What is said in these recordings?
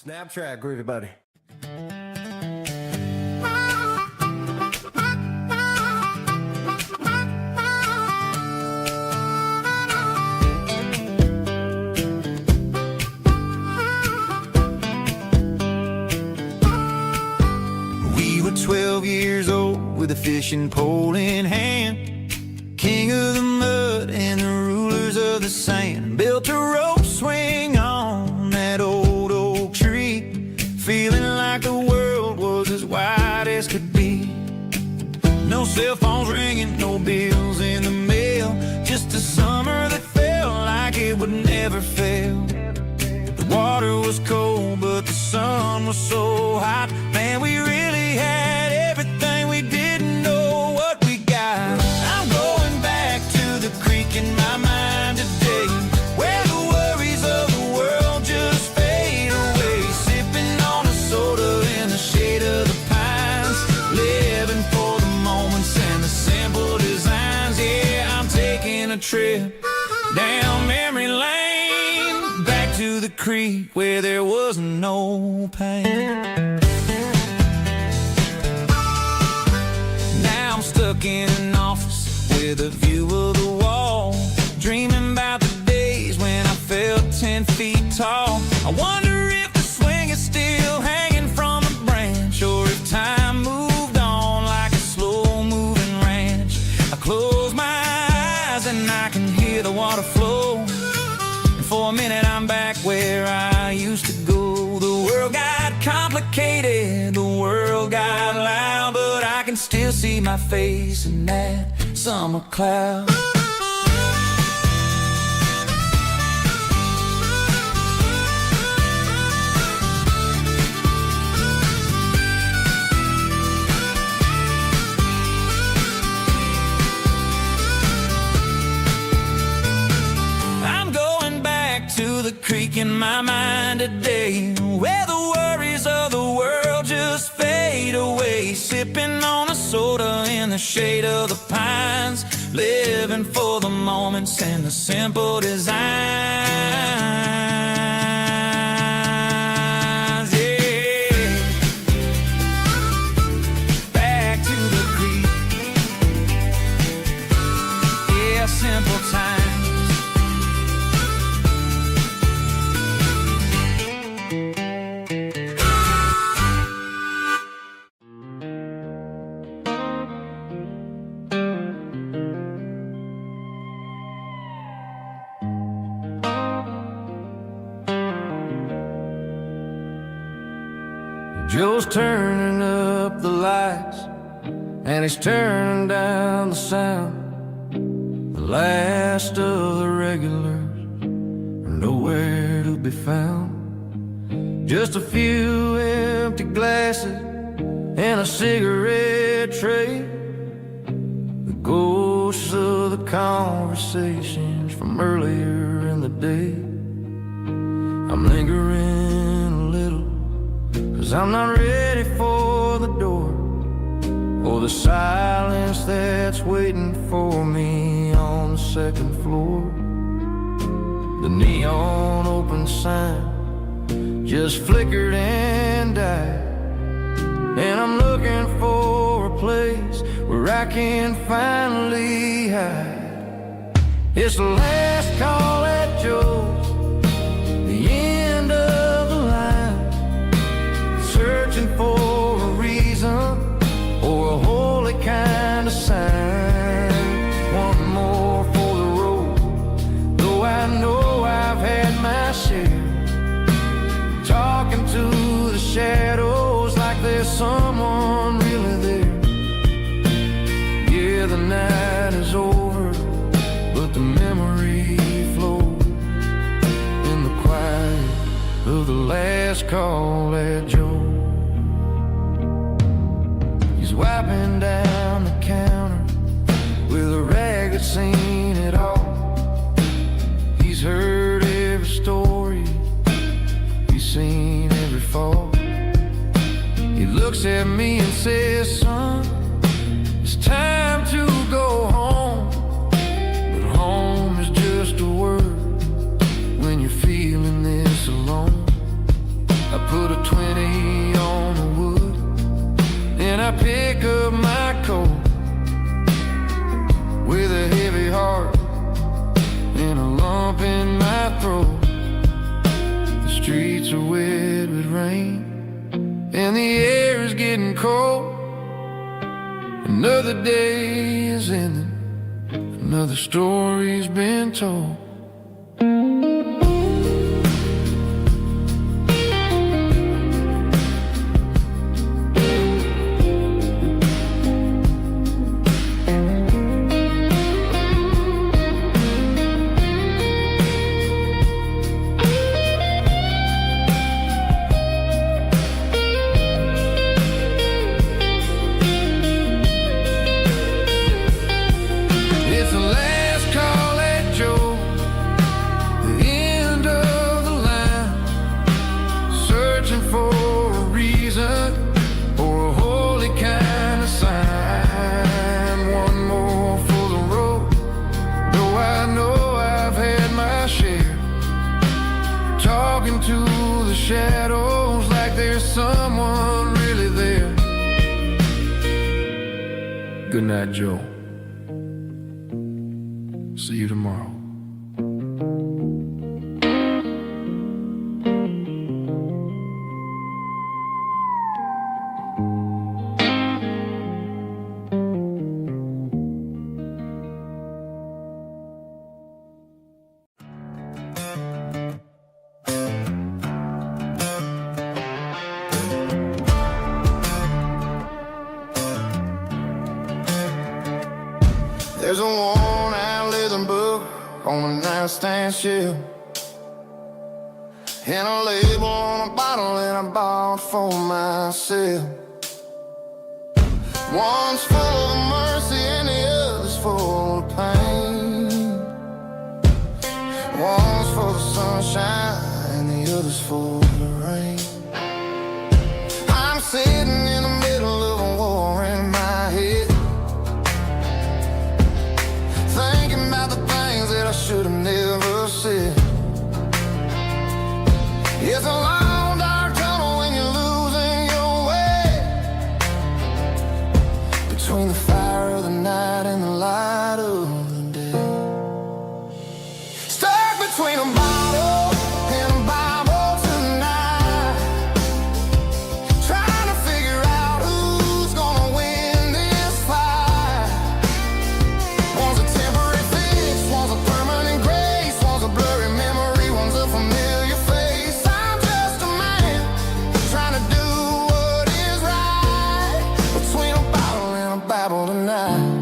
Snap track, groovy buddy. We were 12 years old with a fishing pole in hand, king of the mud and the rulers of the sand. Built a rope swing on that old oak tree, feeling like the world was as wide as could be. No cell phones ringing, no bills in the mail, just a summer that felt like it would never fail. The water was cold, but the sun was so hot. Man, we really had everything, we didn't know what we got. I'm going back to the creek in my mind today, where the worries of the world just fade away. Sipping on a soda in the shade of the pines, living for the moments and the simple designs. Yeah, I'm taking a trip down memory lane, back to the creek where there was no pain. Now I'm stuck in an office with a view of the wall, dreaming about the days when I felt 10 feet tall. I wonder if the swing is still hanging from a branch, or if time moved on like a slow-moving ranch. I close my eyes and I can hear the water flow, and for a minute I'm back where I used to go. The world got complicated, the world got loud, but I can still see my face in that summer cloud. I'm going back to the creek in my mind today, where the worries of the world just fade away. Sipping on a soda in the shade of the pines, living for the moments and the simple designs. Yeah, back to the creek. Yeah, simple times. Joe's turning up the lights, and he's turning down the sound. The last of the regulars are nowhere to be found. Just a few empty glasses and a cigarette tray, the ghosts of the conversations from earlier in the day. I'm lingering a little, 'cause I'm not ready for the door, or the silence that's waiting for me on the second floor. The neon open sign just flickered and died, and I'm looking for a place where I can finally hide. It's the last call at Joe's, the end of the line, searching for a reason or a holy kind of sign. One more for the road, though I know I've had my share, talking to the shadows like there's someone really there. Yeah, the night is over, but the memory flows in the quiet of the last call at Joe. He's wiping down the counter with a rag that's seen it all. He's heard every story, he's seen every fall. He looks at me and says, son, it's time to go home. But home is just a word when you're feeling this alone. I put Another day is ending, another story's been told. To the shadows like there's someone really there. Good night, Joe. See you tomorrow. There's a worn-out leather book on the nightstand shelf, and a label on a bottle that I bought for myself. One's full of mercy and the other's full of pain. One's for the sunshine and the other's for the rain. I'm sitting in the middle of a war in my head, thinking about the things that I should have never said. It's a long dark tunnel when you're losing your way, between the fire of the night and the light of the day. Stuck between a bottle and a Bible tonight, trying to figure out who's gonna win this fight. One's a temporary fix, one's a permanent grace, one's a blurry memory, one's a familiar face. I'm just a man trying to do what is right, between a bottle and a Bible tonight.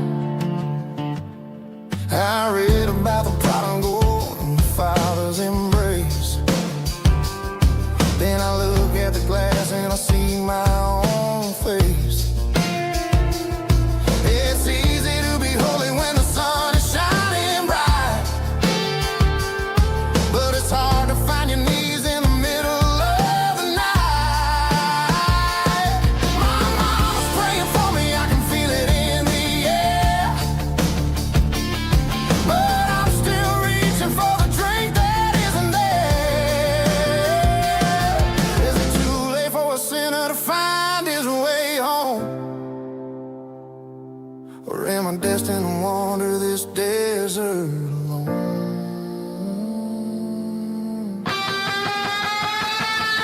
I read about the prodigal and the father's embrace. Then I look at the glass and I see my own face. It's easy to be holy when the sun is shining bright, but it's hard to find your knees in the middle of the night. My mama's praying for me, I can feel it in the air, but I'm still reaching for the drink that isn't there. Is it too late for a sinner to find his way home? Or am I destined to wander this desert alone?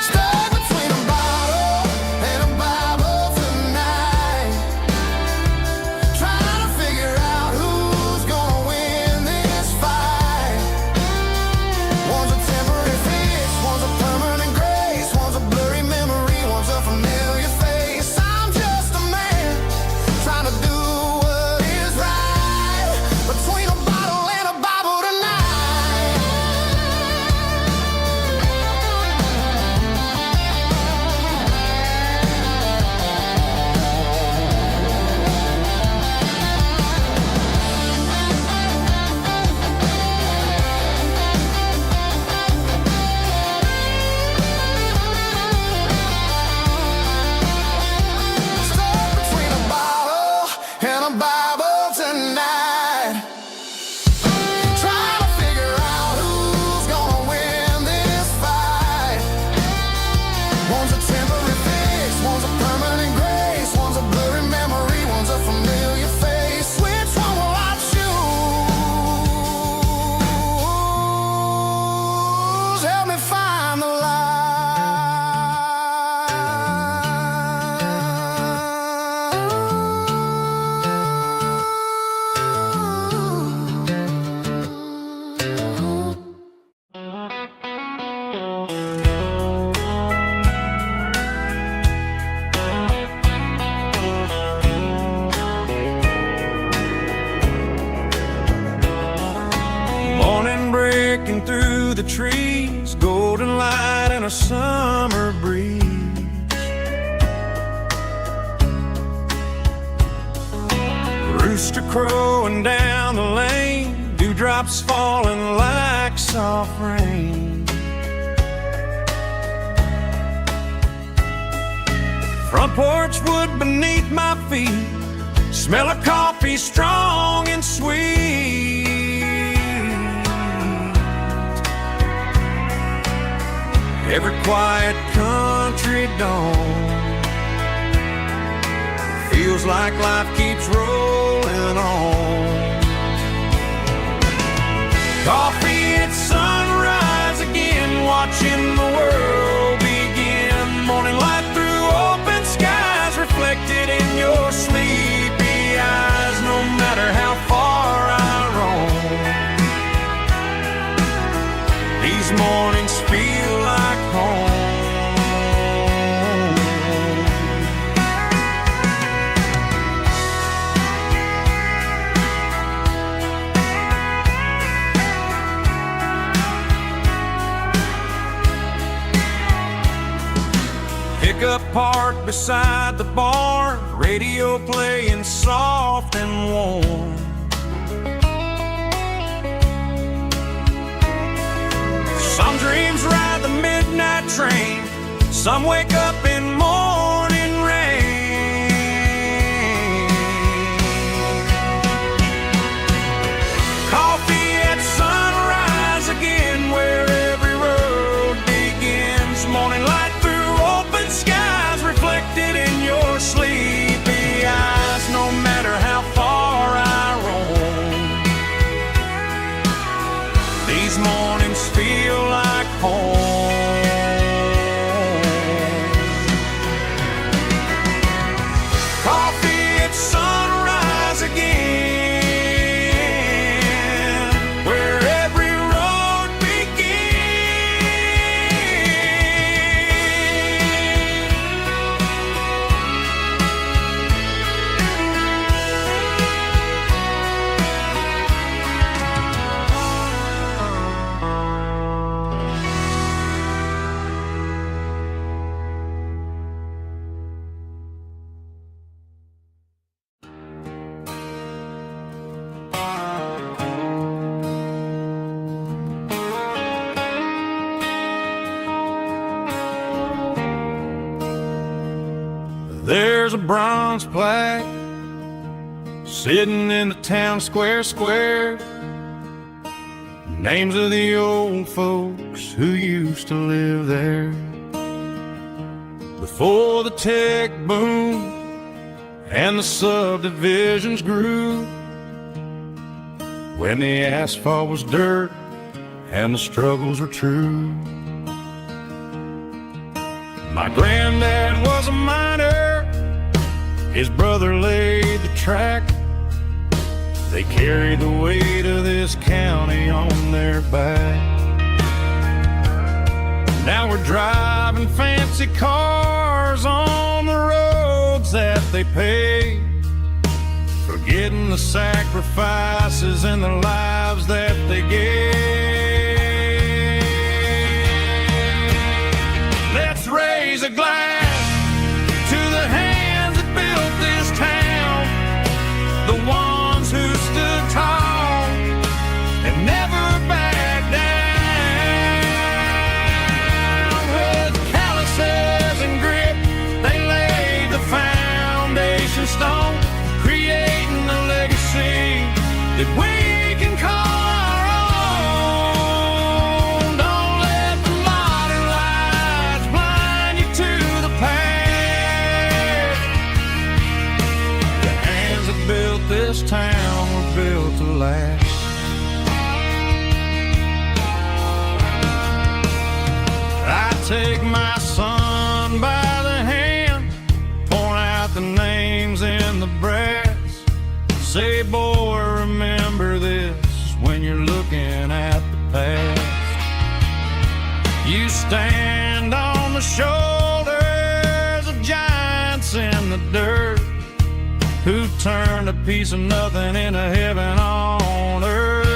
Stuck between a bottle and a Bible tonight, trying to figure out who's gonna win this fight. One's a temporary fix, one's a permanent grace, one's a blurry memory, one's a familiar face. I'm just a man trying to do what is right, between a bottle and a Bible tonight. breaking through the trees, golden light and a summer breeze. Rooster crowing down the lane, dewdrops falling like soft rain. Front porch wood beneath my feet, smell of coffee strong and sweet. Every quiet country dawn feels like life keeps rolling on. Coffee at sunrise again, watching the world begin. Morning light through open skies, reflected in your sleepy eyes. No matter how far I roam, these mornings feel like home. Pickup parked beside the barn, radio playing soft and warm. Some dreams ride the midnight train, some wake up in morning rain. Coffee at sunrise again, where every road begins. Morning light skies reflected in your sleepy eyes. No matter how far I roam, these mornings feel like home. Coffee at sunrise again, where every road There's a bronze plaque sitting in the town square. Names of the old folks who used to live there before the tech boom and the subdivisions grew, when the asphalt was dirt and the struggles were true. My granddad was a miner, his brother laid the track. They carried the weight of this county on their back. Now we're driving fancy cars on the roads that they paved, forgetting the sacrifices and the lives that they gave. Let's raise a glass to the hands that built this town, the ones who stood tall and never backed down. With calluses and grit, they laid the foundation stone, creating a legacy that we can call our own. Don't let the modern lights blind you to the past. The hands that built this town were built to last. I take my son by the hand, point out the names in the brass. Say, boy, remember this when you're looking at the past. You stand on the shoulders of giants in the dirt, who turned a piece of nothing into heaven on earth.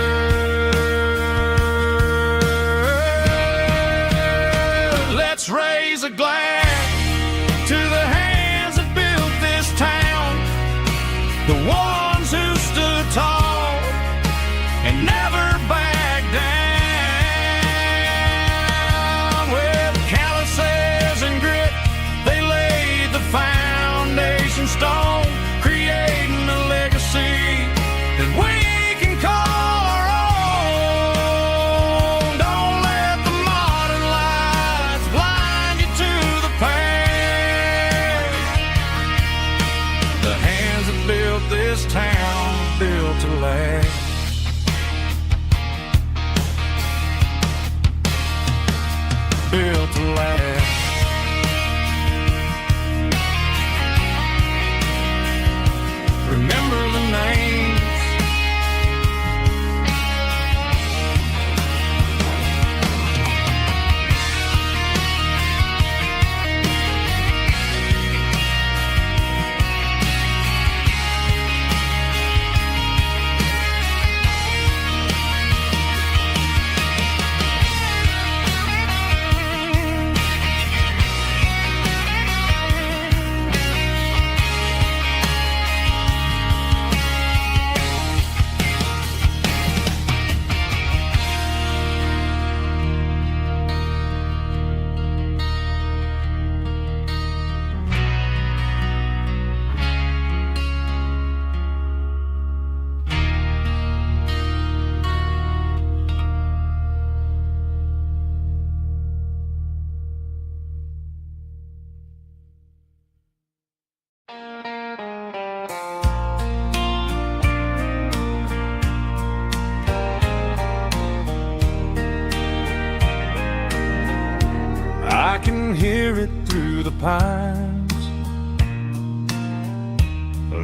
can hear it through the pines,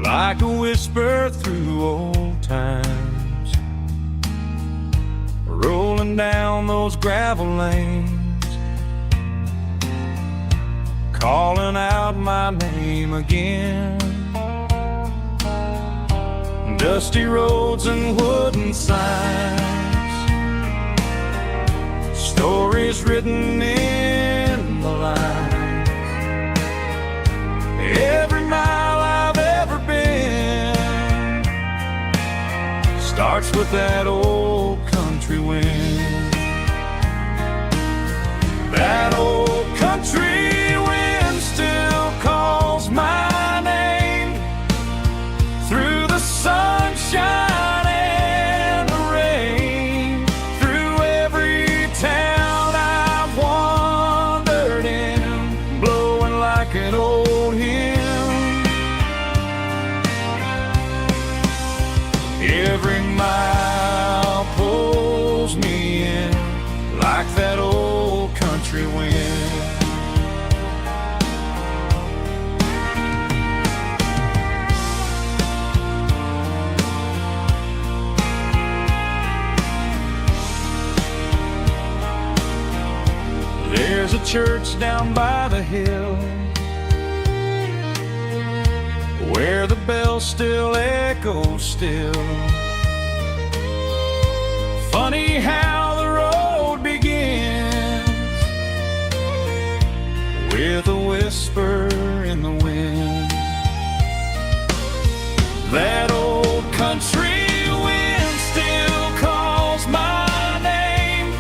like a whisper through old times, rolling down those gravel lanes, calling out my name again. Dusty roads and wooden signs, stories written in the lines. Every mile I've ever been starts with that old country wind. That old country wind still calls my name through the sunshine and the rain, through every town I've wandered in, blowing like an old hymn. Every mile pulls me in like that old country wind. There's a church down by the hill where the bells still echo still. Funny how the road begins with a whisper in the wind. That old country wind still calls my name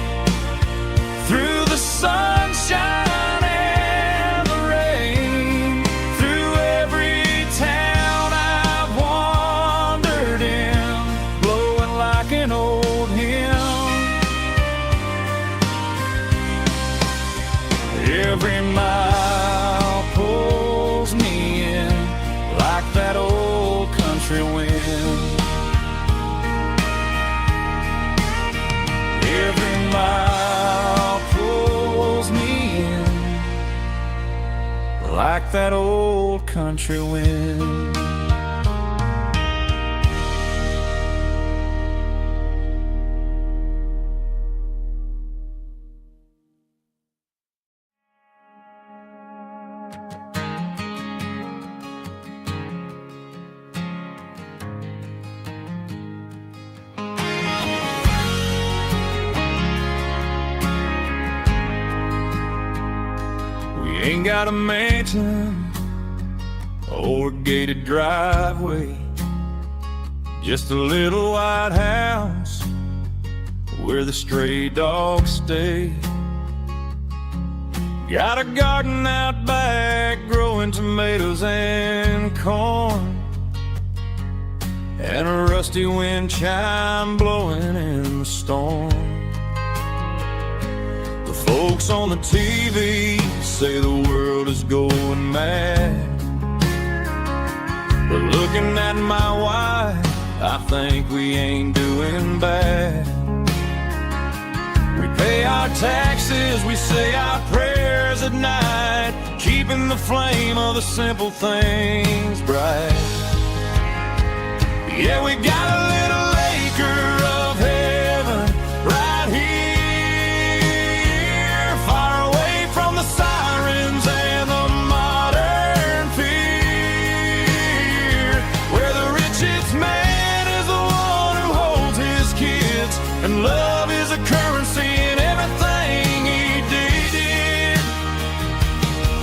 through the sunshine and the rain, through every town I've wandered in, blowing like an old hymn. Every mile pulls me in like that old country wind. Every mile pulls me in like that old country wind. Ain't got a mansion or a gated driveway, just a little white house where the stray dogs stay. Got a garden out back growing tomatoes and corn, and a rusty wind chime blowing in the storm. The folks on the TV say the world is going mad, but looking at my wife, I think we ain't doing bad. We pay our taxes, we say our prayers at night, keeping the flame of the simple things bright. Yeah, we got a little acre of heaven right here, far away from the sirens and the modern fear, where the richest man is the one who holds his kids, and love is a currency in everything he did.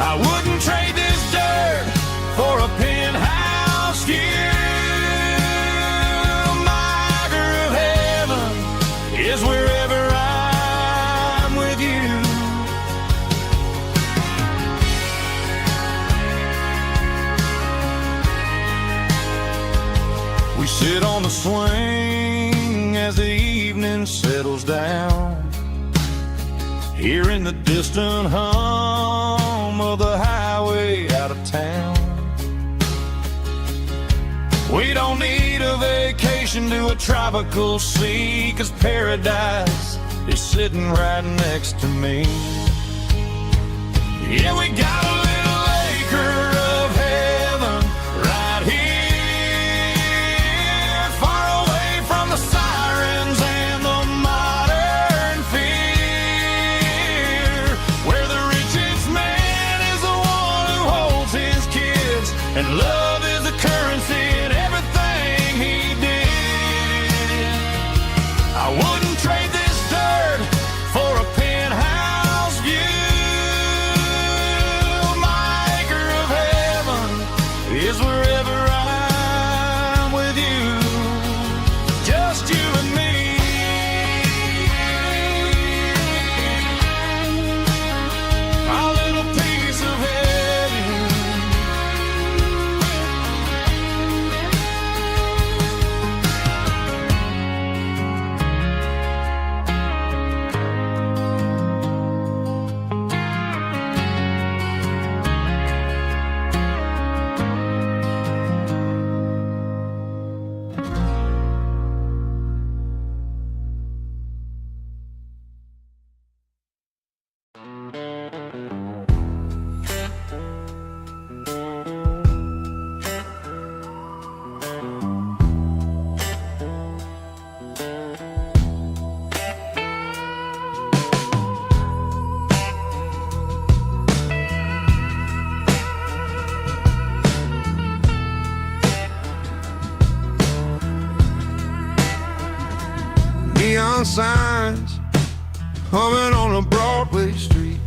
I wouldn't trade this dirt for a penthouse view. Is wherever I'm with you. We sit on the swing as the evening settles down, hearing the distant hum of the highway out of town. We don't need a vacation to a tropical sea, 'cause paradise is sitting right next to me. Yeah, we got a little acre of heaven right here, far away from the sirens and the modern fear, where the richest man is the one who holds his kids, and love is the currency in everything he did. I wouldn't trade this dirt for a penthouse view. My acre of heaven is wherever I'm with you, just you and me. Our little piece of heaven. Neon signs humming on a Broadway street,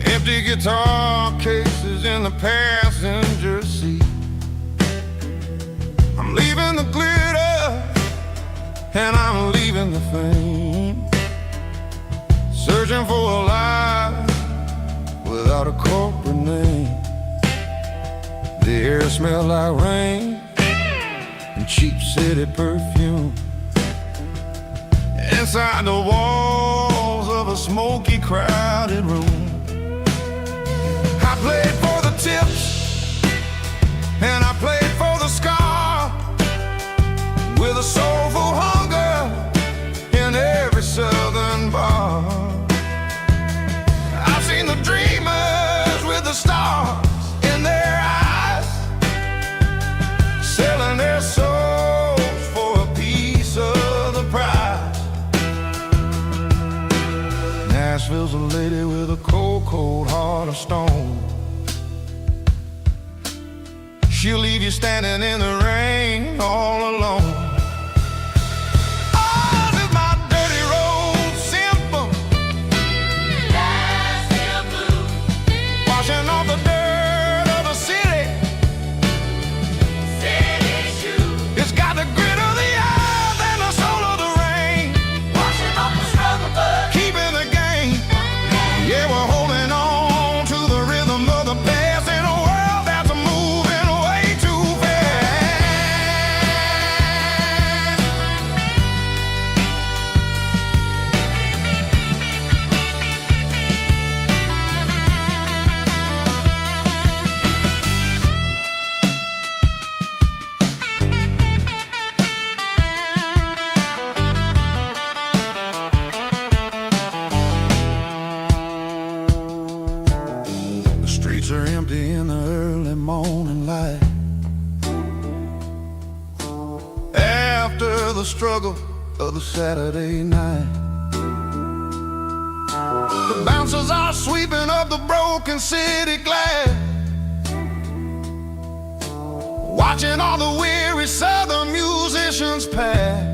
empty guitar cases in the passenger seat. I'm leaving the glitter and I'm leaving the fame, searching for a life without a corporate name. The air smells like rain and cheap city perfume. Inside the walls of a smoky, crowded room, I played for the tips and I played for the scar, with a soulful hunger in every southern bar. I've seen the dreamers with the stars in their eyes, selling their souls for a piece of the prize. Nashville's a lady with a cold, cold heart of stone. She'll leave you standing in the rain all alone. Oh, this is my dirty road symphony, Nashville blues, washing off the dirt of the city, city shoes. It's got the grit of the earth and the soul of the rain, washing off the struggle, but keeping the game. Yeah, we're holding on to the rhythm of the past in a world that's moving way too fast. The streets are empty in the early morning light, after the struggle of the Saturday night. The bouncers are sweeping up the broken city glass, watching all the weary southern musicians pass.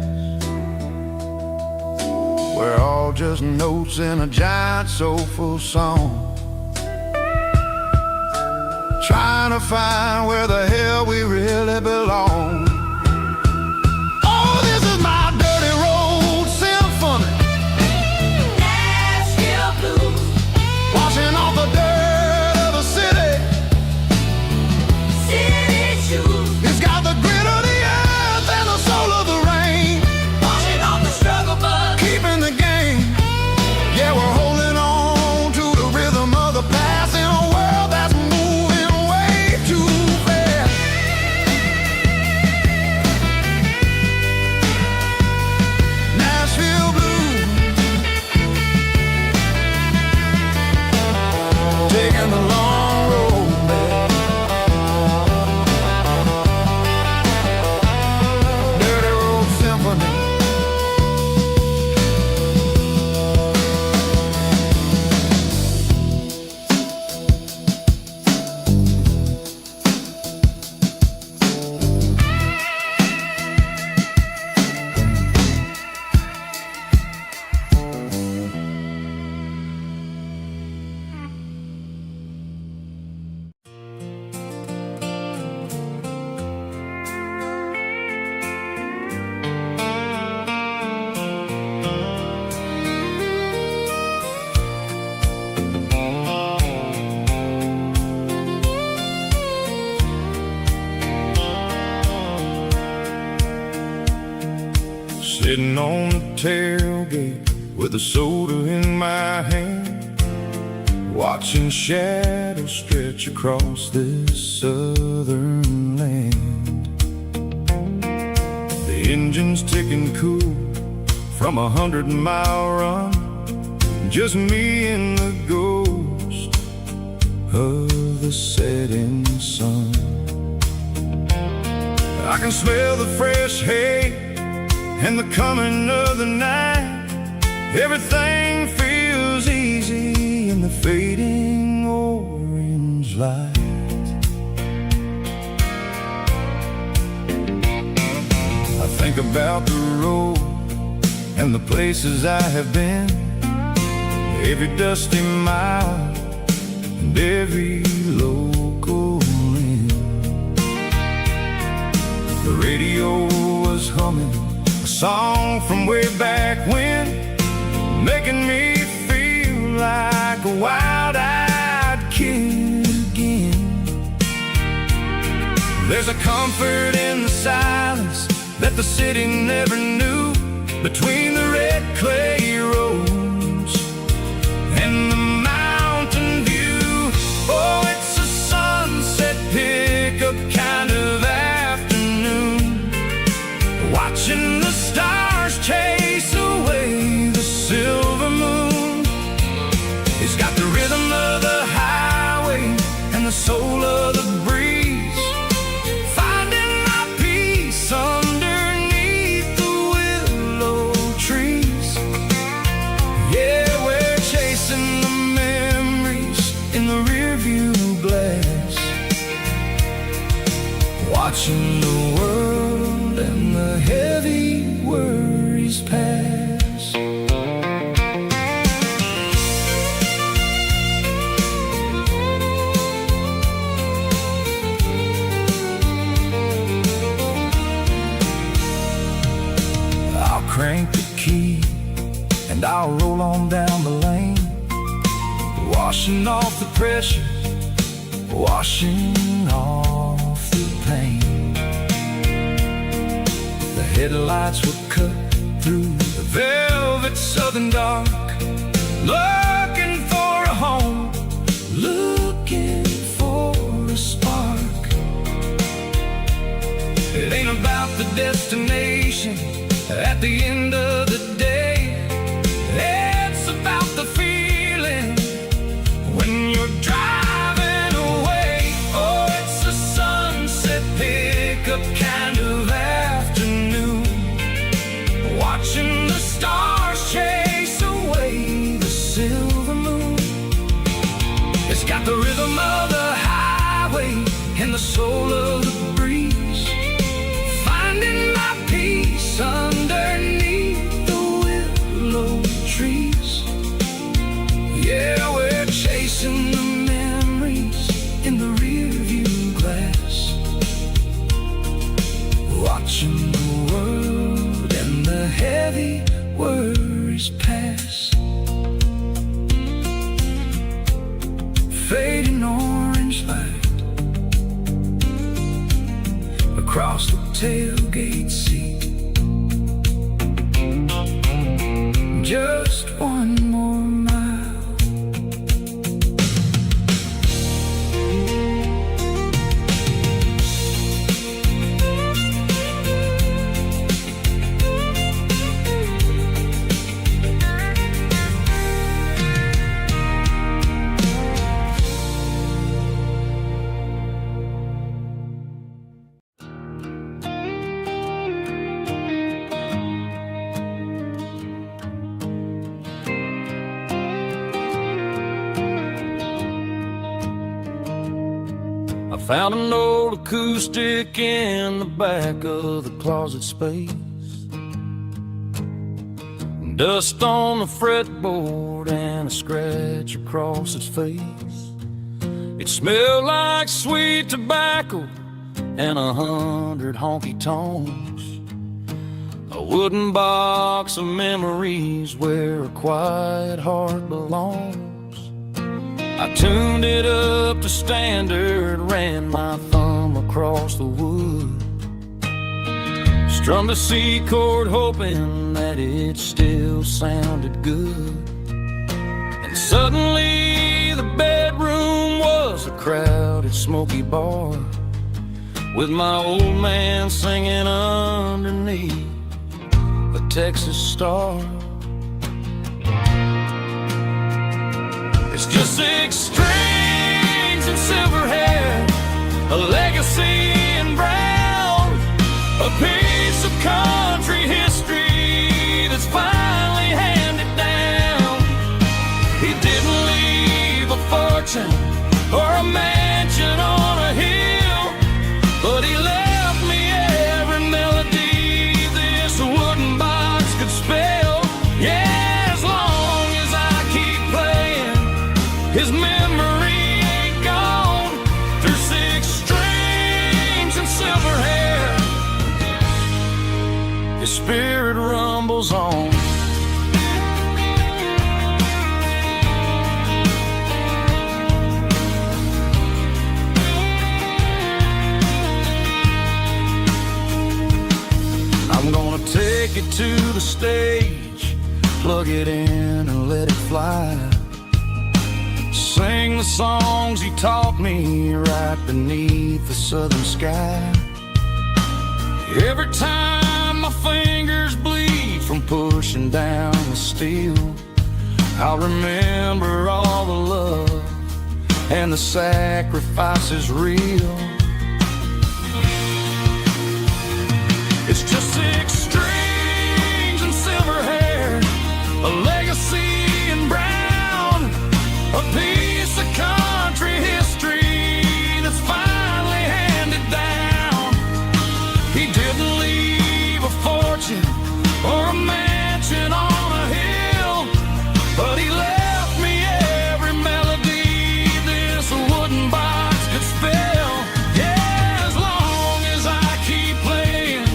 We're all just notes in a giant soulful song, trying to find where the hell we really belong. Oh, this is my dirty road symphony, Nashville blues, washing off the dirt of the city, city shoes. It's got the grit of the earth and the soul of the rain, washing off the struggle, but keeping the game. Yeah, we're holding on to the rhythm of the past in a world that's moving way too fast. tailgate with a soda in my hand, watching shadows stretch across this southern land. The engine's ticking cool from 100-mile run, just me and the ghost of the setting sun. I can smell the fresh hay and the coming of the night. Everything feels easy in the fading orange light. I think about the road and the places I have been, every dusty mile and every local inn. The radio was humming a song from way back when, making me feel like a wild-eyed kid again. There's a comfort in the silence that the city never knew, between the red clay roads and the mountain view. Oh, it's a sunset pickup kind of afternoon, watching the stars chase away the silver moon. It's got the rhythm of the highway and the soul of the breeze, finding my peace underneath the willow trees. Yeah, we're chasing the memories in the rearview glass, watching the world and the heavy worries pass. I'll crank the key and I'll roll on down the lane, washing off the pressure, washing off the pain. The headlights will cut through the velvet southern dark, looking for a home, looking for a spark. It ain't about the destination at the end of the day, it's about the feeling when you're driving away. Oh, it's a sunset pickup kind of afternoon, watching the stars chase away the silver moon. It's got the rhythm of the highway and the soul of the breeze, finding my peace underneath the willow trees. Yeah, we're chasing the memories in the rearview glass, watching the world and the heavy worries pass. Fading orange light across the tailgate seat. Just one more mile. I found an old acoustic in the back of the closet space, dust on the fretboard and a scratch across its face. It smelled like sweet tobacco and 100 honky tonks, a wooden box of memories where a quiet heart belongs. I tuned it up to standard, ran my thumb across the wood, Strummed a C chord hoping that it still sounded good. And suddenly the bedroom was a crowded, smoky bar, with my old man singing underneath a Texas star. It's just 6 strings and silver hair, a legacy in brown, a piece of country history that's finally handed down. He didn't leave a fortune or a mansion on a hill, but he left me every melody this wooden box could spell. Yeah, as long as I keep playing, his memory ain't gone. Through 6 strings and silver hair, his spirit rumbles on. I'm gonna take it to the stage, plug it in and let it fly. Sing the songs he taught me right beneath the southern sky. Every time my fingers bleed from pushing down the steel, I'll remember all the love and the sacrifices real. It's just 6 strings and silver hair, a legacy in brown, a piece of country history that's finally handed down. He didn't leave a fortune or a mansion on a hill, but he left me every melody this wooden box could spell. Yeah, as long as I keep playing,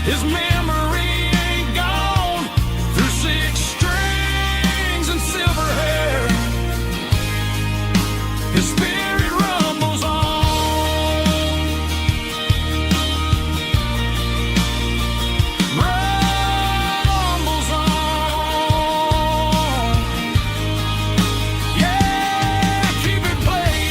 his memory ain't gone. Through 6 strings and silver hair, his spirit rumbles on. Rumbles on. Yeah, keep it playing.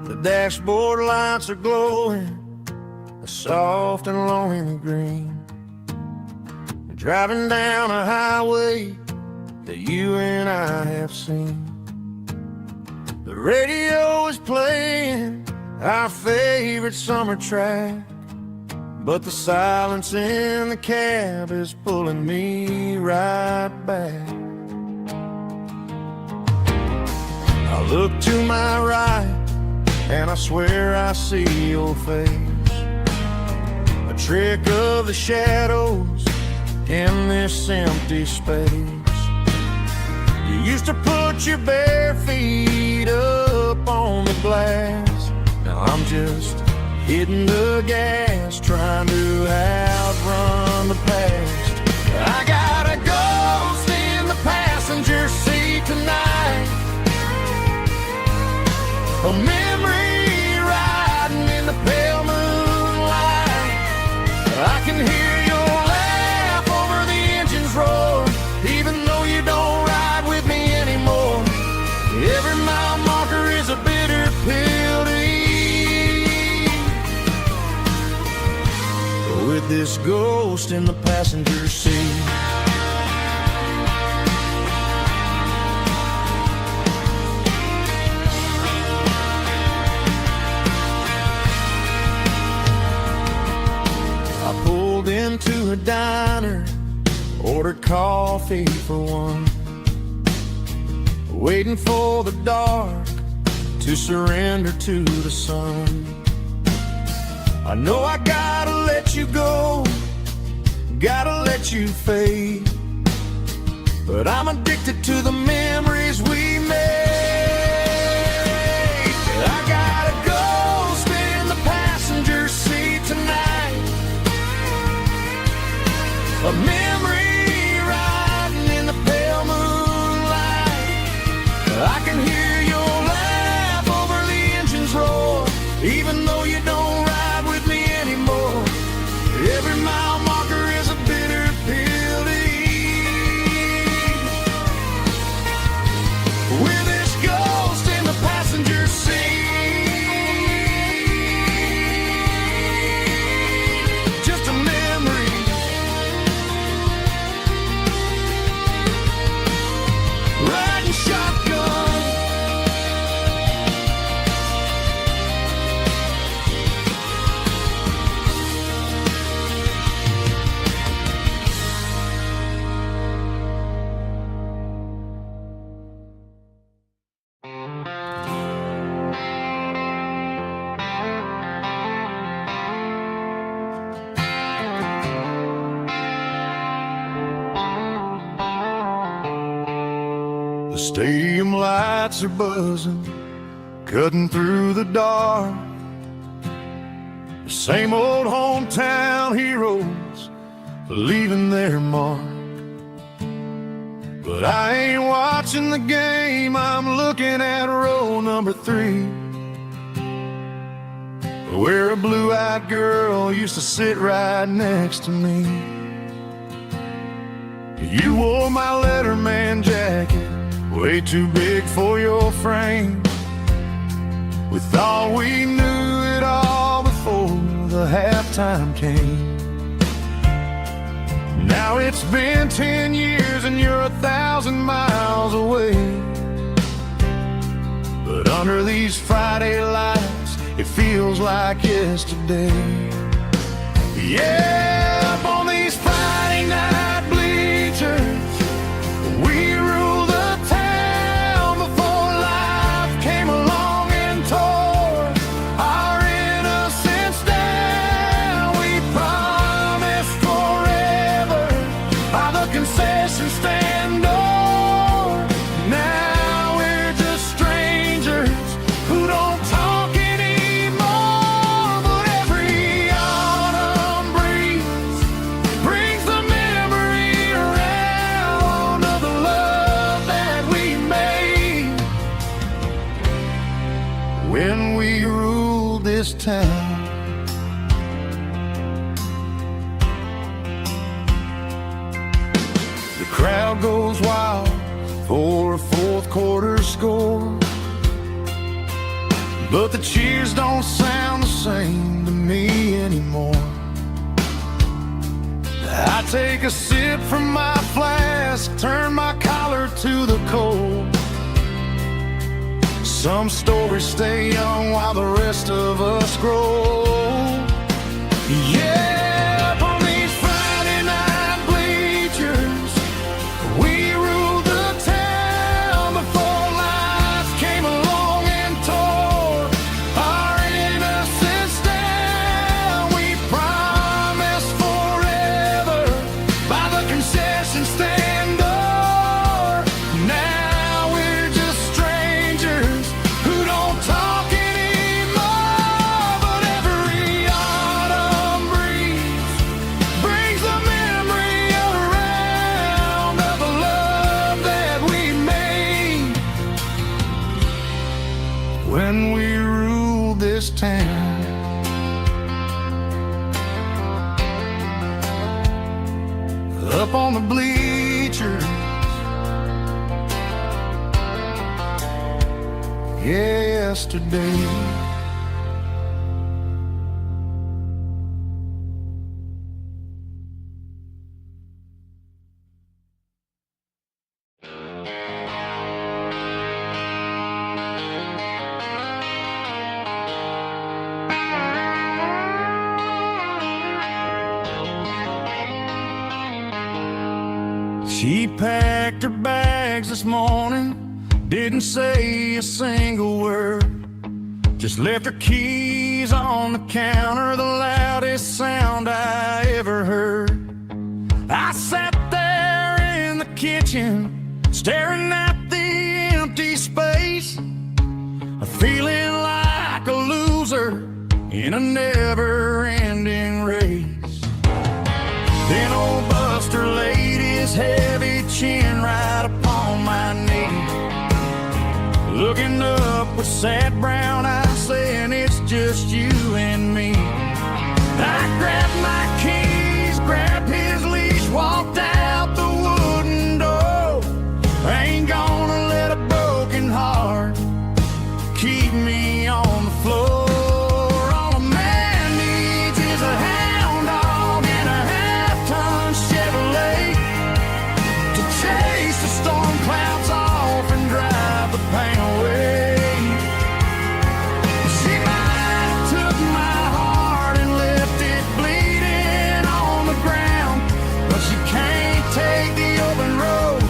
The dashboard lights are glowing, a soft and lonely green. Driving down a highway that you and I have seen. The radio is playing our favorite summer track, but the silence in the cab is pulling me right back. I look to my right and I swear I see your face, a trick of the shadows in this empty space. You used to put your bare feet up on the glass. Now I'm just hitting the gas, trying to outrun the past. I got a ghost in the passenger seat tonight, a memory riding in the pale moonlight. I can hear your laugh over the engine's roar, even though you don't ride with me anymore. Every mile marker is a bitter pill to eat. With this ghost in the passenger seat, into a diner, ordered coffee for one, waiting for the dark to surrender to the sun. I know I gotta let you go, gotta let you fade, but I'm addicted to the memories we made. I got a ghost in the passenger seat tonight, a memory riding in the pale moonlight. I can hear your laugh over the engine's roar, even though you don't ride with me anymore. Every mile marker is a bitter pill to eat. With this ghost in the passenger seat, just a memory, riding shotgun. The stadium lights are buzzing, cutting through the dark. The same old hometown heroes leaving their mark. But I ain't watching the game, I'm looking at row number 3, where a blue-eyed girl used to sit right next to me. You wore my Letterman jacket, way too big for your frame. We thought we knew it all before the halftime came. Now it's been 10 years and you're 1,000 miles away, but under these Friday lights it feels like yesterday. Yeah, up on these Friday night bleachers we rule the town before life came along and tore our innocence down. We promised forever by the concession stand door. Now we're just strangers who don't talk anymore, but every autumn breeze brings the memory around of the love that we made when we ruled this town. The crowd goes wild for a fourth quarter score, but the cheers don't sound the same to me anymore. I take a sip from my flask, turn my collar to the cold. Some stories stay young while the rest of us grow. Yeah, up on these Friday night bleachers we ruled the town before life came along and tore our innocence down. We promised forever by the concession stand door. Now we're just strangers who don't talk anymore, but every autumn breeze brings the memory around of the love that we made when we ruled this town. Up on the bleachers, yesterday. She packed her bags this morning, didn't say a single word, just left her key keys on the counter, the loudest sound I ever heard. I sat there in the kitchen, staring at the empty space, feeling like a loser in a never-ending race. Then old Buster laid his heavy chin right upon my knee, looking up with sad brown eyes, saying it's just you and me. I grabbed my keys, grabbed his leash, walked out the wooden door. I ain't gonna let a broken heart keep me on the floor. All a man needs is a hound dog and a half-ton Chevrolet to chase the storm clouds off and drive the pain away. She might have took my heart and left it bleeding on the ground, but she can't take the open road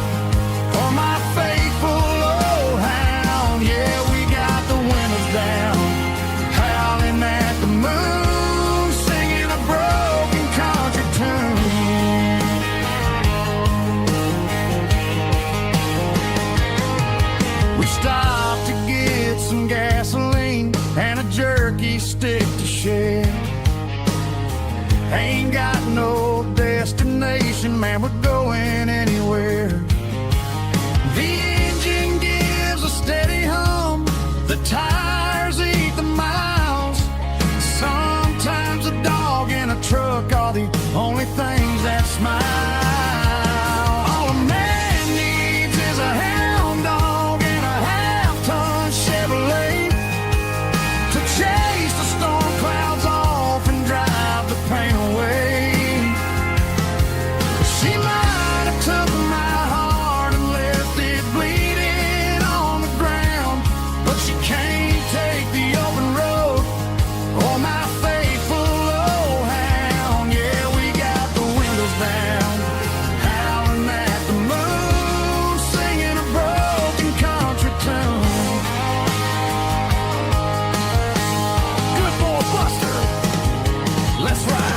or my faithful old hound. Yeah, we got the windows down, howling at the moon, singing a broken country tune. We stopped to get some gasoline and a jerky stick to share. Ain't got no destination, man, we're going anywhere. The engine gives a steady hum, the tires eat the miles. Sometimes a dog in a truck are the only things that smile. All a man needs is a hound dog and a half-ton Chevrolet to chase the storm clouds off and drive the pain away. She might have took my heart and left it bleeding on the ground, but she can't take the open road or my faithful old hound. Yeah, we got the windows down, howling at the moon, singing a broken country tune. Good boy Buster, let's ride.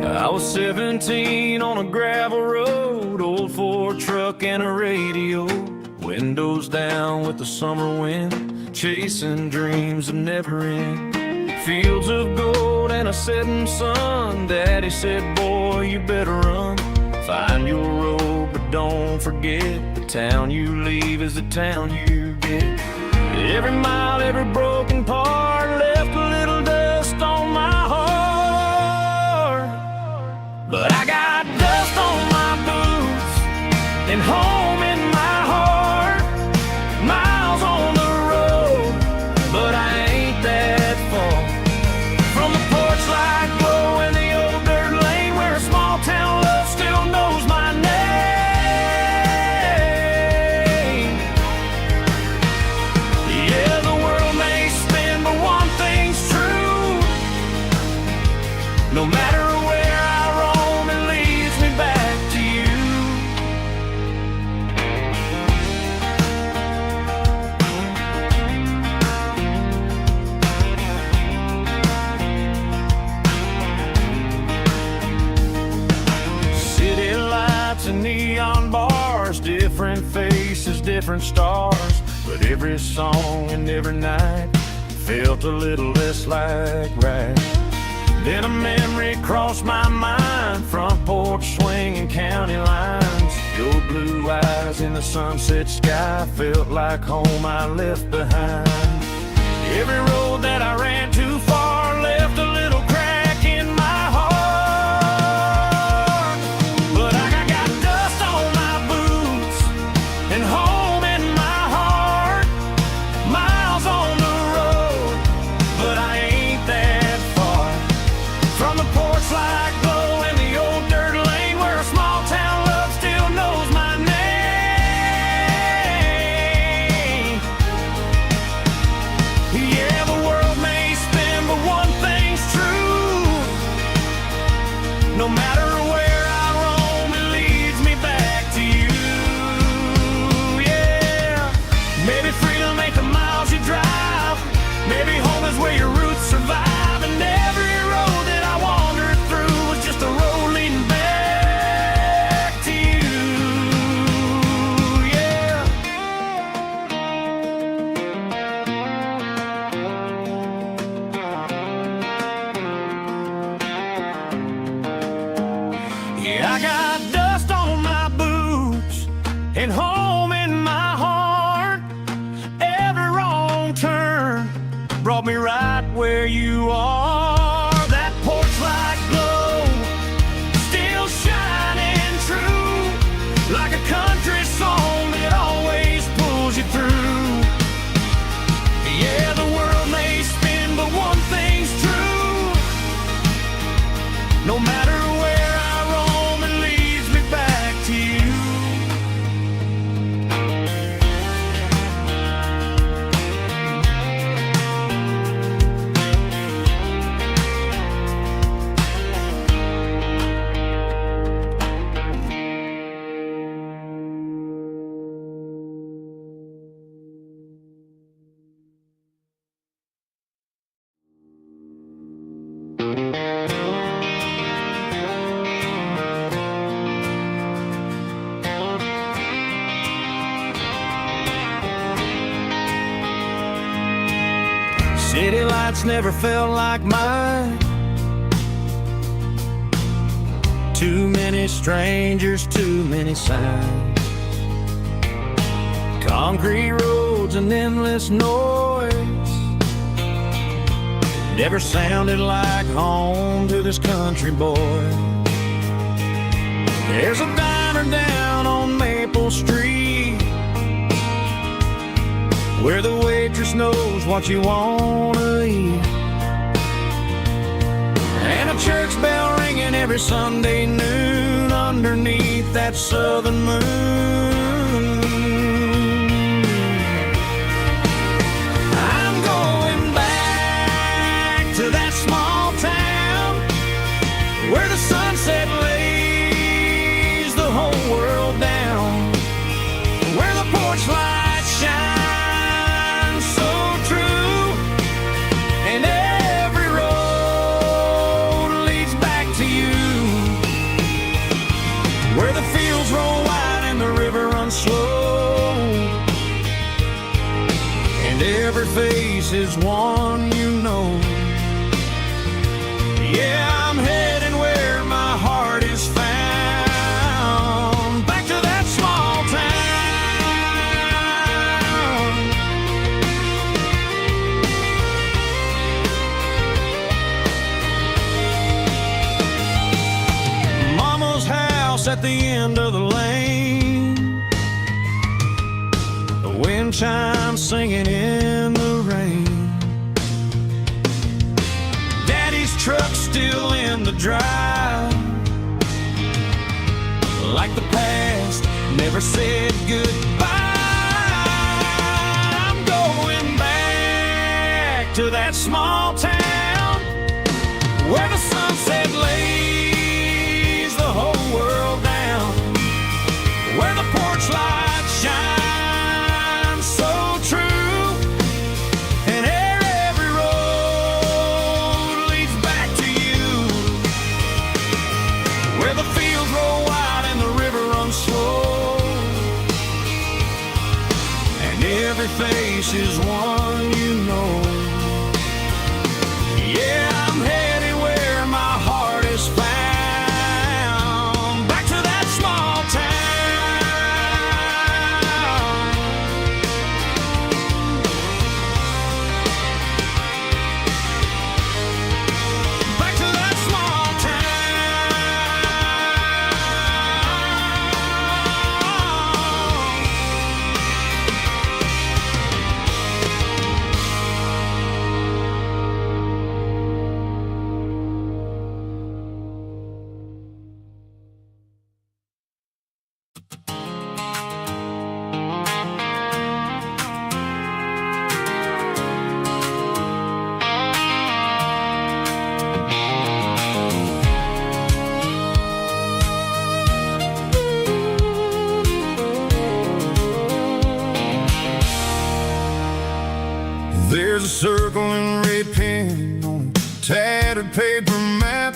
I was 17 on a gravel road, old Ford truck and a radio, windows down with the summer wind, chasing dreams that never end. Fields of gold and a setting sun. Daddy said, boy, you better run. Find your road, but don't forget, the town you leave is the town you get. Every mile, every broken part left a little dust on my heart. But I got dust on my boots and home in my heart. Miles on the road, but I ain't that far from the porch light glow and the old dirt lane where a small town love still knows my name. Yeah, the world may spin, but one thing's true. No matter where I roam, it leads me back to you. City lights and neon bars, different faces, different stars, but every song and every night felt a little less like right. Then a memory crossed my mind, front porch swinging county lines, Your blue eyes in the sunset sky felt like home I left behind. Every road that I ran too far left a little crack in my heart. But I got dust on my boots and home in my heart. Miles on the road, but I ain't that far from the porch light glow and the old dirt lane where a small town love still knows my name. Yeah, the world may spin, but one thing's true. No matter where I roam, it leads me back to you. Yeah, maybe freedom ain't the miles you drive. Maybe home is where your roots survive. And every road that I wandered through was just a road leading back to you. Yeah. Yeah, I got dust on my boots and home in my heart. Every wrong turn brought me right where you are. That porch light glow still shining true, like a country song that always pulls you through. Yeah, the world may spin, but one thing's true. No matter where I roam, it leads me back to you. City lights never felt like mine. Too many strangers, too many signs. Concrete roads and endless noise never sounded like home to this country boy. There's a diner down on Maple Street where the waitress knows what you wanna eat, and a church bell ringing every Sunday noon underneath that southern moon. I'm going back to that small town where the sunset lays the whole world down, where the porch lights shine slow, and every face is one you know. Yeah, I'm heading where my heart is found, back to that small town. Mama's house at the end of the lane, wind chimes singing in the rain. Daddy's truck still in the drive, like the past never said goodbye. I'm going back to that small town where the sunset lays the whole world down, where the porch lights shine face is one you know. Yeah, I'm heading where my There's a circle in red pen on a tattered paper map,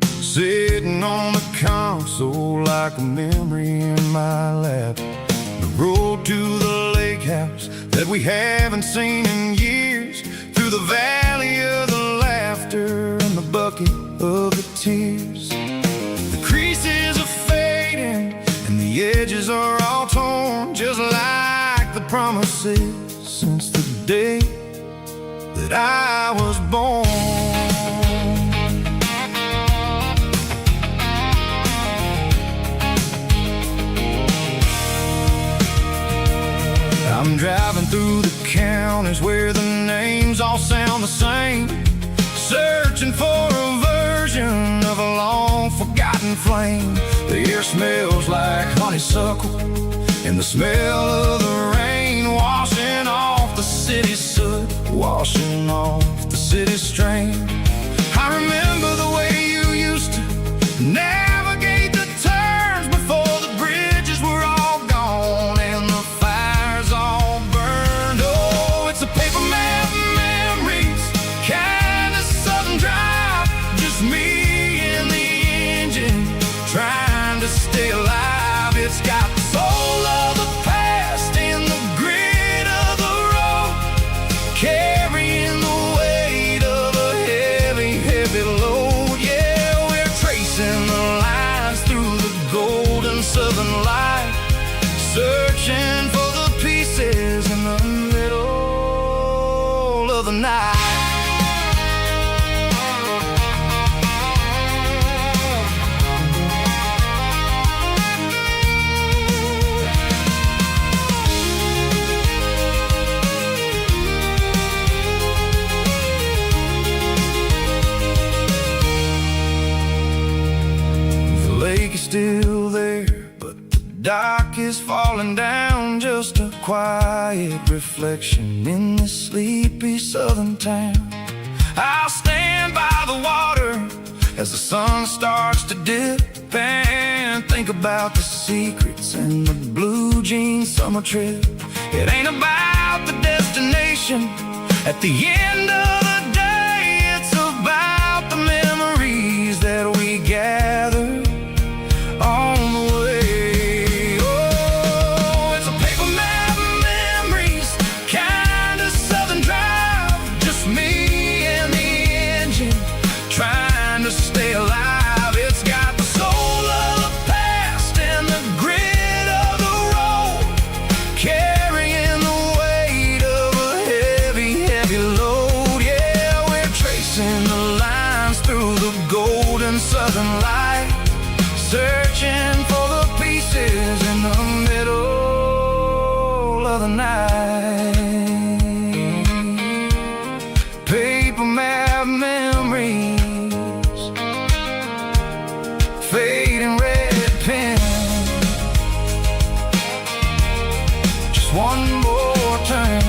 sitting on the console like a memory in my lap. The road to the lake house that we haven't seen in years, through the valley of the laughter and the bucket of the tears. The creases are fading and the edges are all torn, just like the promises since the day that I was born. I'm driving through the counties where the names all sound the same, searching for a version of a long forgotten flame. The air smells like honeysuckle and the smell of the rain, washing off the city's soot, washing off the city's strain. I remember the way you used to navigate the turns before the bridges were all gone and the fires all burned. Oh, it's a paper map memories, kind of southern drive, just me and the engine trying to stay alive. It's got the soul of the past in the grit of the road, carrying the weight of a heavy, heavy load. Yeah, we're tracing the lines through the golden southern light, searching for the pieces in the middle of the night. Still there, but the dock is falling down, just a quiet reflection in this sleepy southern town. I'll stand by the water as the sun starts to dip and think about the secrets and the blue jean summer trip. It ain't about the destination at the end of the day, it's about the memories that we gather on the way. Oh, it's a paper map memories, kind of southern drive, just me and the engine trying to stay alive. It's got the soul of the past and the grit of the road, carrying the weight of a heavy, heavy load. Yeah, we're tracing the lines through the golden southern light, searching for the pieces in the middle of the night. Paper map memories, fading red pen, just one more turn.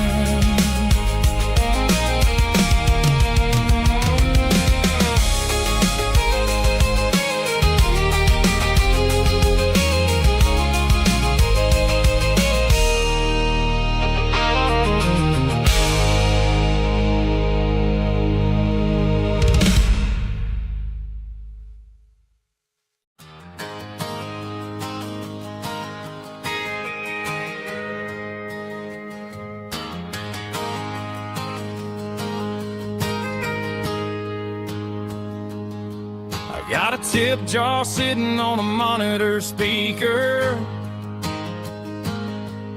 Got a tip jar sitting on a monitor speaker,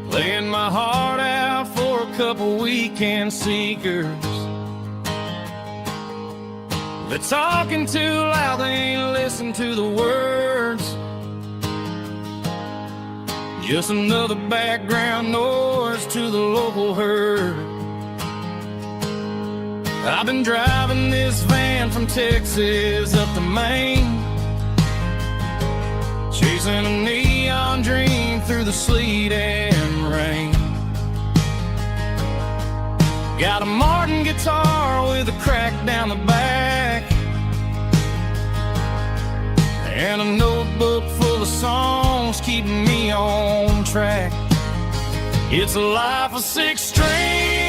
laying my heart out for a couple weekend seekers. They're talking too loud, they ain't listen to the words, just another background noise to the local herd. I've been driving this van from Texas up to Maine, chasing a neon dream through the sleet and rain. Got a Martin guitar with a crack down the back, and a notebook full of songs keeping me on track. It's a life of 6 strings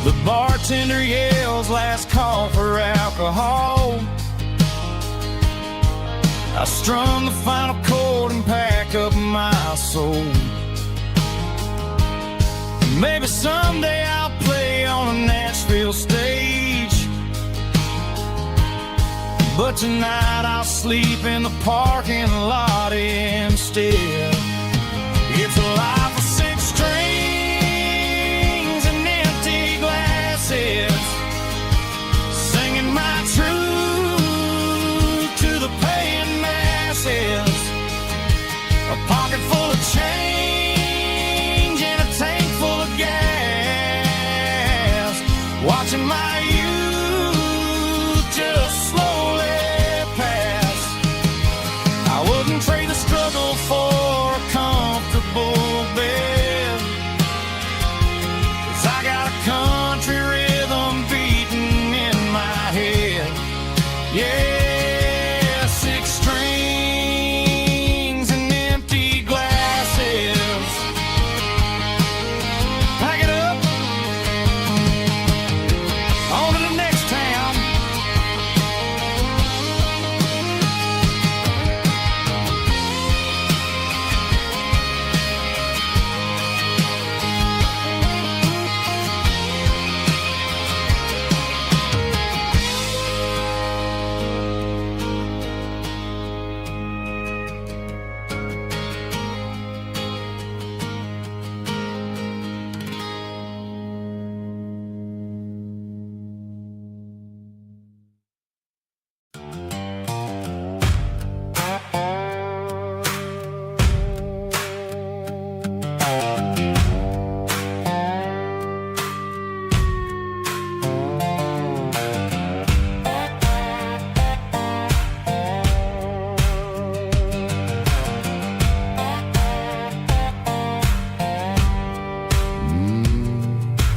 The bartender yells last call for alcohol. I strum the final chord and pack up my soul. Maybe someday I'll play on a Nashville stage, but tonight I'll sleep in the parking lot instead. It's a life of 6 strings and empty glasses, singing my truth to the paying masses. A pocket full of change and a tank full of gas, watching my youth just slowly pass. I wouldn't trade the struggle for a comfortable bed, 'cause I got a country rhythm beating in my head. Yeah, 6 strings and empty glasses. Pack it up, on to the next town.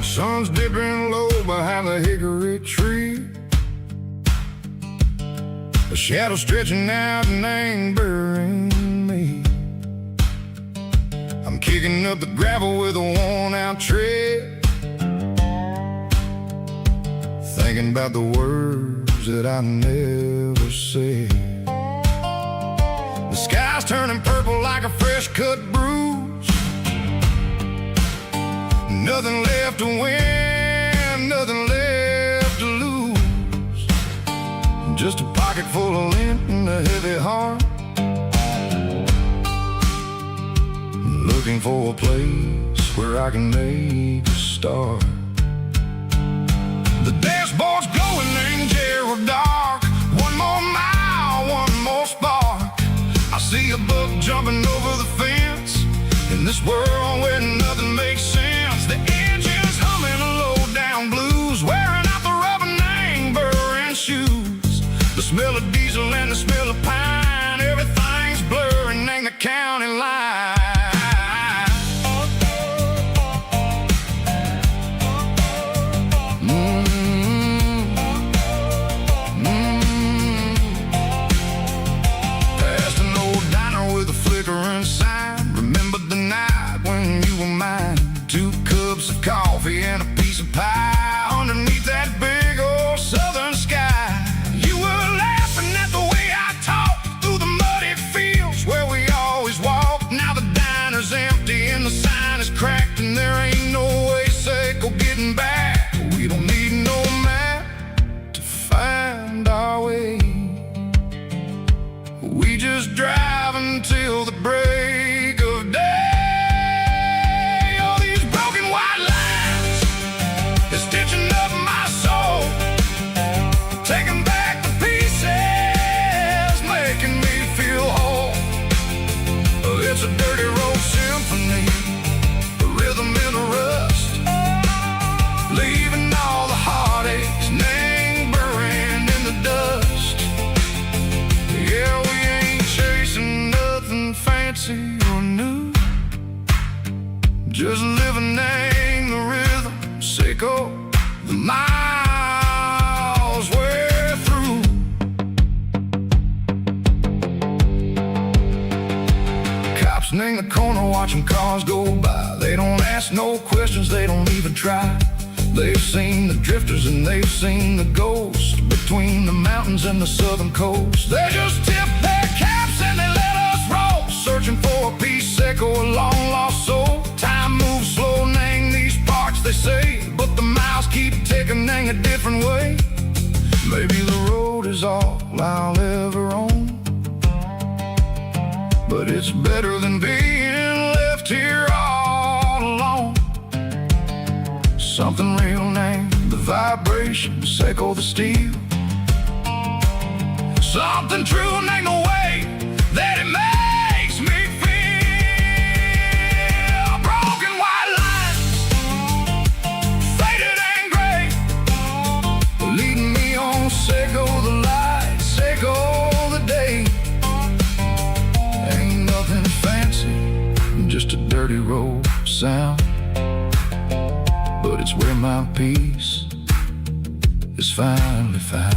Sun's dipping low behind the hickory tree, a shadow stretching out and angering me. I'm kicking up the gravel with a worn-out tread, thinking about the words that I never said. The sky's turning purple like a fresh-cut bruise. Nothing left to win, nothing left to lose. Just a pocket full of lint and a heavy heart, looking for a place where I can make a start. The dashboard's glowing in Gerald dark. One more mile, one more spark. I see a buck jumping over the fence in this world where nothing makes sense. The engine's humming a low-down blues, wearing out the rubbernang burring shoes. The smell of diesel and the smell of pine, everything's blurring in the county line. Past an old diner with a flickering sign, remember the night when you were mine. 2 cups of coffee and a piece of pie underneath that big old southern sky. You were laughing at the way I talked through the muddy fields where we always walked. Now the diner's empty and the sign is cracked, and there ain't no way safe or getting back. We don't need no map to find our way. We just drive until the break of day. Stitching up my soul, taking back the pieces, making me feel whole. It's a dirty road symphony, a rhythm in the rust, leaving all the heartaches lingering in the dust. Yeah, we ain't chasing nothing fancy or new, just living in the rhythm, sicko. The miles we're through. Cops in the corner watching cars go by. They don't ask no questions, they don't even try. They've seen the drifters and they've seen the ghosts between the mountains and the southern coast. They just tip their caps and they let us roll, searching for a piece seco, a long lost soul. Time moves slow, nang these parts they say, but the miles keep ticking, nang a different way. Maybe the road is all I'll ever own, but it's better than being left here all alone. Something real named the vibration, seco the steel. Something true named the way that it makes me feel. Broken white lines, faded and gray, leading me on, seco the light, seco the day. Ain't nothing fancy, just a dirty road sound, but it's where my peace is finally found.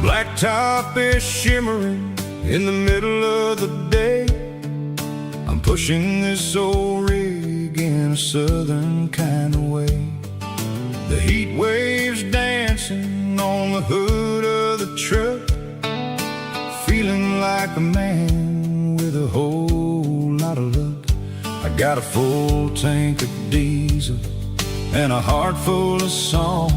Blacktop is shimmering in the middle of the day. I'm pushing this old rig in a southern kind of way. The heat waves dancing on the hood of the truck, feeling like a man with a whole lot of luck. I got a full tank of diesel and a heart full of song,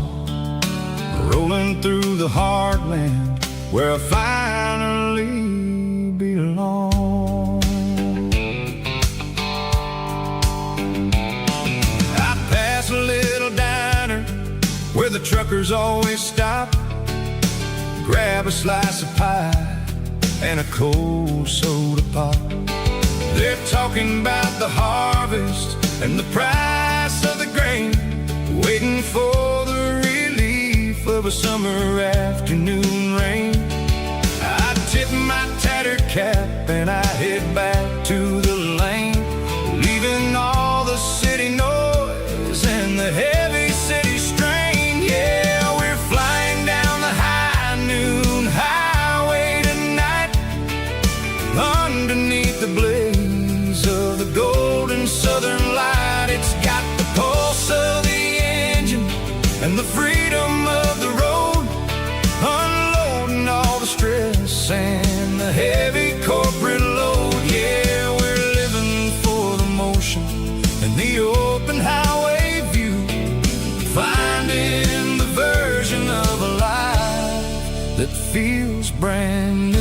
rolling through the heartland where I finally belong. I pass a little diner where the truckers always stop, grab a slice of pie and a cold soda pop. They're talking about the harvest and the price of the grain, waiting for the relief of a summer afternoon rain. I tip my tattered cap and I head back to the lane, leaving all the city noise and the heavy city strain. Yeah, we're flying down the high noon highway tonight, underneath the blaze of the golden southern light. It's got the pulse of the engine and the freedom of the road, unloading all the stress and the heavy corporate load. Yeah, we're living for the motion and the open highway view, finding the version of a life that feels brand new.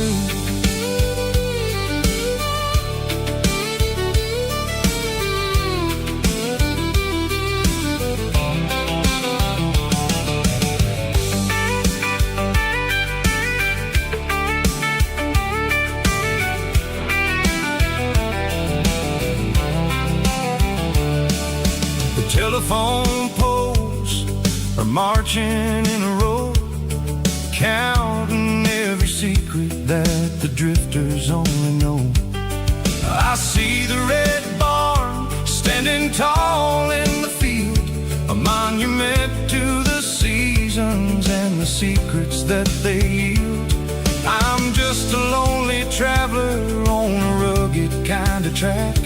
Telephone poles are marching in a row, counting every secret that the drifters only know. I see the red barn standing tall in the field, a monument to the seasons and the secrets that they yield. I'm just a lonely traveler on a rugged kind of track,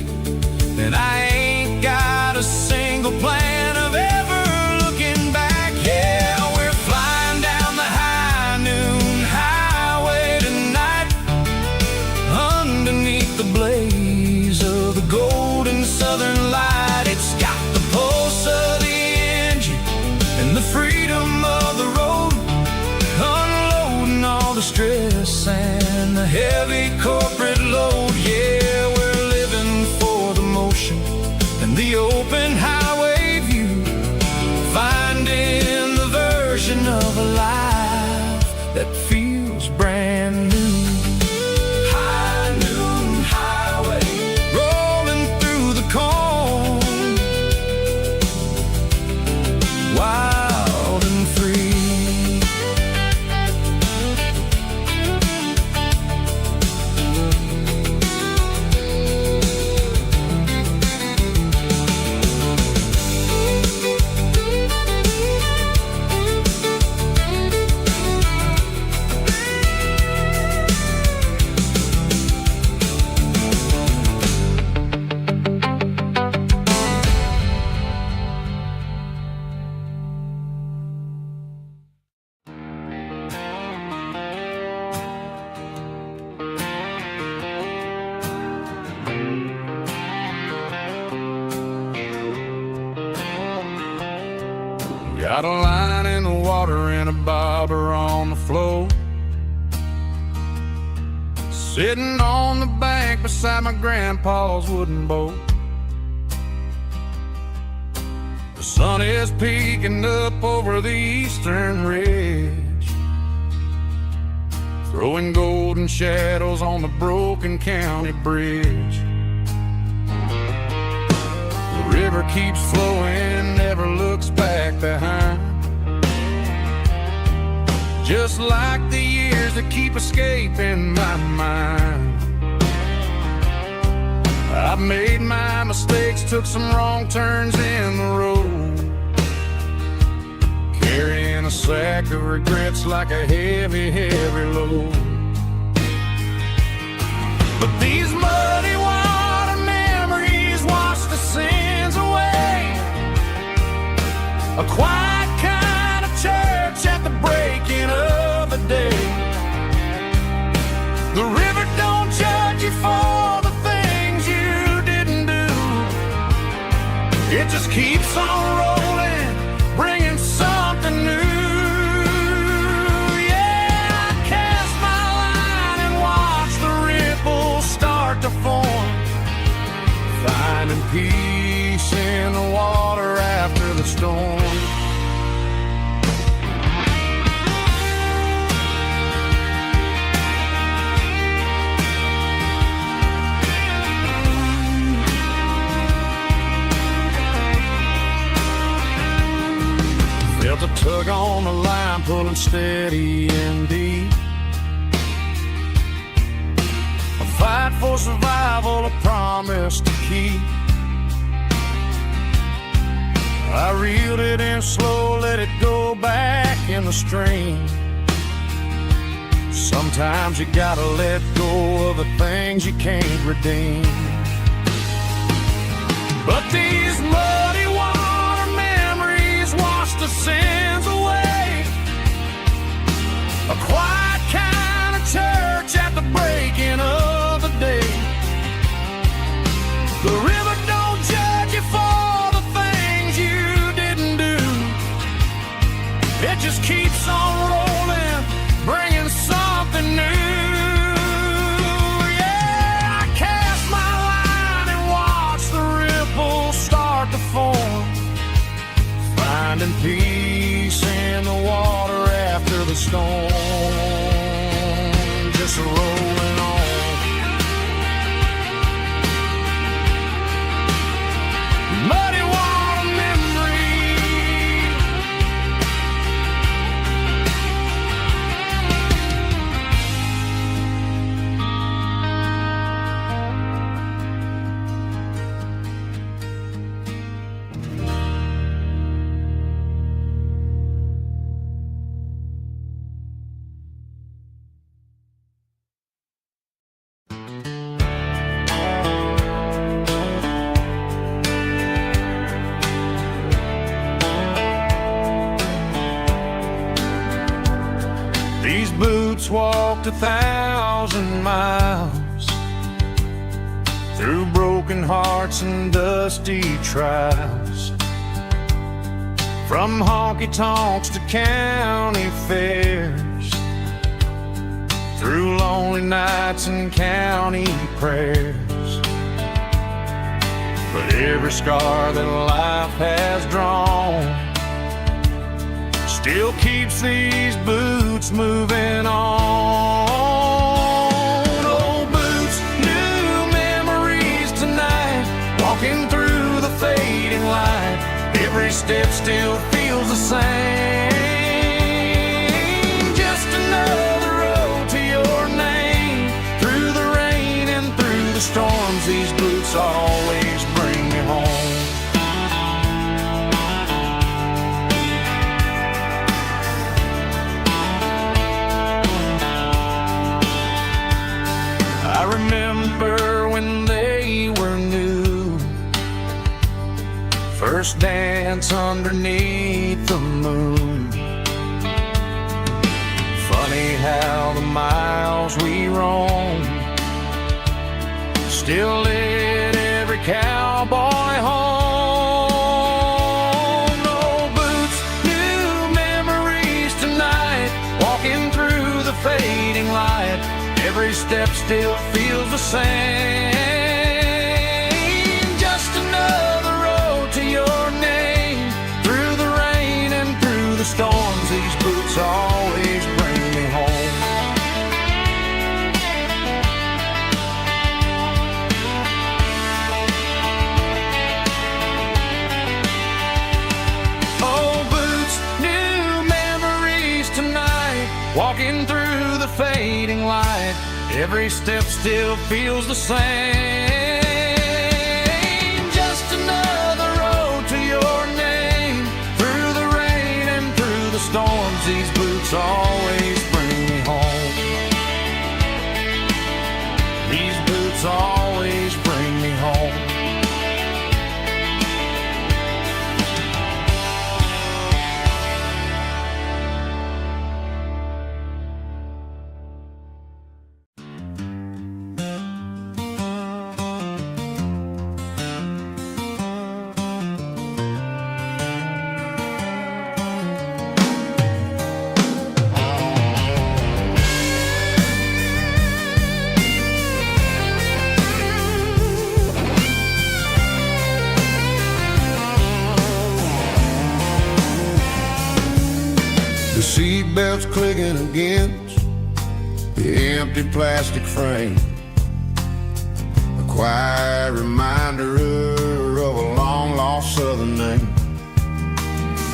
and I ain't got a single plan of ever looking back. Yeah, we're flying down the high noon highway tonight, underneath the blaze of the golden southern light. It's got the pulse of the engine and the freedom of the road, unloading all the stress and the heavy corporate load. Got a line in the water and a bobber on the floor. Sitting on the bank beside my grandpa's wooden boat. The sun is peeking up over the eastern ridge, throwing golden shadows on the broken county bridge. The river keeps flowing, never looks back behind, just like the years that keep escaping my mind. I've made my mistakes, took some wrong turns in the road, carrying a sack of regrets like a heavy, heavy load. But these muddy water memories wash the sins away. A quiet kind of church at the breaking of the day. The river don't judge you for the things you didn't do. It just keeps on rolling, bringing something new. Yeah, I cast my line and watch the ripples start to form, finding peace in the water after the storm. Felt a tug on the line, pulling steady and deep. A fight for survival, a promise to keep. I reeled it in slow, let it go back in the stream. Sometimes you gotta let go of the things you can't redeem. But these muddy water memories wash the sins away. A quiet kind of church at the breaking of the day. The river don't judge you for the things you didn't do. It just keeps on rolling, bringing something new. Yeah, I cast my line and watch the ripples start to form, finding peace in the water after the storm. Just rolling on. Muddy water memory. These boots walked 1,000 miles through broken hearts and dusty trials, from honky-tonks to county fairs, through lonely nights and county prayers. But every scar that life has drawn still keeps these boots moving on. Old boots, new memories tonight, walking through the fading light. Every step still feels the same. Just another road to your name. Through the rain and through the storms, these boots always bring me home. I remember when they were new, first dance underneath the moon. Funny how the miles we roam still lit every cowboy home. Old boots, new step still feels the same. Just another road to your name. Through the rain and through the storms, these boots always bring me home. Old boots, new memories tonight. Walking through the fading light, every step still feels the same. Just another road to your name. Through the rain and through the storms, these boots always bring me home. These boots always bring me home. Seatbelts clicking against the empty plastic frame, a quiet reminder of a long-lost southern name.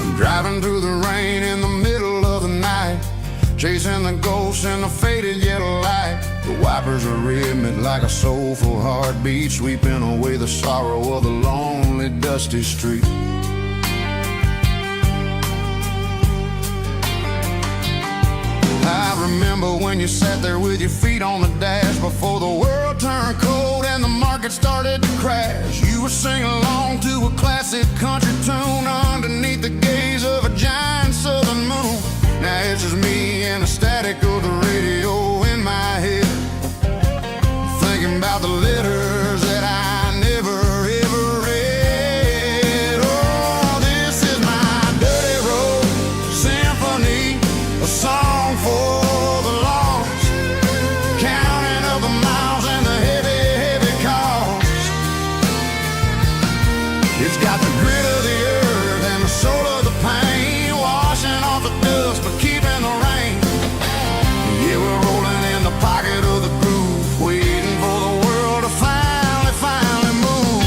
I'm driving through the rain in the middle of the night, chasing the ghosts in the faded yellow light. The wipers are rhythmic like a soulful heartbeat, sweeping away the sorrow of the lonely, dusty street. I remember when you sat there with your feet on the dash before the world turned cold and the market started to crash. You were singing along to a classic country tune underneath the gaze of a giant southern moon. Now it's just me and the static of the radio in my head, thinking about the letters that I never ever read. Oh, this is my dirty road symphony, a song for the lost, counting up the miles and the heavy, heavy cost. It's got the grit of the earth and the soul of the pain, washing off the dust but keeping the rain. Yeah, we're rolling in the pocket of the groove, waiting for the world to finally move.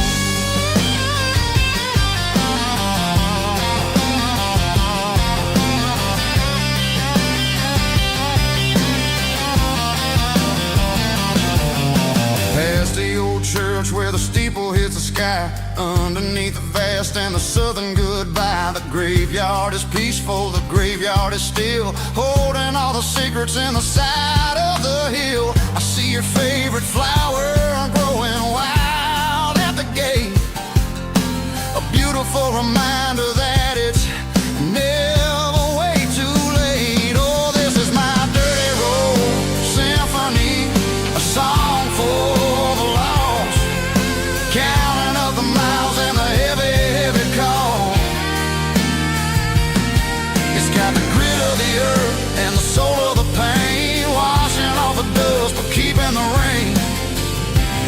Past the old church where the steeple hits the sky, underneath the vast and the southern goodbye. The graveyard is peaceful, the graveyard is still, holding all the secrets in the side of the hill. I see your favorite flower growing wild at the gate, a beautiful reminder that it's never way too late. Oh, this is my dirty road symphony, a song for the lost, counting up the miles and the heavy, heavy call. It's got the grit of the earth and the soul of the pain, washing off the dust but keeping the rain.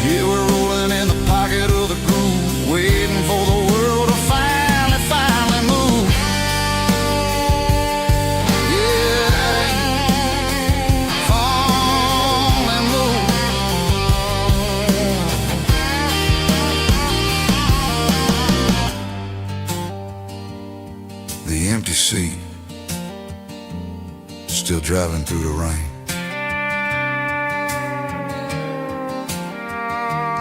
Yeah, we're rolling in the pocket of the groove, waiting for the world to finally move. Yeah, finally move. The empty seat, still driving through the rain.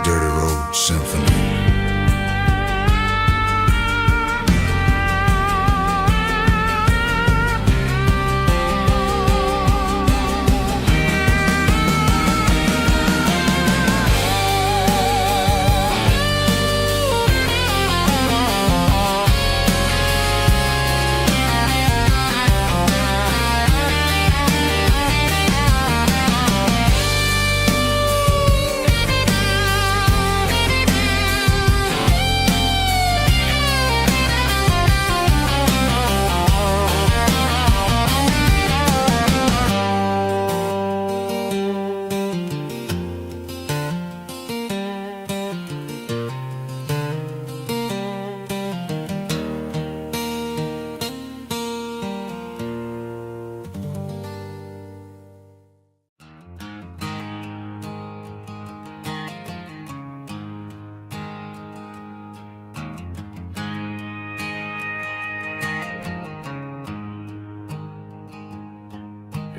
Dirty Road Symphony.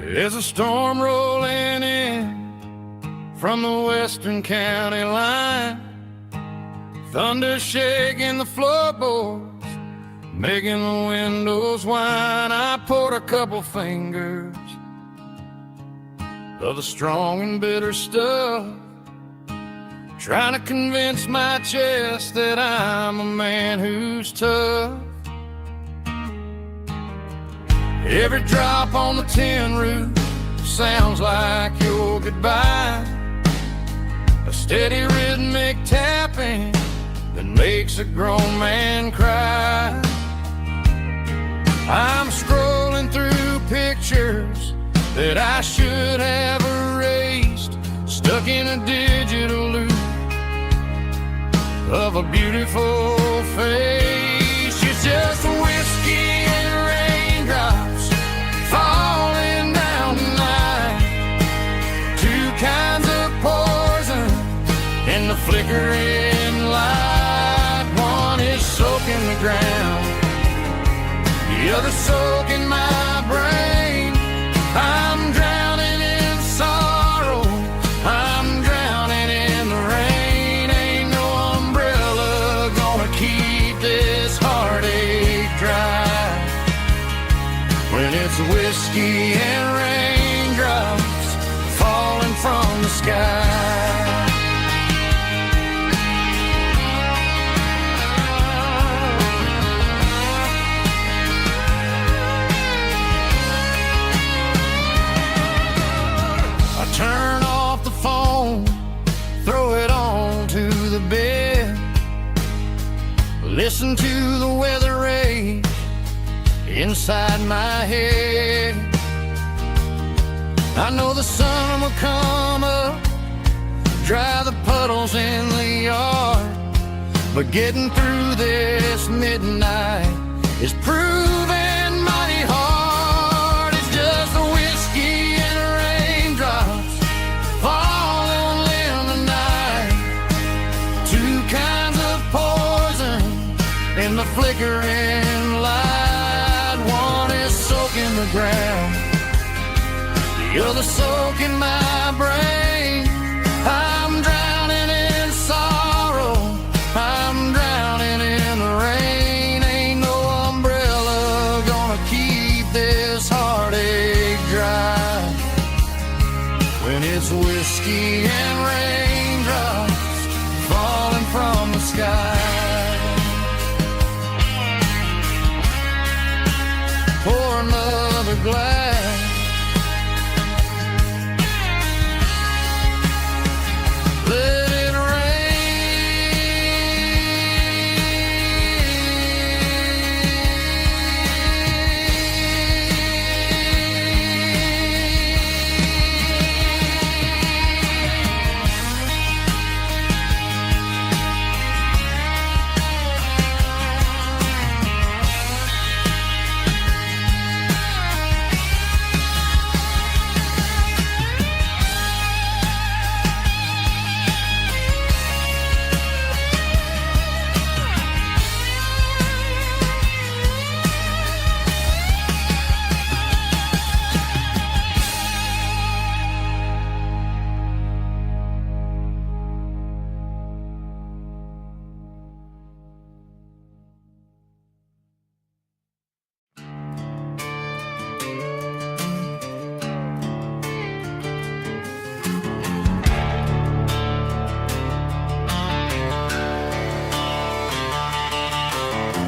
There's a storm rolling in from the western county line, thunder shaking the floorboards, making the windows whine. I poured a couple fingers of the strong and bitter stuff, trying to convince my chest that I'm a man who's tough. Every drop on the tin roof sounds like your goodbye, a steady rhythmic tapping that makes a grown man cry. I'm scrolling through pictures that I should have erased, stuck in a digital loop of a beautiful face. It's just whiskey and raindrops falling down tonight, two kinds of poison in the flickering light. One is soaking the ground, the other soaking my brain. I'm drowning in sorrow, I'm drowning in the rain. Ain't no umbrella gonna keep this heartache dry when it's whiskey and raindrops falling from the sky. Turn off the phone, throw it on to the bed, listen to the weather rage inside my head. I know the sun will come up, dry the puddles in the yard, but getting through this midnight is proving mighty hard. It's just the whiskey and raindrops falling in the night, two kinds of poison in the flickering light. One is soaking the ground, the other soaking my brain. I'm drowning in sorrow, I'm drowning in the rain. Ain't no umbrella gonna keep this heartache dry when it's whiskey and raindrops falling from the sky. Pour another glass, let it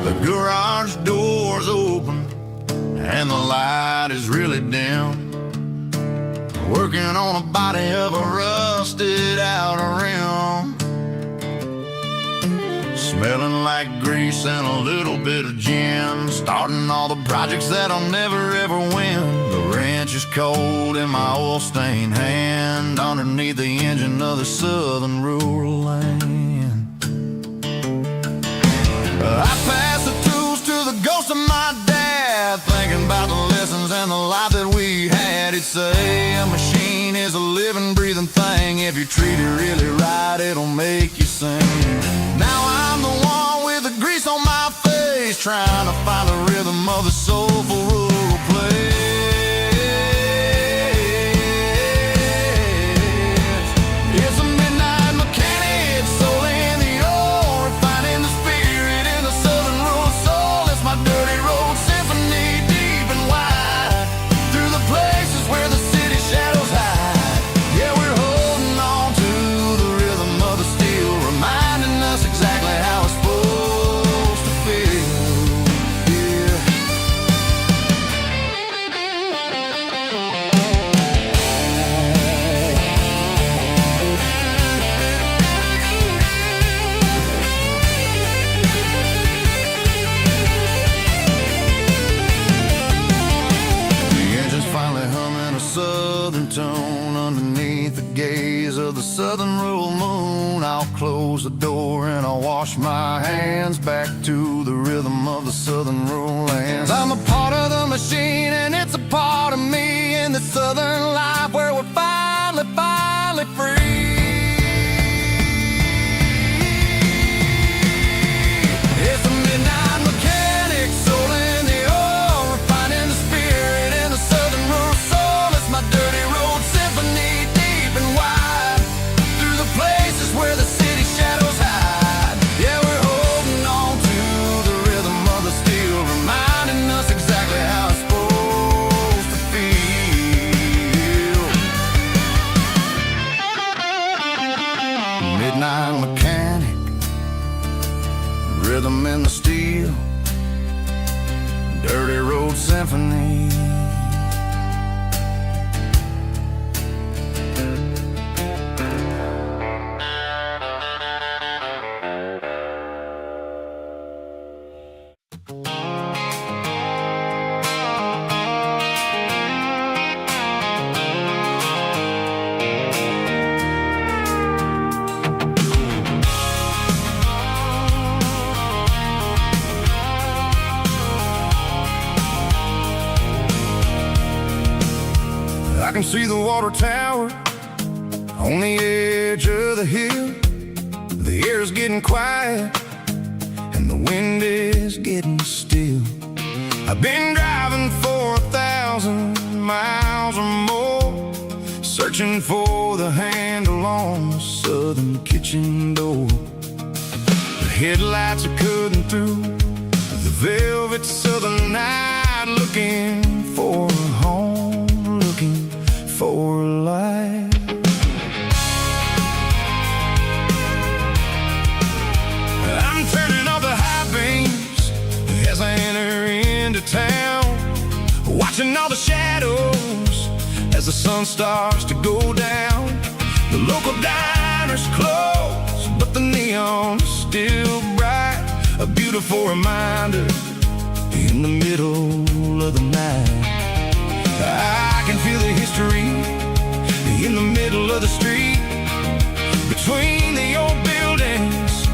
The garage door's open and the light is really dim. Working on a body of a rusted out rim, smelling like grease and a little bit of gin. Starting all the projects that I'll never ever win. The wrench is cold in my oil-stained hand, underneath the engine of the southern rural land. I pass the tools to the ghost of my dad, thinking about the lessons and the life that we had. He'd say a machine is a living, breathing thing. If you treat it really right, it'll make you sing. Now I'm the one with the grease on my face, trying to find the rhythm of the soulful rural place. full moon, I'll close the door and I'll wash my hands back to the rhythm of the southern rural lands. I'm a part of the machine and it's a part of me in the southern life where we're finally free. It's a midnight mechanic, soul in the oil, refining the spirit in the southern rural soul. It's my dirty road symphony, deep and wide, through the places where the city shadows hide. Yeah, we're holding on to the rhythm of the steel, reminding us exactly how it's supposed to feel. Midnight mechanic, rhythm in the steel, dirty road symphony. I can see the water tower on the edge of the hill. The air's getting quiet and the wind is getting still. I've been driving for 1,000 miles or more, searching for the handle on the southern kitchen door. The headlights are cutting through the velvet southern night, looking for a home, looking for life. I'm turning off the high beams as I enter into town, watching all the shadows as the sun starts to go down. The local diner's closed, but the neon is still bright, a beautiful reminder in the middle of the night. I can feel the history in the middle of the street, between the old buildings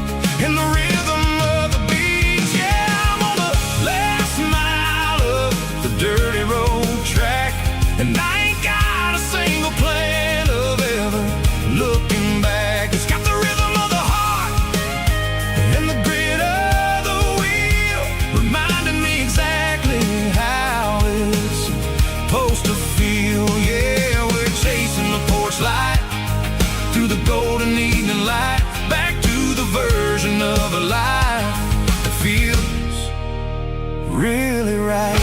and the rhythm of the beat. Yeah, I'm on the last mile of the dirty road track, and I ain't got a single plan of ever looking back. It's got the rhythm of the heart and the grit of the wheel, reminding me exactly how it's supposed to feel. Yeah, we're chasing the porch light through the golden evening light, back to the version of a life that feels really right.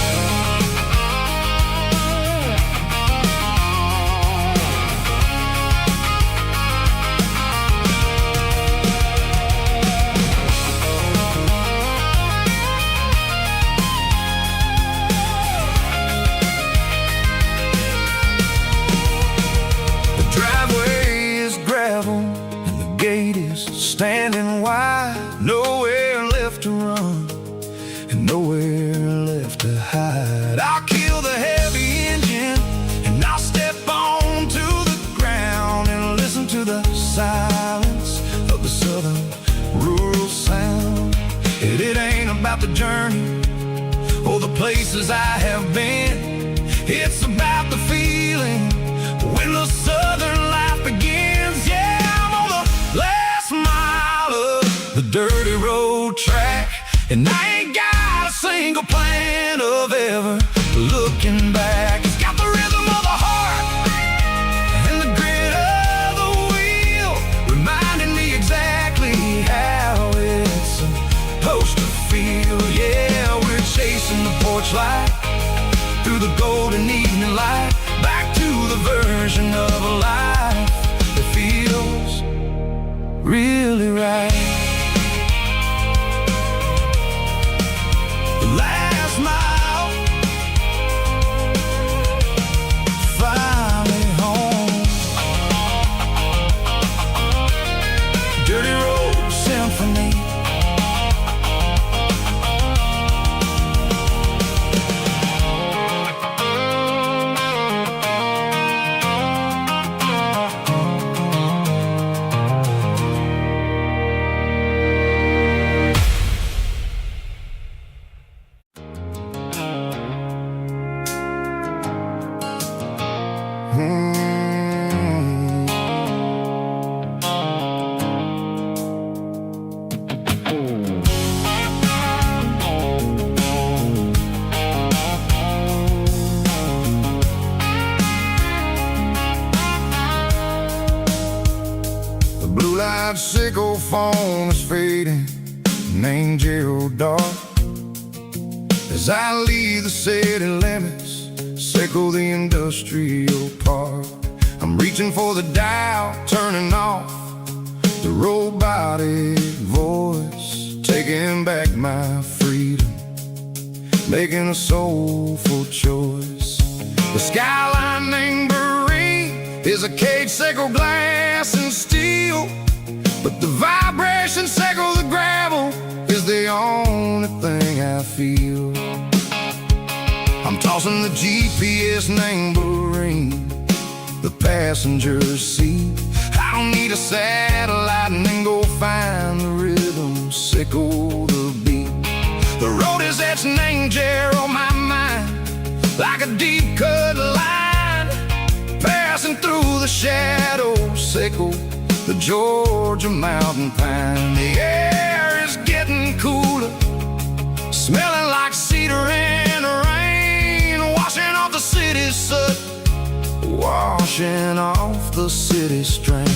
Standing wide, nowhere left to run and nowhere left to hide. I'll kill the heavy engine and I'll step onto the ground and listen to the silence of the southern rural sound. It ain't about the journey or the places I have been, it's about the feeling when the southern life begins. Yeah, I'm on the last mile of the dirty road track, and I ain't got a single plan of ever looking back. It's got the rhythm of the heart and the grit of the wheel, reminding me exactly how it's supposed to feel. Yeah, we're chasing the porch light through the golden evening light, back to the version of a life that feels really right. The last mile, finally home. Dirty road symphony. Two-light sickle phone is fading, named Gerald Dark. As I leave the city limits, sickle the industrial park. I'm reaching for the dial, turning off the robotic voice, taking back my freedom, making a soulful choice. The skyline named Marine is a cage sickle, glass and steel, but the vibration sickle, the gravel, is the only thing I feel. I'm tossing the GPS named Marine, the passenger seat. I don't need a satellite and then go find the rhythm, sickle the beat. The road is etched named Jer on my mind, like a deep cut line, passing through the shadows, sickle the Georgia mountain pine. The air is getting cooler, smelling like cedar in the rain, washing off the city's soot, washing off the city strain.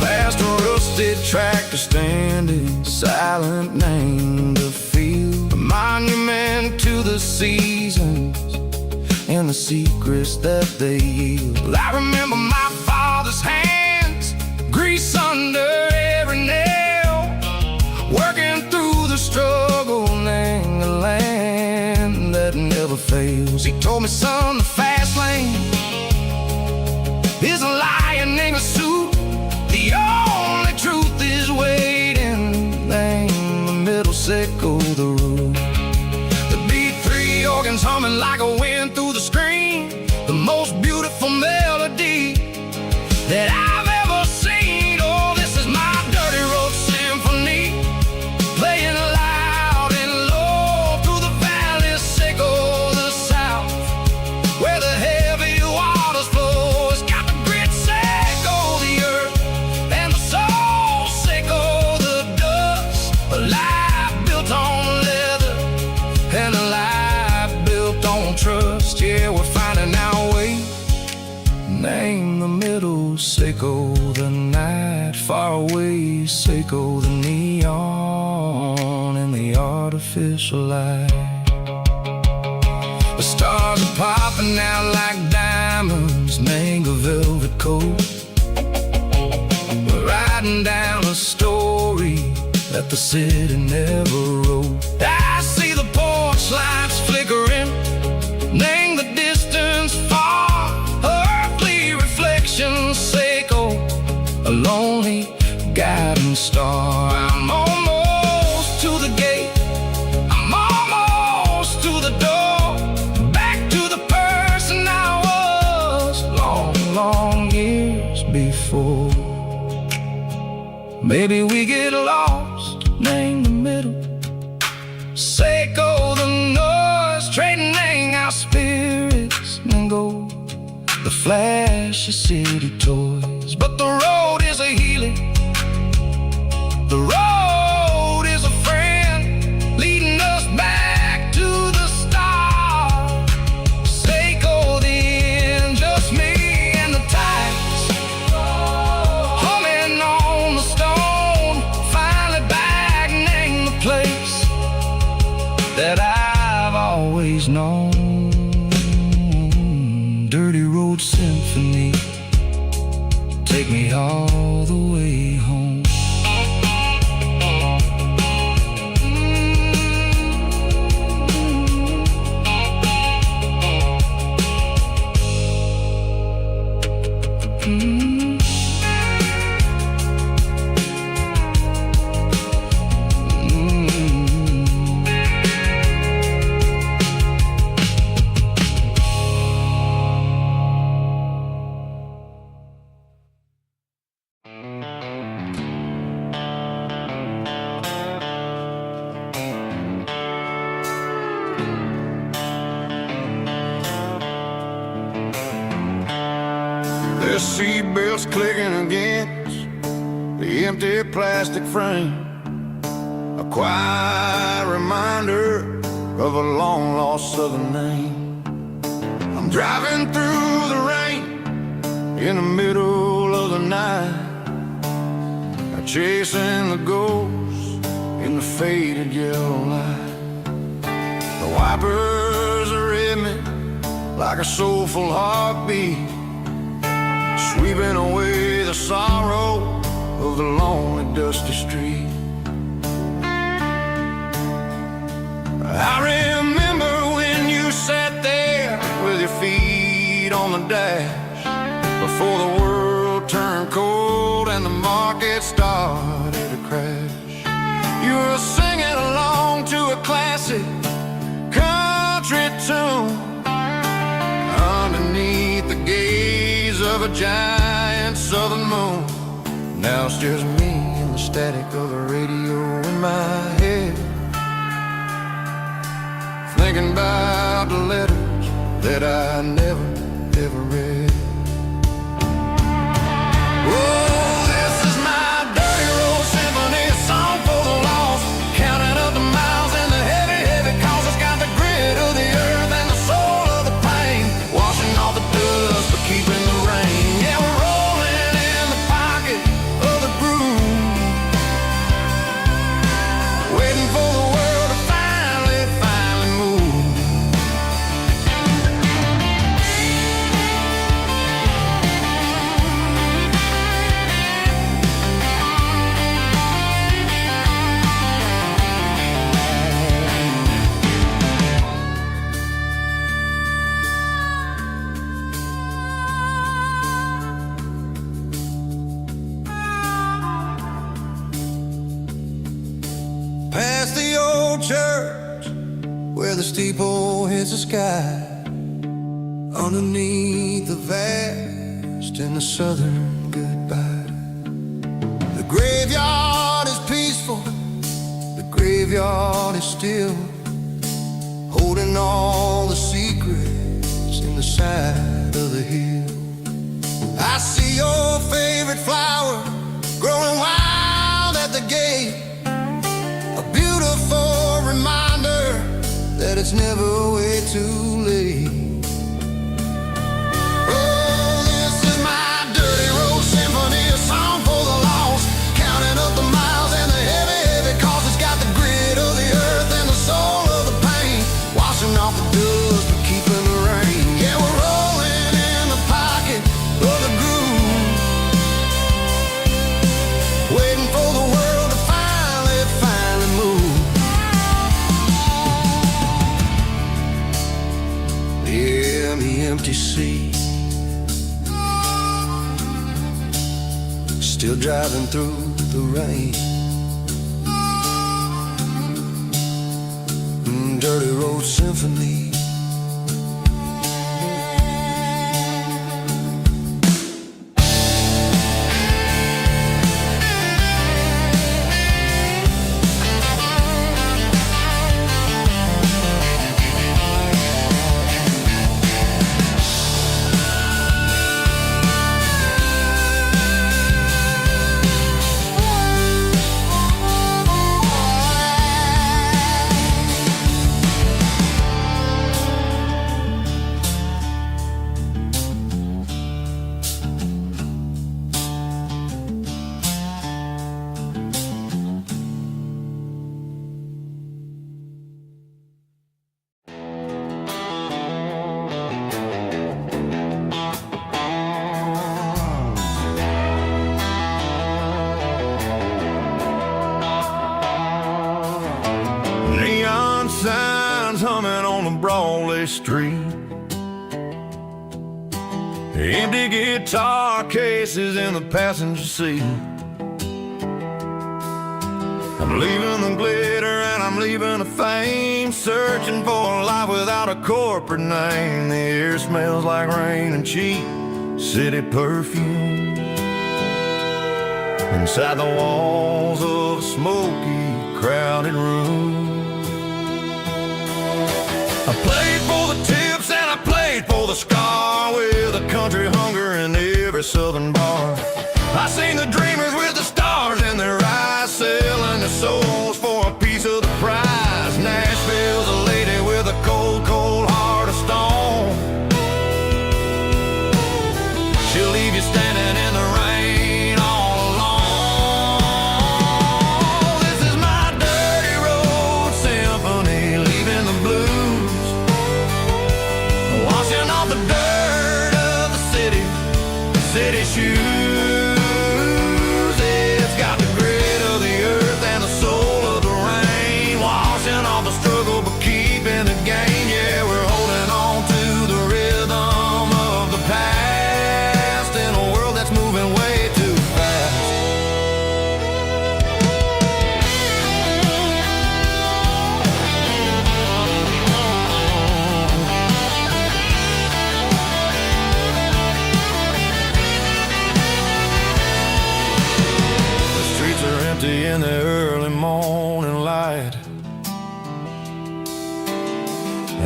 Past a rusted tractor standing silent, named the field, a monument to the seasons and the secrets that they yield. I remember my father's hands, grease under every nail, working through the struggle, named the land that never fails. He told me, son, the fast lane is a lion in a suit, the only truth is waiting, named the middle, sickle the root. The B3 organs humming like a wind through the screen, the most beautiful melody that I've ever seen. Oh, this is my dirty road symphony, playing loud and low through the valleys, sickle the south, where the heavy waters flow. It's got the grit, sickle the earth, and the soul, sickle the dust. A life built on leather, and a life built on trust. Yeah, we're finding our way, name the middle, sickle the night, far away, sickle the neon and the artificial light. The stars are popping out like diamonds, mango velvet coat. We're riding down a story that the city never wrote. I see the porch lights flickering, name the distance far, earthly reflections, sickle a lonely guiding star. I'm almost to the gate, I'm almost to the door, back to the person I was long, long years before. Maybe we get lost, name the middle, sickle the noise, trading our spirits and go the flash of city toys. But the road is a healing, the road is a friend, leading us back to the start. Sickle the end, just me and the tides, humming on the stone, finally back, name the place that I've always known. Dirty road symphony, take me all the way home. The seatbelts clicking against the empty plastic frame. A quiet reminder of a long-lost southern name. I'm driving through the rain in the middle of the night, chasing the ghosts in the faded yellow light. The wipers are in me like a soulful heartbeat, sweeping away the sorrow of the lonely dusty street. I remember when you sat there with your feet on the dash, before the world turned cold and the market started to crash. You were singing along to a classic country tune underneath the gaze of a giant southern moon. Now it's just me and the static of the radio in my head, thinking about the letters that I never, ever read. Oh, this is my dirty road symphony, a song for the lost, counting up the miles and the heavy, heavy calls. It's got the grit of the earth and the soul of the pain, washing off the dust but keeping the rain. Yeah, we're rolling in the pocket of the groove, waiting for the world to finally move. Past the old church where the steeple hits the sky, underneath the vast and the southern goodbye. The graveyard is peaceful, the graveyard is still, holding all the secrets in the side of the hill. I see your favorite flower growing wild at the gate, a beautiful reminder that it's never way too late. Oh, this is my dirty road symphony, a song for the lost, counting up the miles and the heavy, heavy calls. It's got the grit of the earth and the soul of the pain, washing off the dust but keeping the rain. Yeah, we're rolling in the pocket of the groove, waiting for the world to finally move. Yeah, the empty sea, still driving through the rain. Dirty road symphony. Neon signs humming on the Broadway street, empty guitar cases in the passenger seat. I'm leaving the glitter and I'm leaving the fame, searching for a life without a corporate name. The air smells like rain and cheap city perfume inside the walls of a smoky, crowded room. I played for the tips and I played for the scar, with a country hunger in every southern bar. I seen the dreamers with the stars in their eyes, selling their souls for a piece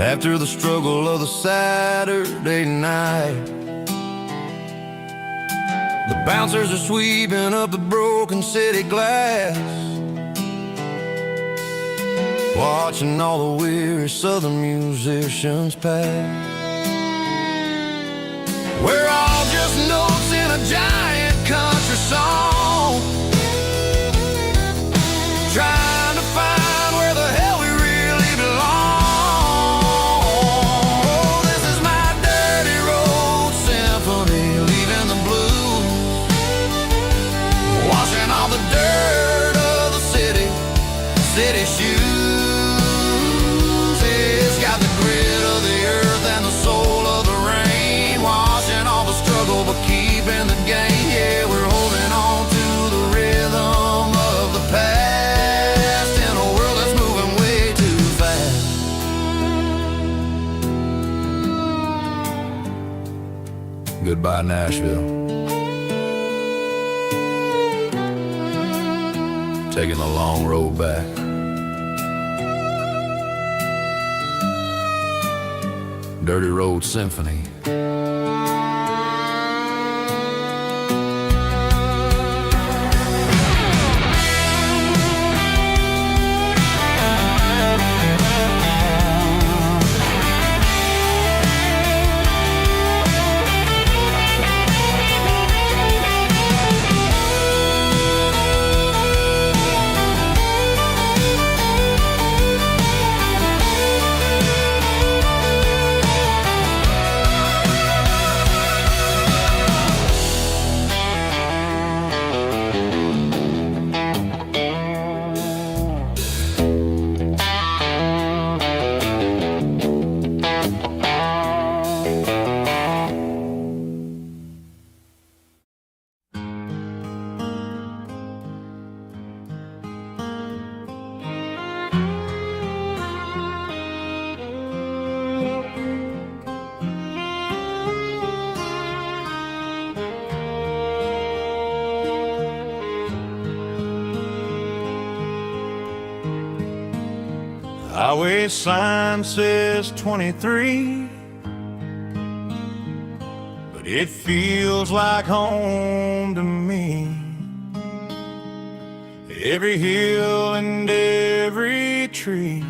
after the struggle of the Saturday night. The bouncers are sweeping up the broken city glass, watching all the weary southern musicians pass. We're all just notes in a giant country song, trying to find where the hell we really belong. Oh, this is my dirty road symphony, leaving the blues, washing all the dirt of the city shoes. It's got the grit of the earth and the soul of the rain, washing all the struggle but keeping the gain. Yeah, we're holding on to the rhythm of the past in a world that's moving way too fast. Goodbye, Nashville. Taking the long road back. Dirty Road Symphony. Highway sign says 23, but it feels like home to me. Every hill and every tree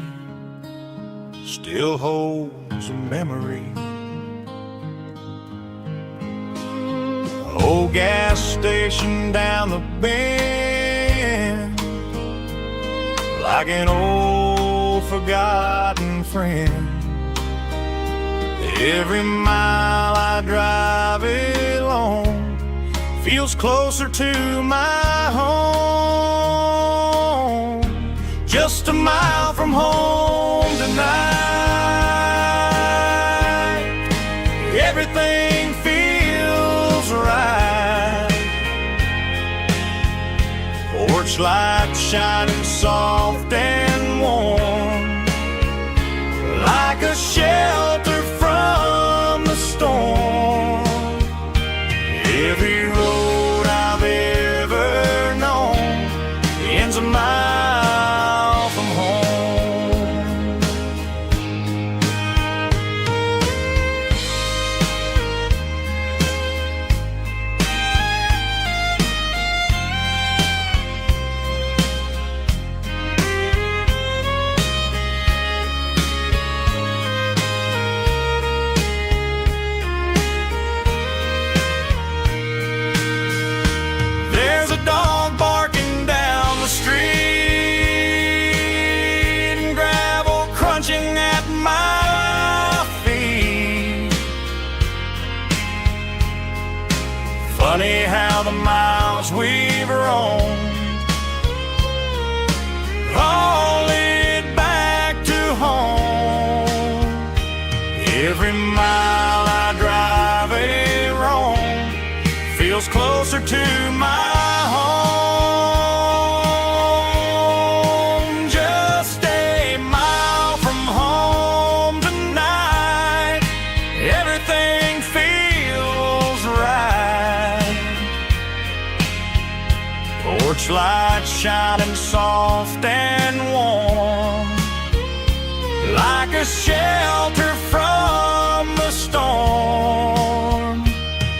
still holds a memory. Old gas station down the bend, like an old forgotten friend. Every mile I drive it along feels closer to my home. Just a mile from home tonight, everything feels right. Porch light shining soft and warm, like a shelter from the storm. Every road I've ever known ends a mile from home. There's a dog barking down the street, and gravel crunching at my feet. Funny how the miles we've roamed all lead back to home. Every mile I drive a roam feels closer to my home. Just a mile from home tonight, everything feels right. Porch light shining soft and a shelter from the storm.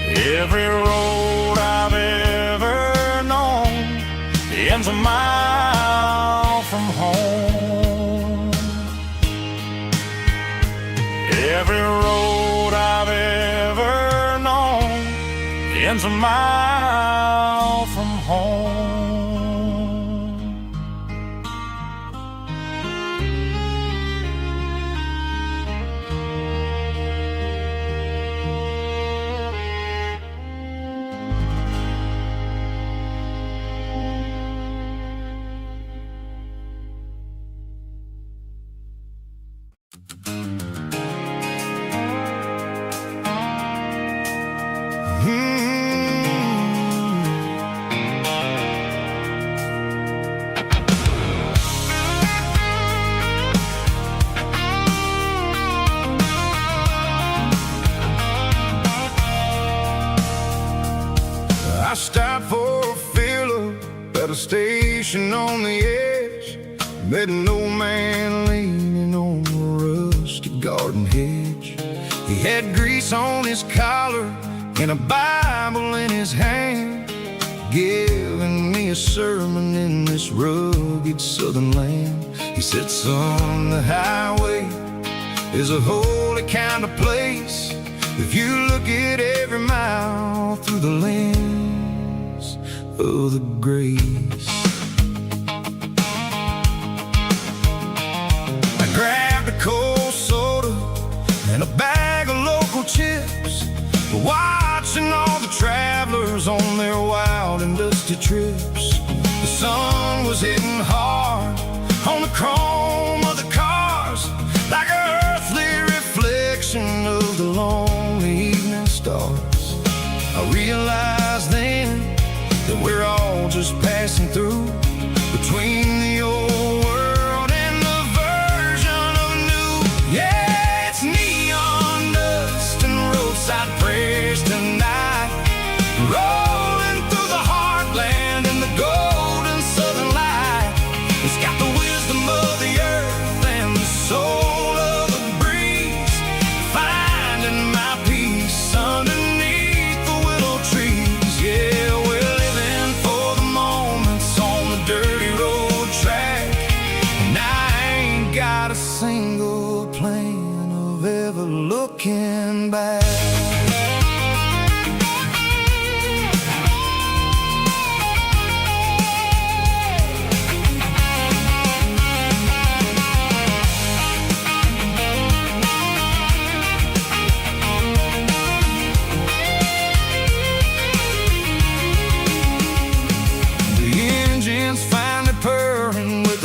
Every road I've ever known ends a mile from home. Every road I've ever known ends a mile from home. I stopped for a fill-up at a station on the edge. Met an old man leaning on a rusty garden hedge. He had grease on his collar and a Bible in his hand, giving me a sermon in this rugged southern land. He said, son, the highway is a holy kind of place if you look at every mile through the lens of the grace. I grabbed a cold soda and a bag of local chips, watching all the travelers on their wild and dusty trips. The sun was hitting hard on the chrome of the cars, like an earthly reflection of the lonely evening stars. I realized then that we're all just passing through between the old world and the version of new. Yeah, it's neon dust and roadside prayers tonight, rolling through the heartland in the golden southern light. It's got the wisdom of the earth and the soul of the breeze, finding my peace underneath the willow trees. Yeah, we're living for the moments on the dirty road track, and I ain't got a single plan of ever looking back.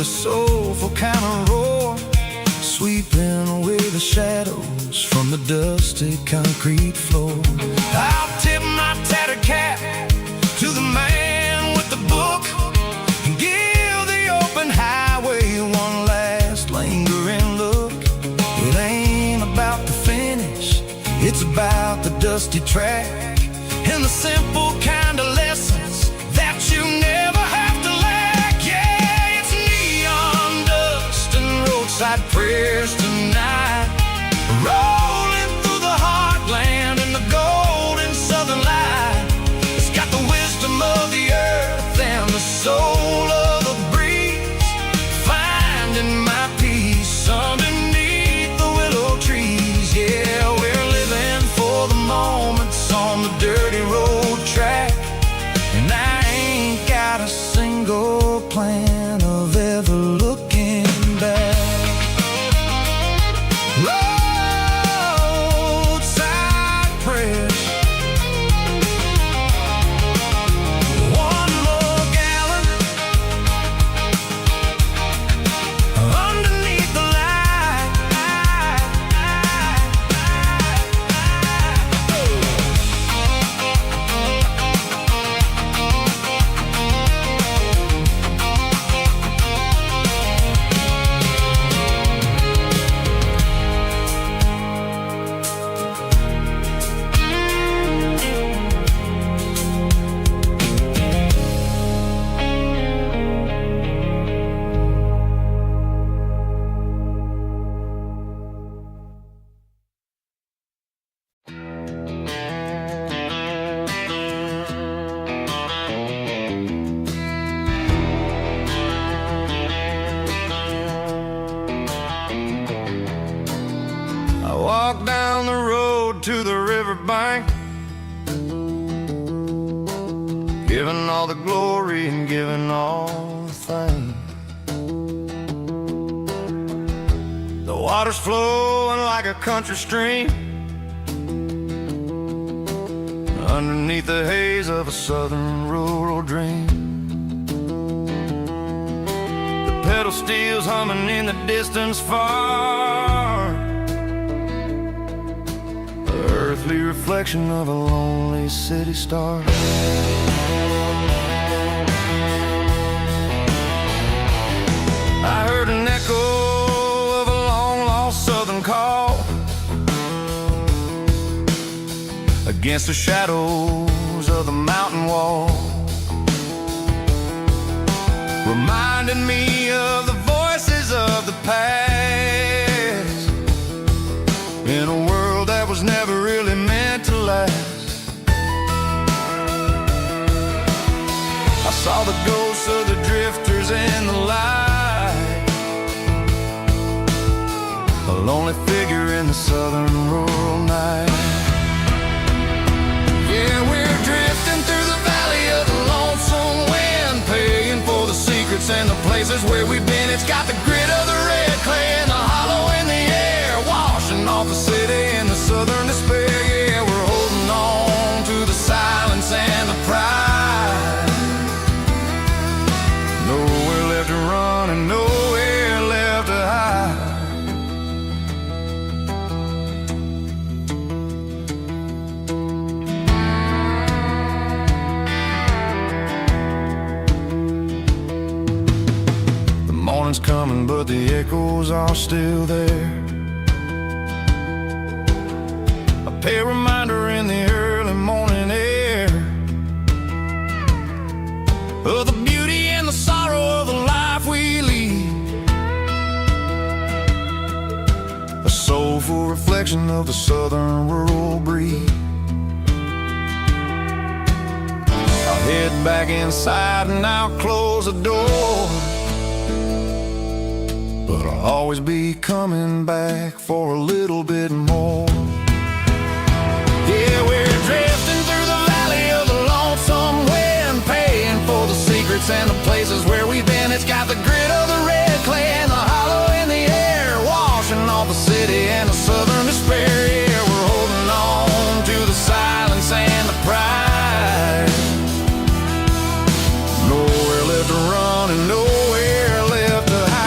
Soulful kind of roar, sweeping away the shadows from the dusty concrete floor. I'll tip my tattered cap to the man with the book and give the open highway one last lingering look. It ain't about the finish, it's about the dusty track and the simple kind of lessons that you never have to lack. Yeah, it's neon dust and roadside prayers tonight, rolling through the heartland in the golden southern light. It's got the wisdom of the earth and the soul of the breeze, finding my peace underneath the willow trees. Yeah, we're living for the moments on the dirty road track, and I ain't got a single plan of ever looking back. walk down the road to the riverbank, giving all the glory and giving all the thanks. The water's flowing like a country stream underneath the haze of a southern rural dream. The pedal steel's humming in the distance far, the earthly reflection of a lonely city star. I heard an echo of a long-lost southern call against the shadows of the mountain wall, reminding me of the voices of the past in a world that was never really meant to last. I saw the ghosts of the drifters in the light, a lonely figure in the southern rural night. Yeah, we're drifting through the valley of the lonesome wind, paying for the secrets and the places where we've been. It's got the grit of the red clay and the hollow in the air, washing off the city and the southern despair. Yeah, we're holding on to the silence and the pride. Nowhere left to run and nowhere left to hide. The morning's coming, but the echoes are still there. A pale reminder in the early morning air of the beauty and the sorrow of the life we lead, a soulful reflection of the southern rural breed. I'll head back inside and I'll close the door, but I'll always be coming back for a little bit more. Yeah, we're drifting through the valley of the lonesome wind, paying for the secrets and the places where we've been. It's got the grit of the red clay and the hollow in the air, washing off the city and the southern despair. Yeah, we're holding on to the silence and the pride. Nowhere left to run and nowhere left to hide.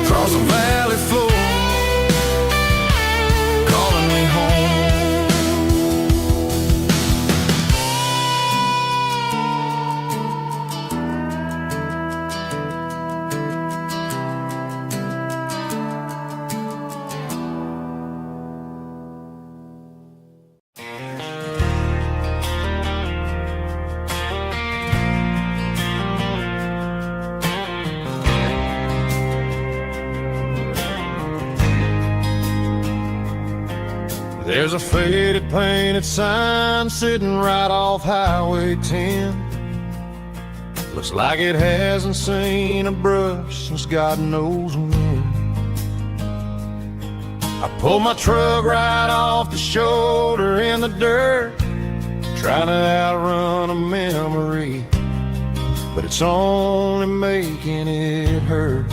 Across the valley floor, calling me home. There's a faded painted sign sitting right off Highway 10. Looks like it hasn't seen a brush since God knows when. I pulled my truck right off the shoulder in the dirt, trying to outrun a memory, but it's only making it hurt.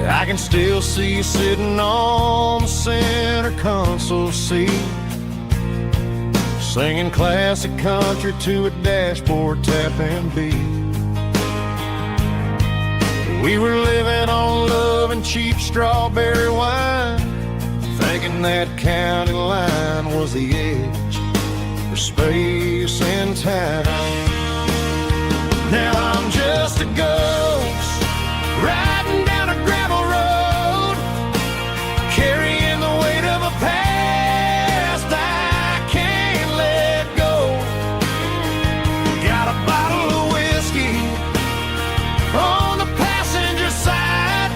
I can still see you sitting on the center console seat, singing classic country to a dashboard tapping beat. We were living on love and cheap strawberry wine, thinking that county line was the edge for space and time. Now I'm just a ghost riding down a gravel road, carrying the weight of a past I can't let go. Got a bottle of whiskey on the passenger side,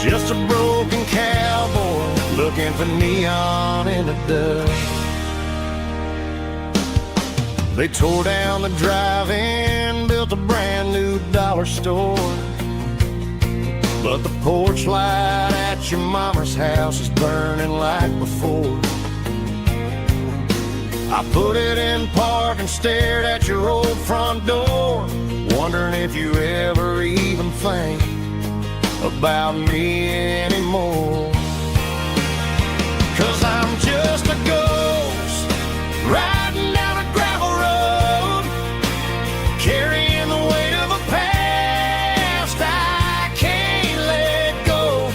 Just a broken cowboy looking for neon in the dust. They tore down the drive-in, built a brand new dollar store. But the porch light at your mama's house is burning like before. I put it in park and stared at your old front door, wondering if you ever even think about me anymore. 'Cause I'm just a ghost riding down a gravel road, carrying the weight of a past I can't let go.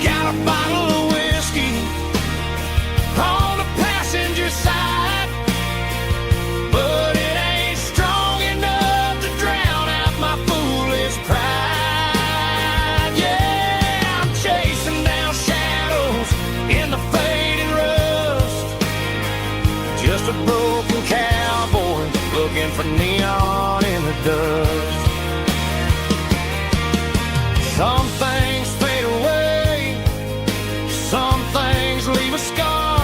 Got a bottle of whiskey on the passenger side, but it ain't strong enough to drown out my foolish pride. Yeah, I'm chasing down shadows in the fading rust. Just a broken cowboy looking for neon in the dust. Some things fade away, some things leave a scar.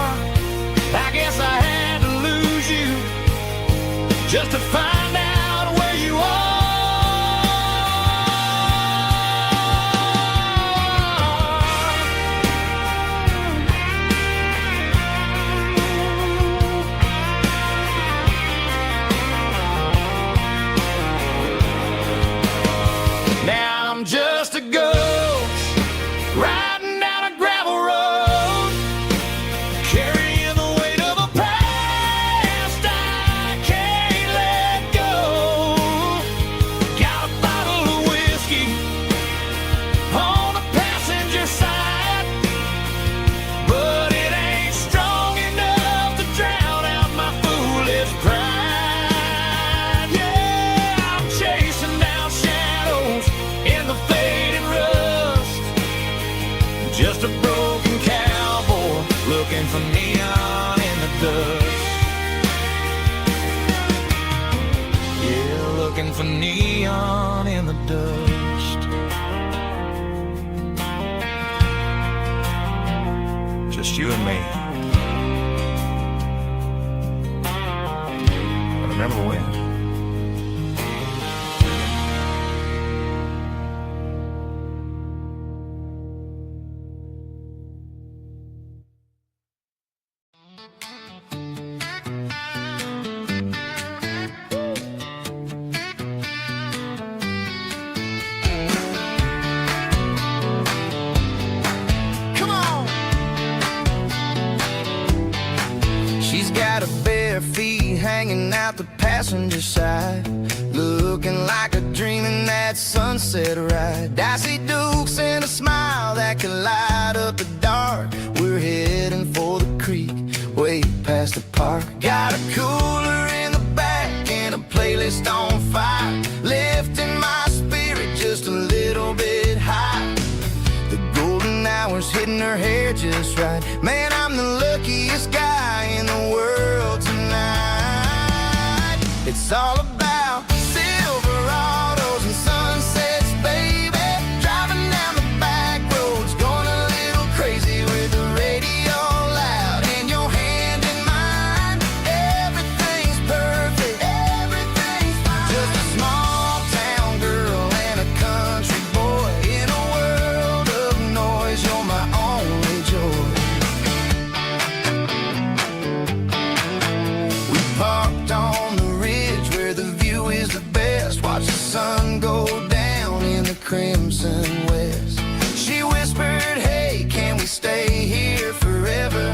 I guess I had to lose you just to find out where you are. Now I'm just a ghost riding down a gravel road, carrying the weight of a past I can't let go. Got a bottle of whiskey on the passenger side, but it ain't strong enough to drown out my foolish pride. Yeah, I'm chasing down shadows in the fading rust. Just a broken cowboy looking for neon in the dust. Yeah, looking for neon in the dust. Just you and me. But remember when? Come on! She's got her bare feet hanging out the passenger side, looking like a dream in that sunset ride. Dicey dukes and a smile that can light up the dark. We're heading for the creek, way past the park. Got a cooler in the back and a playlist on fire, lifting my spirit just a little bit high. The golden hours hitting her hair just right. Man, I'm the luckiest guy in the world tonight. It's all about Silverados and sunsets, baby. Driving down the back roads, going a little crazy with the radio loud and your hand in mine. Everything's perfect, everything's fine. Just a small town girl and a country boy in a world of noise. You're my only joy. We parked on the ridge where the view is the best. Watch the sun go down in the crimson west. She whispered, hey, can we stay here forever?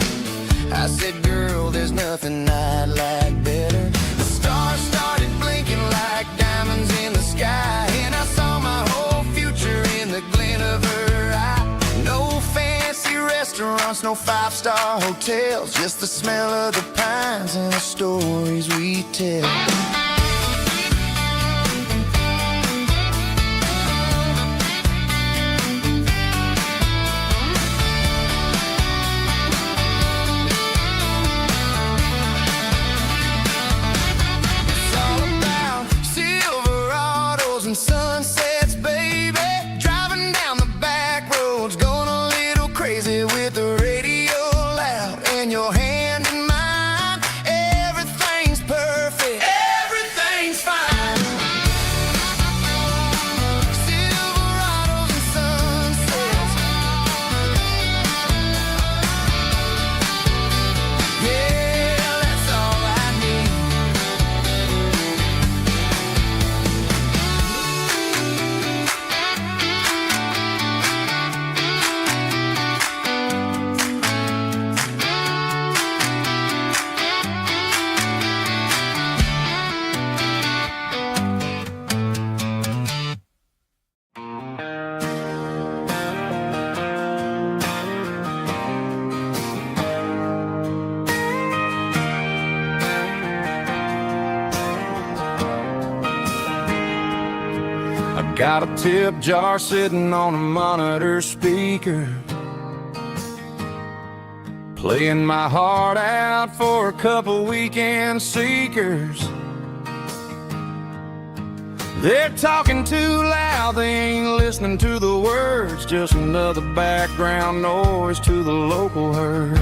I said, girl, there's nothing I'd like better. The stars started blinking like diamonds in the sky, and I saw my whole future in the glint of her eye. No fancy restaurants, no five-star hotels, just the smell of the pines and the stories we tell. It's all about Silverados and sunsets, baby. Driving down the back Got a tip jar sitting on a monitor speaker, playing my heart out for a couple weekend seekers. They're talking too loud, they ain't listening to the words, just another background noise to the local herd.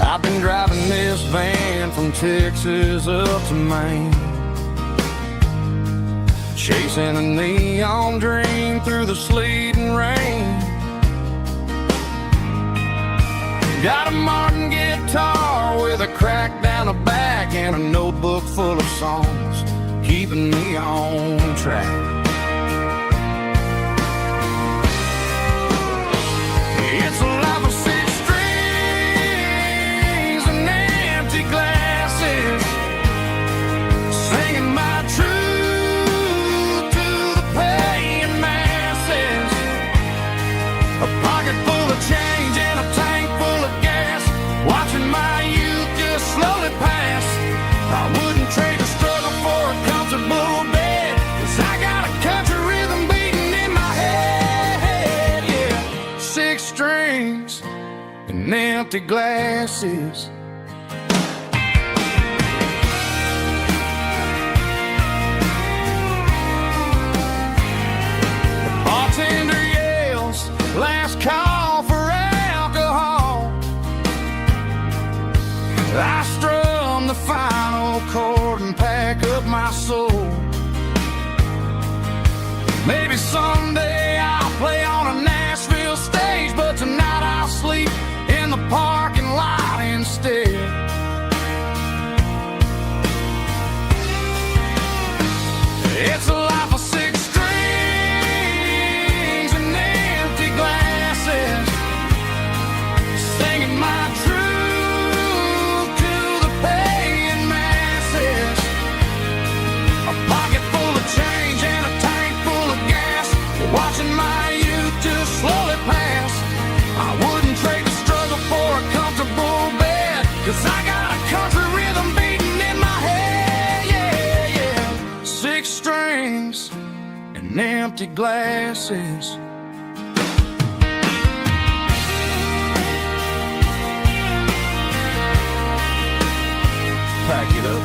I've been driving this van from Texas up to Maine, chasing a neon dream through the sleet and rain. Got a Martin guitar with a crack down the back and a notebook full of songs, keeping me on track. It's a life of six strings and empty glasses, singing my truth to the paying masses. A pocket full of change and a tank full of gas, watching my youth just slowly pass. I wouldn't trade the struggle for a comfortable bed, 'cause I got a country rhythm beating in my head, yeah. Six strings and empty glasses. The bartender yells, last call for alcohol. I strum the final chord and pack up my soul. Maybe someday I'll play on a Nashville stage, but tonight I'll sleep in the parking lot instead. It's a life of six strings and empty glasses, singing my truth to the paying masses. A pocket full of change and a tank full of gas, watching my youth just slowly pass. I wouldn't trade the struggle for a comfortable bed, 'cause I got a country rhythm beating in my head, yeah, yeah. Six strings and empty glasses. Pack it up.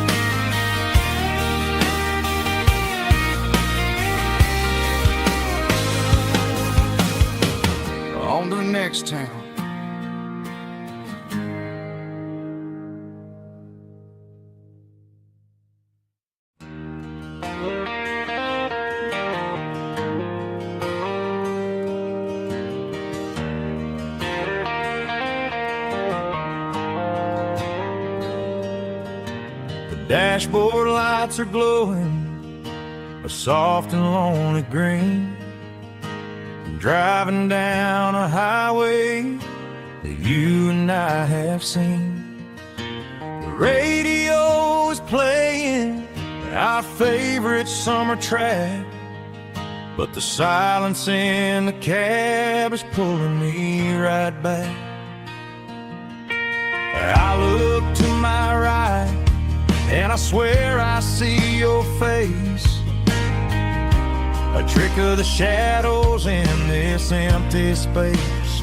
On to the next town. The dashboard lights are glowing a soft and lonely green, driving down a highway that you and I have seen. The radio is playing our favorite summer track, but the silence in the cab is pulling me right back. I look to my right and I swear I see your face, a trick of the shadows in this empty space.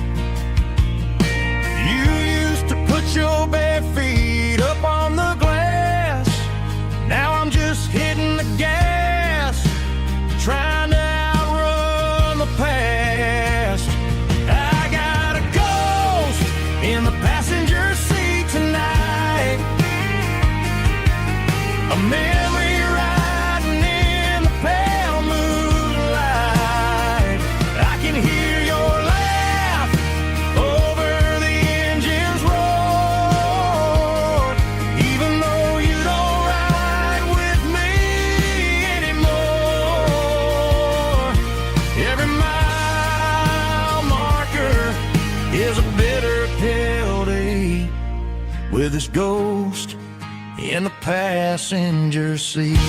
You used to put your bare feet up on the glass, now I'm just hitting the gas, trying to outrun the past. I got a ghost in the passenger seat tonight, a memory riding in the pale moonlight. I can hear your laugh over the engine's roar, even though you don't ride with me anymore. Every mile marker is a bitter pill to eat, with this ghost in the passenger seat.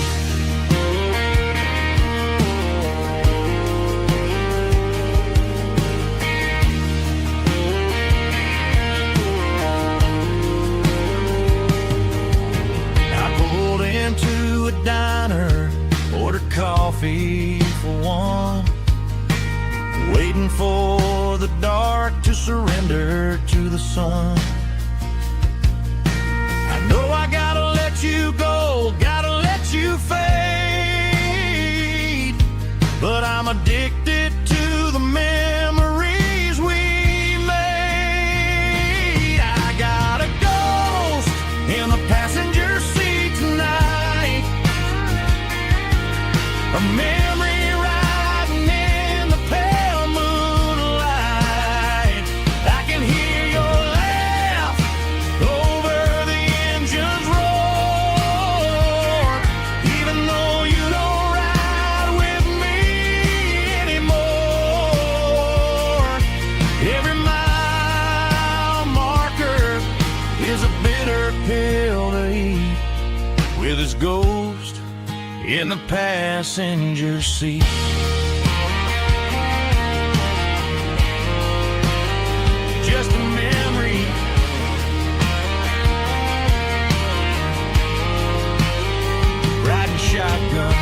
into a diner, ordered coffee for one, waiting for the dark to surrender to the sun. I know I gotta let you go, gotta let you fade, but I'm addicted to the memories we made. I got a ghost in the passenger seat tonight, a memory riding in the pale moonlight. I can hear your laugh over the engine's roar, even though you don't ride with me anymore. Every mile marker is a bitter pill to eat, with his ghost in the passenger seat. Just a memory, riding shotgun.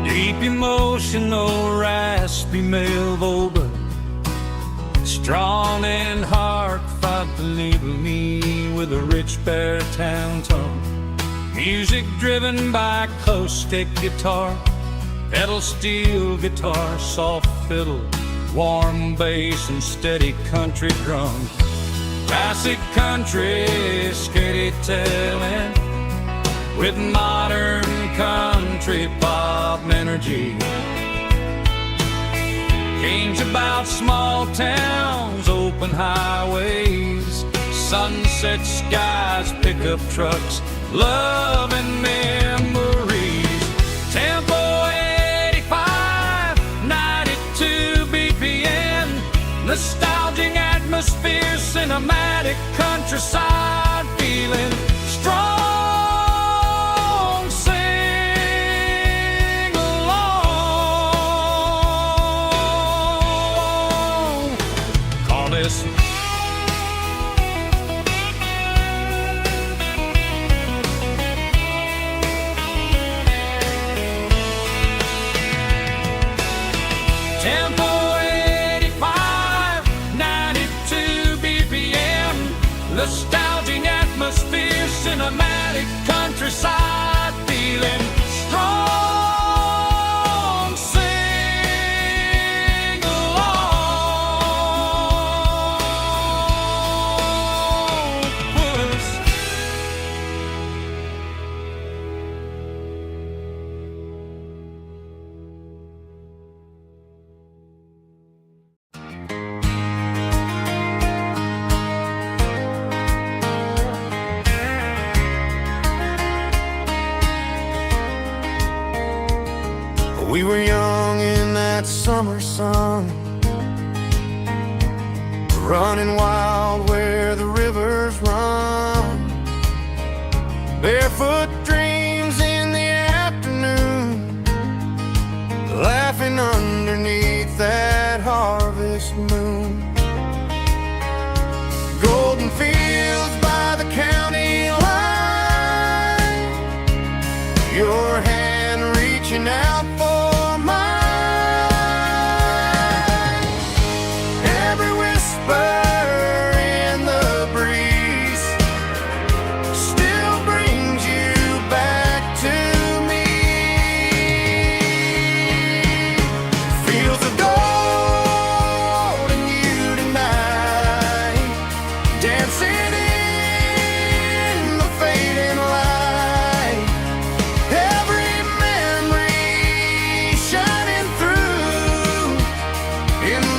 Deep emotional, raspy male vulva, strong and hard, fought to label me with a rich baritone tone. Music driven by close stick guitar, pedal steel guitar, soft fiddle, warm bass and steady country drums. Classic country storytelling with modern country pop energy. Games about small towns, open highways, sunset skies, pickup trucks, love and memories. Tempo 85, 92 BPM, nostalgic atmosphere, cinematic countryside feeling strong. Tempo 85, 92 BPM, nostalgic atmosphere, cinematic countryside feeling strong. Sing along with us. We were young in that summer sun, running wild where the rivers run, barefoot dreams in the afternoon, laughing underneath that harvest moon. Golden fields by the county line, your hand reaching out for in the breeze still brings you back.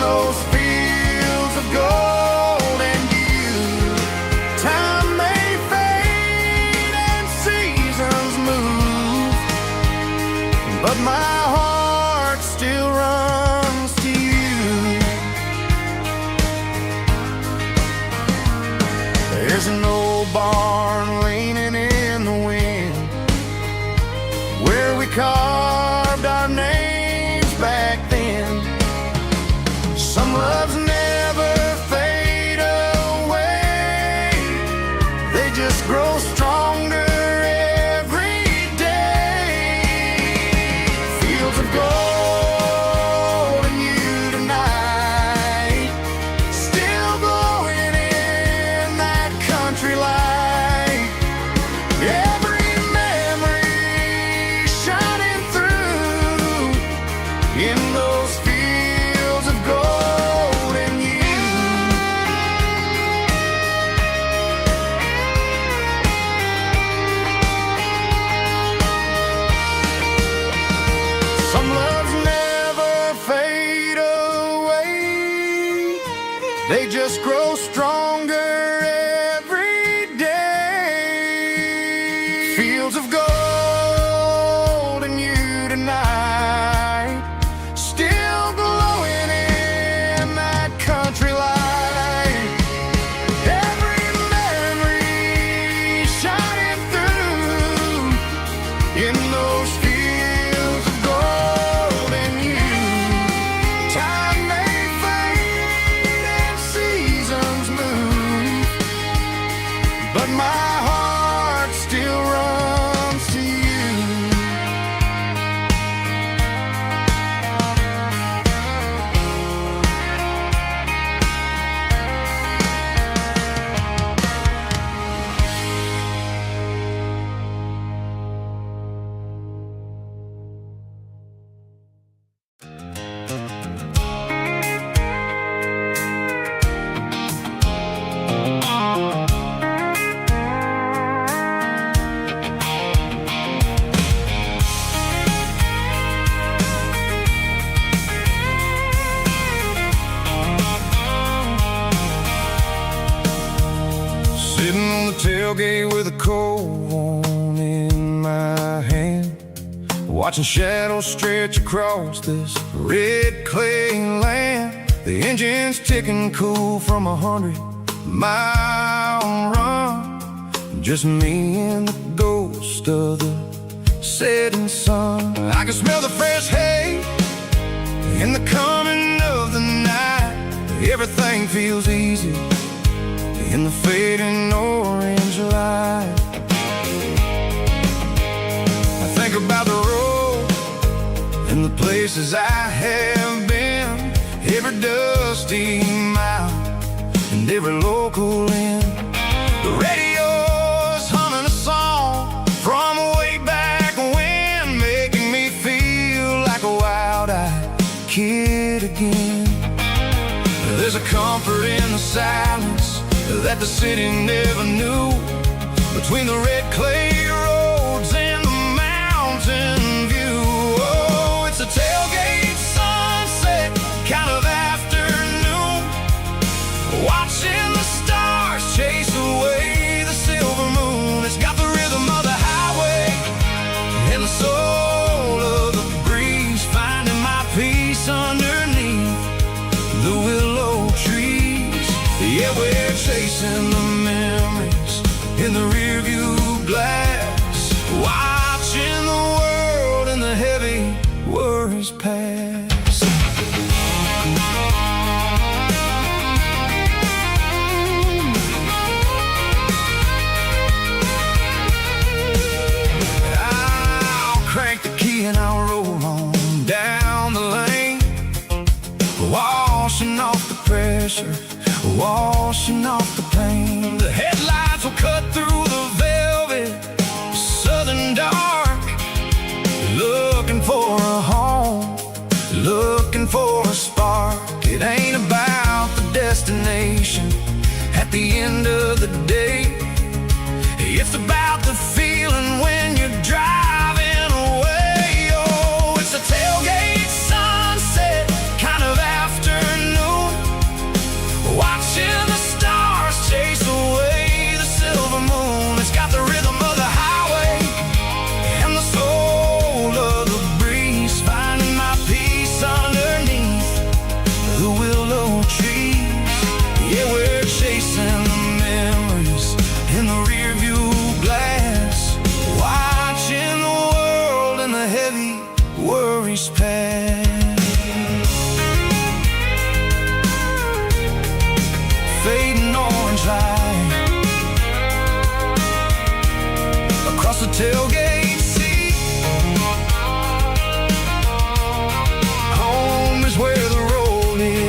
those fields of gold and you. Time may fade and seasons move, but my heart still runs to you. There's an old barn leaning in the wind where we carved our names back then. Some loves never fade away, they just grow stronger every day. Fields of gold and you tonight, still glowing in that country light. Every memory shining through in those fields of gold and you. Some loves never fade away, they just grow stronger every day. Fields of gold and you tonight, still glowing in that country light. Every memory shining through in those fields of gold and you. Time may fade and seasons move, but my heart still runs to you. Sitting on the tailgate with a cold one in my hand, watching shadows stretch across this red clay land. The engine's ticking cool from 100-mile run. Just me and the ghost of the setting sun. I can smell the fresh hay in the coming of the night. Everything feels easy in the fading orange light. I think about the road and the places I have been, every dusty mile and every local inn. The radio's humming a song from way back when, making me feel like a wild-eyed kid again. There's a comfort in the silence that the city never knew, between the red clay roads and the mountain view. Oh, it's a tailgate sunset kind of afternoon, watching the stars chase away the silver moon. It's got the rhythm of the highway and the soul of the breeze, finding my peace underneath the willow trees. Yeah, we're chasing the memories in the rearview glass, watching the world and the heavy worries pass. I'll crank the key and I'll roll on down the lane, washing off the pressure, washing off the pain. The headlights will cut through the velvet southern dark, looking for a home, looking for a spark. It ain't about the destination at the end of the day, it's about the feeling when you're driving away. Oh, it's a tailgate sunset kind of afternoon, the tailgate seat. Home is where the road is.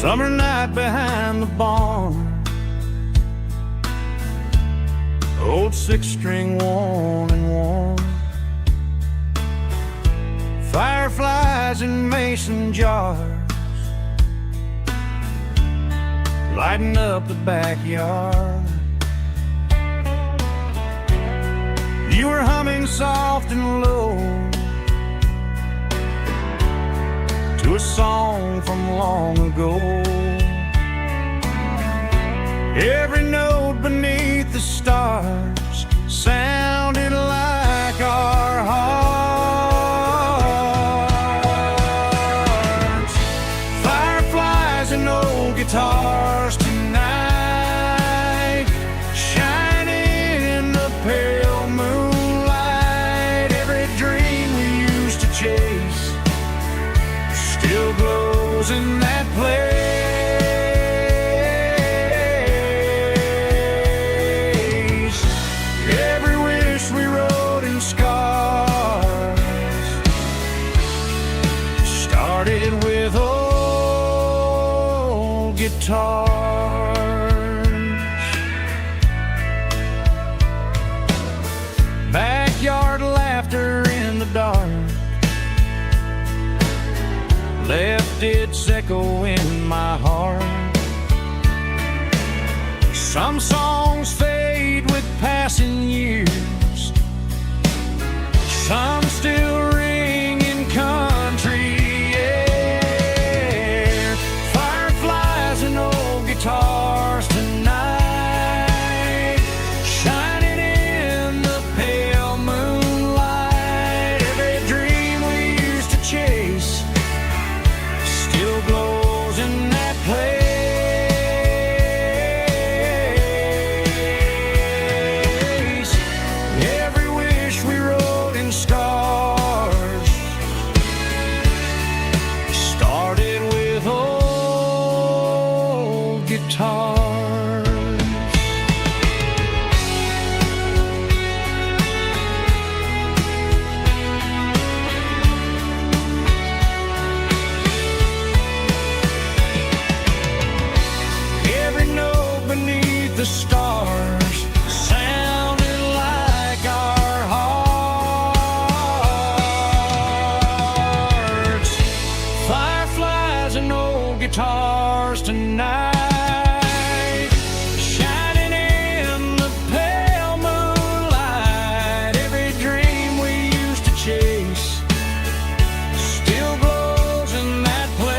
Summer night behind the barn, old six-string worn and worn, fireflies in mason jars, lighting up the backyard. You were humming soft and low to a song from long ago. Every note beneath the stars sounded like our hearts. Fireflies and old guitars tonight, shining in the pale moonlight. Every dream we used to chase still glows in that place. Every wish we wrote in scars started with old guitars. Backyard laughter in the dark left its echo in my heart. Some songs fade with passing years, some still ring in country air. Fireflies and old guitars tonight, shining in the pale moonlight. Every dream we used to chase still glows in that place. Every wish we wrote in stars started with old guitars. Beneath the stars sounded like our hearts. Fireflies and old guitars tonight, shining in the pale moonlight. Every dream we used to chase still glows in that place.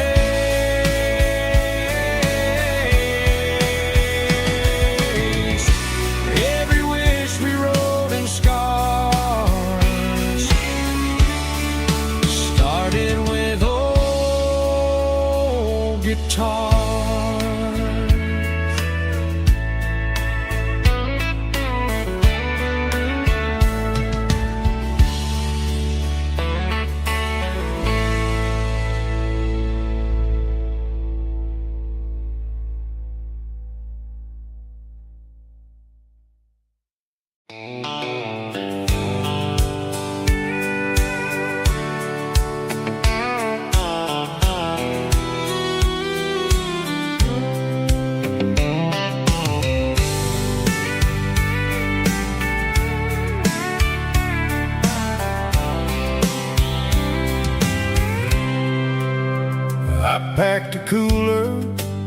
I packed a cooler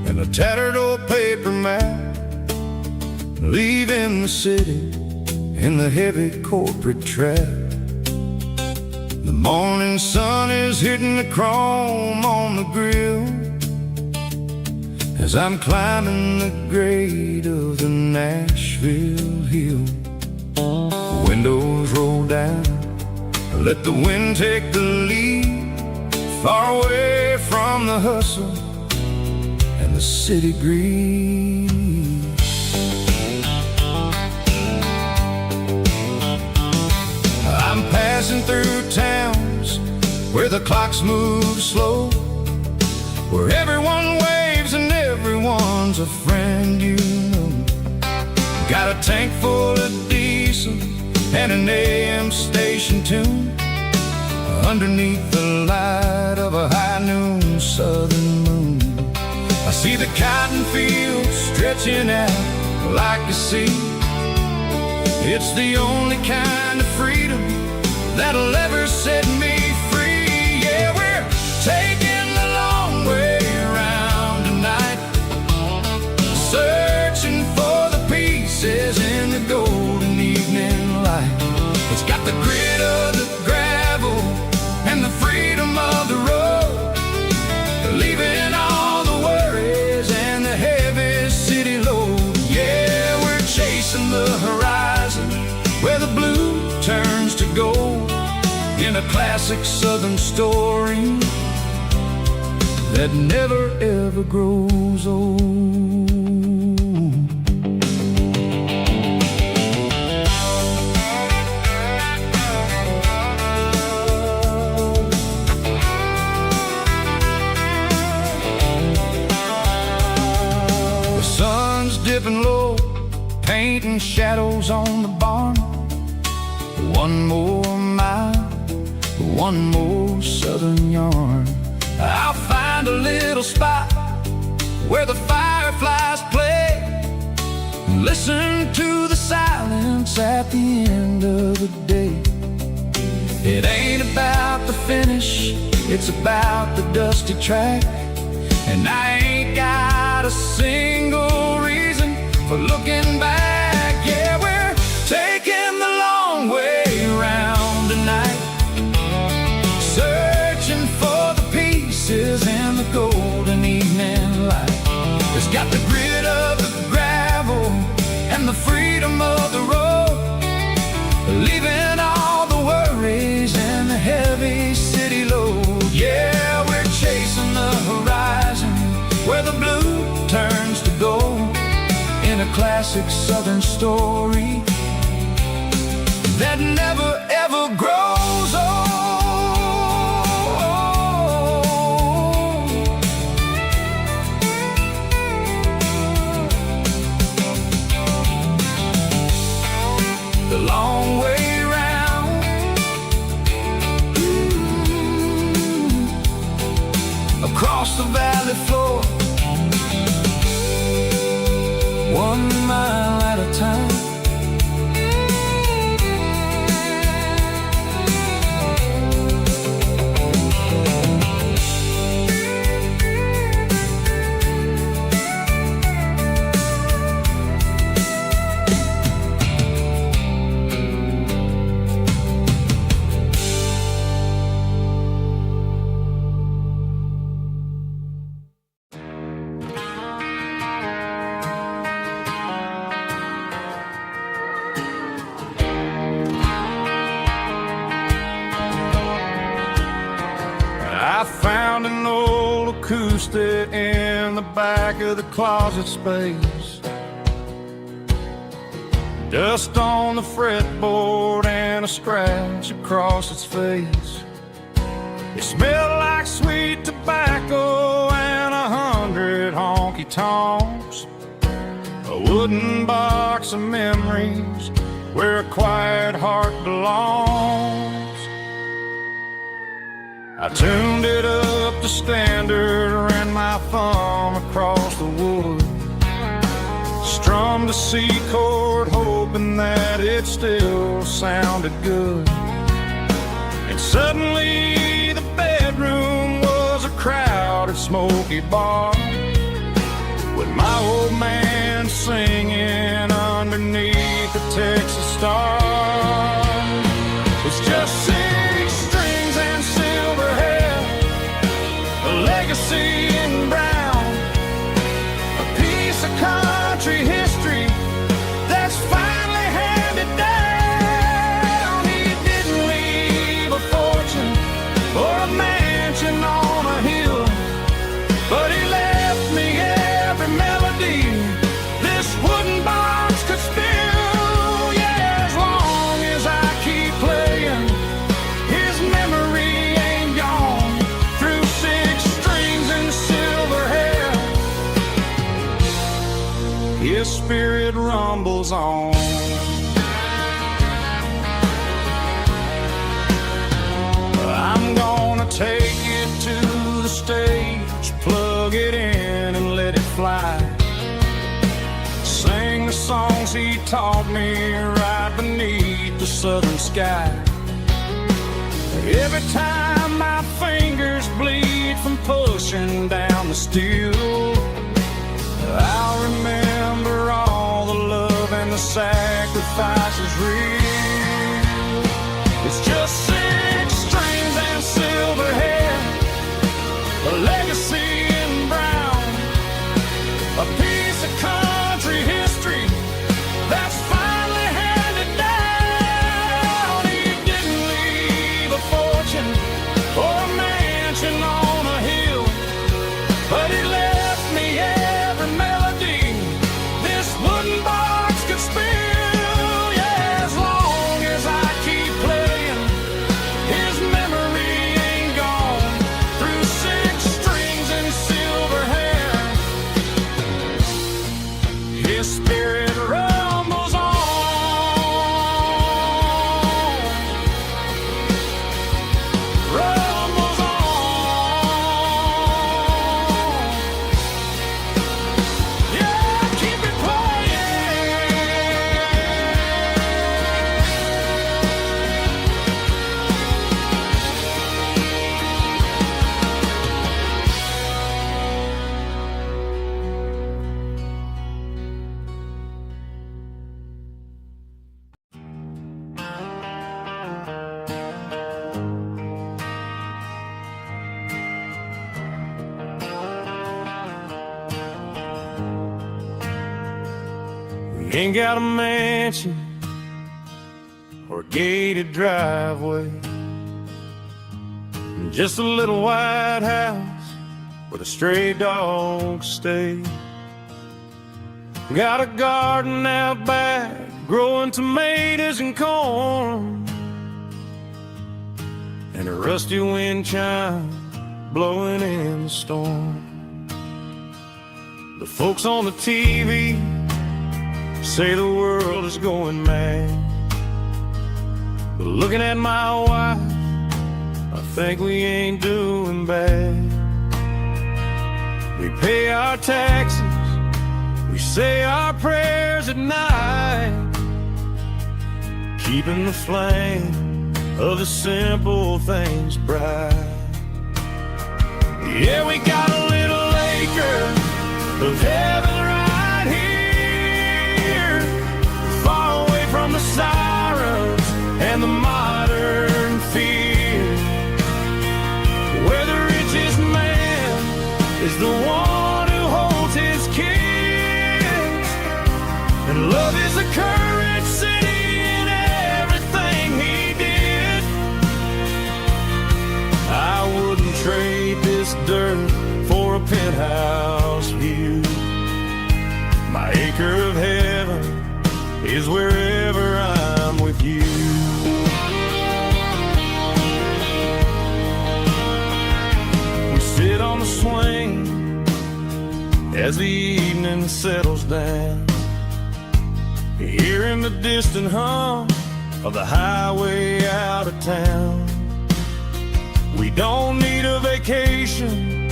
and a tattered old paper map, leaving the city in the heavy corporate trap. The morning sun is hitting the chrome on the grill, as I'm climbing the grade of the Nashville hill. Windows roll down, let the wind take the lead, far away from the hustle and the city greed. I'm passing through towns where the clocks move slow, where everyone waves and everyone's a friend you know. Got a tank full of diesel and an AM station tune, underneath the light of a high noon southern moon. I see the cotton fields stretching out like a sea. It's the only kind of freedom that'll ever set me free. Yeah, we're taking the long way around tonight, searching for the pieces in the golden evening light. It's got the grit of the gravel and the freedom of the road, leaving all the worries and the heavy city load. Yeah, we're chasing the horizon where the blue turns to gold, in a classic southern story that never ever grows old. The sun's dipping low, painting shadows on the barn. One more mile, one more southern yarn. I'll find a little spot where the fireflies play, and listen to the silence at the end of the day. It ain't about the finish, it's about the dusty track, and I ain't got a single reason for looking back. Yeah, we're taking the long way around tonight, searching for the pieces in the golden evening light. It's got the grit of the gravel and the freedom of the road, leaving all the worries and the heavy city load. Yeah, we're chasing the horizon where the blue turns to gold, in a classic southern story that never ever grows old. The long way round, across the valley floor, 1 mile at a time. I found an old acoustic in the back of the closet space, dust on the fretboard and a scratch across its face. It smelled like sweet tobacco and 100 honky-tonks, a wooden box of memories where a quiet heart belongs. I tuned it up to standard, ran my thumb across the wood, strummed a C chord hoping that it still sounded good. And suddenly the bedroom was a crowded smoky bar, with my old man singing underneath the Texas star. It's just 6 strings and silver hair, a legacy in brown, rumbles on. I'm gonna take it to the stage, plug it in and let it fly. Sing the songs he taught me right beneath the southern sky. Every time my fingers bleed from pushing down the steel, I'll remember all the love and the sacrifices real. It's just 6 strings and silver hair, a legacy in brown, a piece of country history that's finally handed down. He didn't leave a fortune or a mansion on a hill, but he left me every melody this wooden box could spill. Yeah, as long as I keep playing, his memory ain't gone. Through 6 strings and silver hair, his spirit rumbles on. Rumbles on. Yeah, keep it playing. We ain't got a mansion or a gated driveway, just a little white house where the stray dogs stay. Got a garden out back, growing tomatoes and corn, and a rusty wind chime blowing in the storm. The folks on the TV say the world is going mad, but looking at my wife, I think we ain't doing bad. We pay our taxes, we say our prayers at night, keeping the flame of the simple things bright. Yeah, we got a little acre of heaven right here, far away from the sirens and the modern fear, where the richest man is the one who holds his kids, and love is the currency in everything he did. I wouldn't trade this dirt for a penthouse view. My acre of heaven is wherever I'm with you. We sit on the swing as the evening settles down, hearing the distant hum of the highway out of town. We don't need a vacation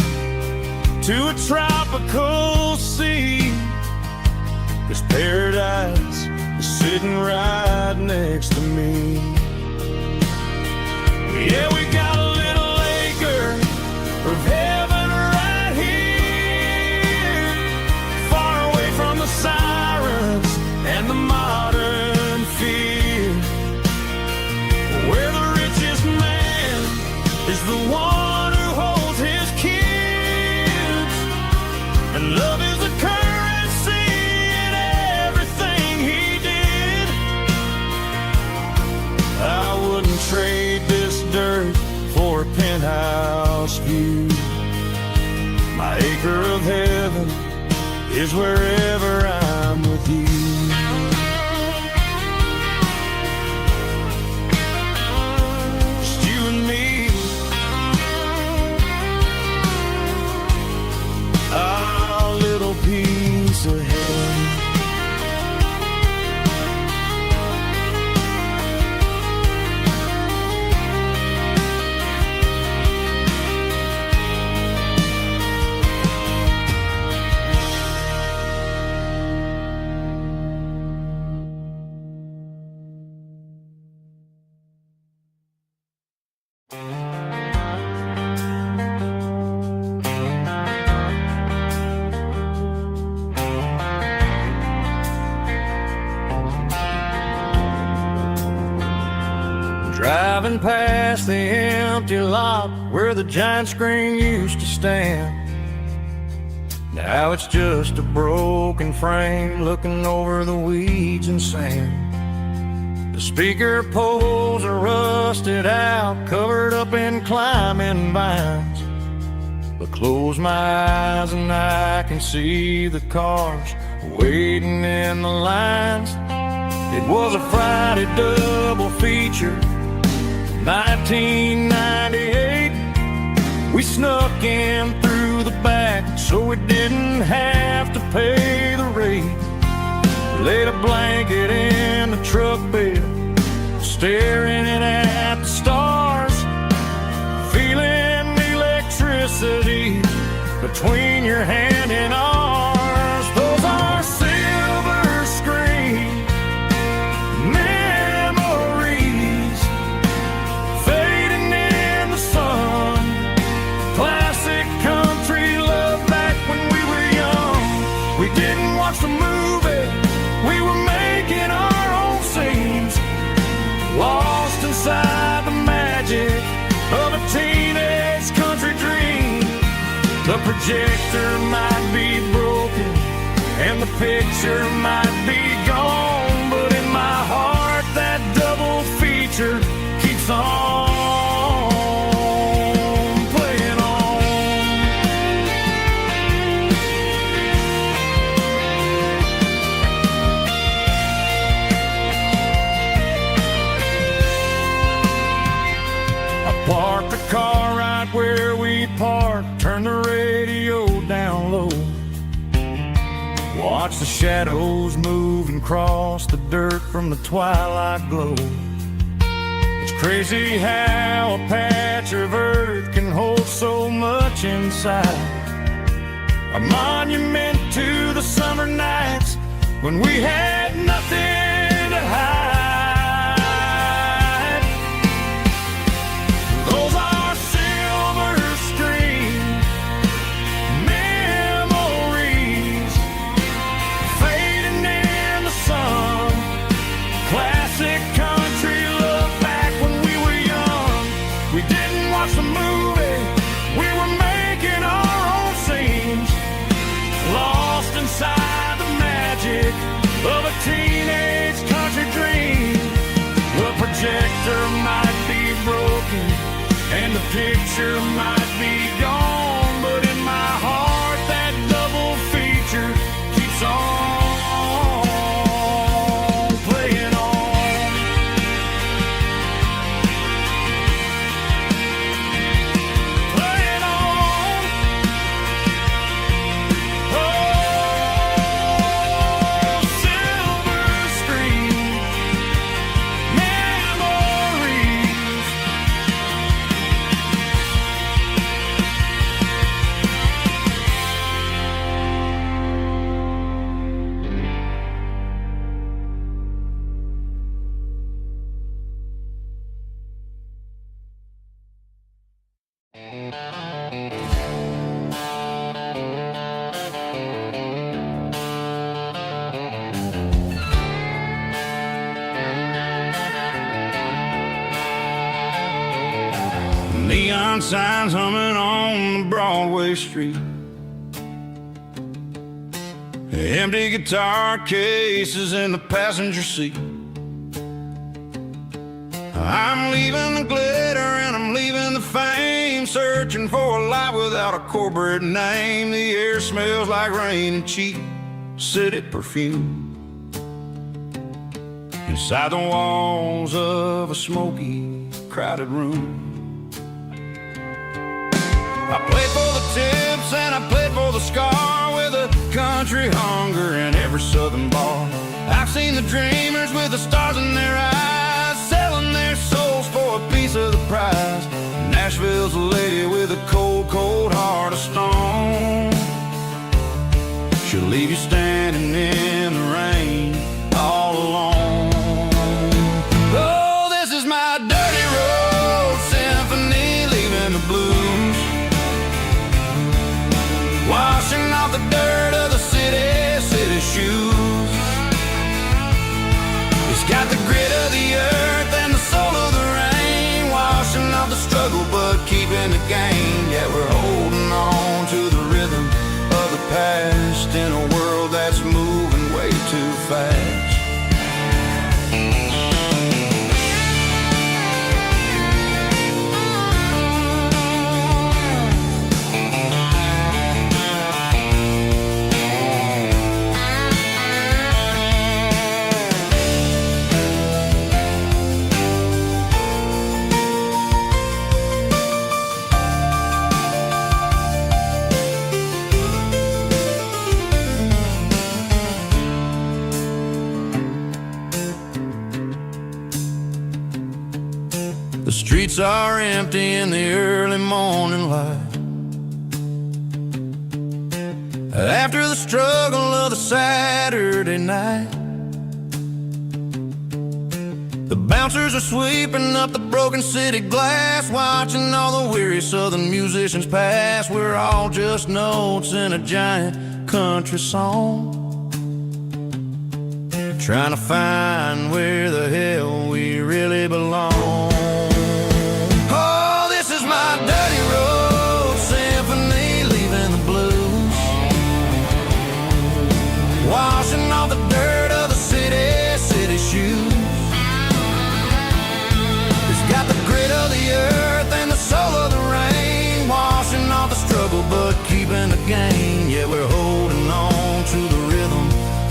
to a tropical sea, 'cause paradise is sitting right next to me. Yeah, we got a little acre of heaven right here, far away from the sirens and the modern fear, where the richest man is the one who holds his kids, and love is the currency in everything he did. I wouldn't trade this dirt for a penthouse view. My acre of heaven is wherever I'm with you. Just you and me, our little piece of heaven. driving past the empty lot where the giant screen used to stand. Now it's just a broken frame looking over the weeds and sand. The speaker poles are rusted out, covered up in climbing vines. But close my eyes and I can see the cars waiting in the lines. It was a Friday double feature, 1998. We snuck in through the back so we didn't have to pay the rate. Laid a blanket in the truck bed, staring at the stars, feeling the electricity between your hand and ours. Those are silver screen memories fading in the sun. Classic country love back when we were young. We didn't watch the movie, we were making our own scenes, lost inside the magic of a teenage country dream. The projector might be broken and the picture might be gone, but in my heart that double feature keeps on playing on. I parked the car right where we parked, turned the radio down low, watch the shadows move and cross the dirt from the twilight glow. It's crazy how a patch of earth can hold so much inside. A monument to the summer nights when we had nothing to hide. Those are silver screen memories fading in the sun. Classic country love back when we were young. We didn't watch the movie, we were making our own scenes, lost inside the magic of a teenage country dream. The projector might be broken and the picture might be gone, but in my heart that double feature keeps on playing on. Playing on. Oh, silver screen memories. Neon signs humming on the Broadway street, empty guitar cases in the passenger seat. I'm leaving the glitter and I'm leaving the fame, searching for a life without a corporate name. The air smells like rain and cheap city perfume inside the walls of a smoky, crowded room. I played for the tips and I played for the scar, with a country hunger in every southern bar. I've seen the dreamers with the stars in their eyes, selling their souls for a piece of the prize. Nashville's a lady with a cold, cold heart of stone. She'll leave you standing in the rain all alone. Oh, this is my dirty road symphony, leaving the blues, washing off the dirt of the city shoes. It's got the grit of the earth and the soul of the rain, keeping the game. Yeah, we're holding on to the rhythm of the past in a world that's moving way too fast. The streets are empty in the early morning light. After the struggle of the Saturday night, the bouncers are sweeping up the broken city glass, watching all the weary southern musicians pass. We're all just notes in a giant country song, trying to find where the hell we really belong. Oh, this is my dirty road symphony, leaving the blues, washing off the dirt of the city shoes. It's got the grit of the earth and the soul of the rain, washing off the struggle but keeping the game. Yeah, we're holding on to the rhythm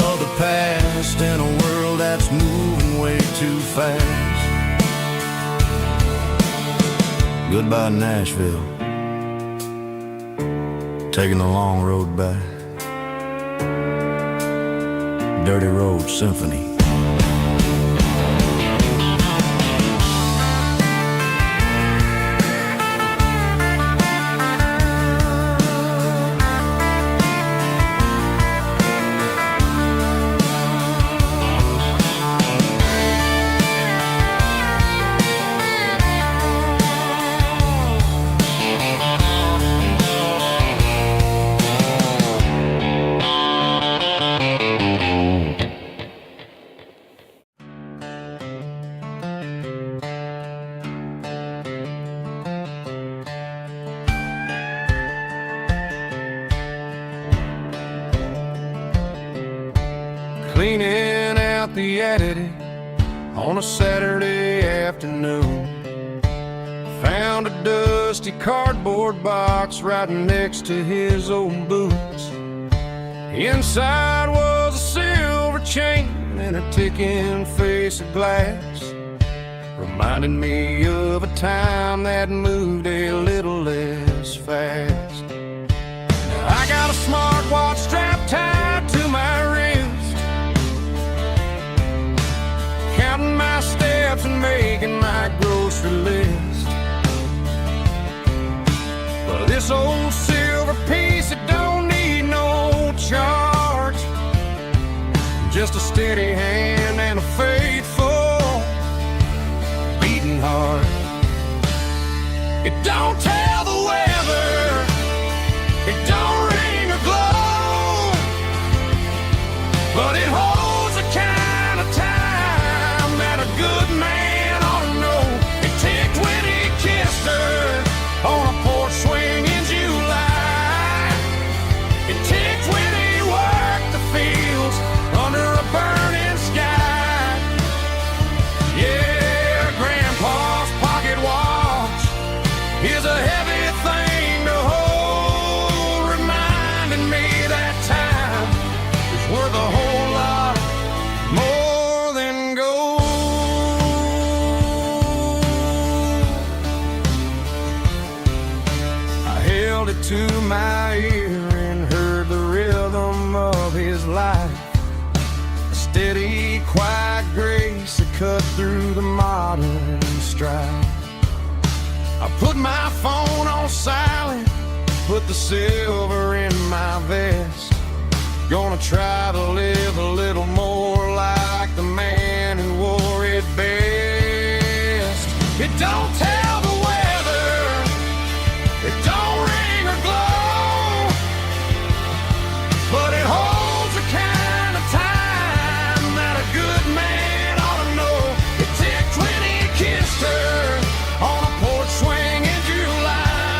of the past in a world that's moving way too fast. Goodbye, Nashville. Taking the long road back. Dirty Road Symphony. Cleaning out the attic on a Saturday afternoon, found a dusty cardboard box right next to his old boots. Inside was a silver chain and a ticking face of glass, reminding me of a time that moved a little less fast. I got a smartwatch strapped tied to my wrist, counting my steps and making my grocery list. But this old silver piece, it don't need no charge, just a steady hand and a faithful beating heart. It don't tell the weather, it don't ring or glow, but it holds the kind of time that a good man ought to know. It ticked when he kissed her on a porch swing in July. It ticked when he worked the fields under a burning sky. Yeah, Grandpa's pocket watch is a heavy thing to hold, reminding me that time is worth a whole lot more than gold. I held it to my ear and heard the rhythm of his life, a steady, quiet grace that cut through the modern strife. I put my phone on silent, put the silver in my vest. Gonna try to live a little more like the man who wore it best. It don't tell the weather, it don't ring or glow, but it holds the kind of time that a good man ought to know. It ticked when he kissed her on a porch swing in July.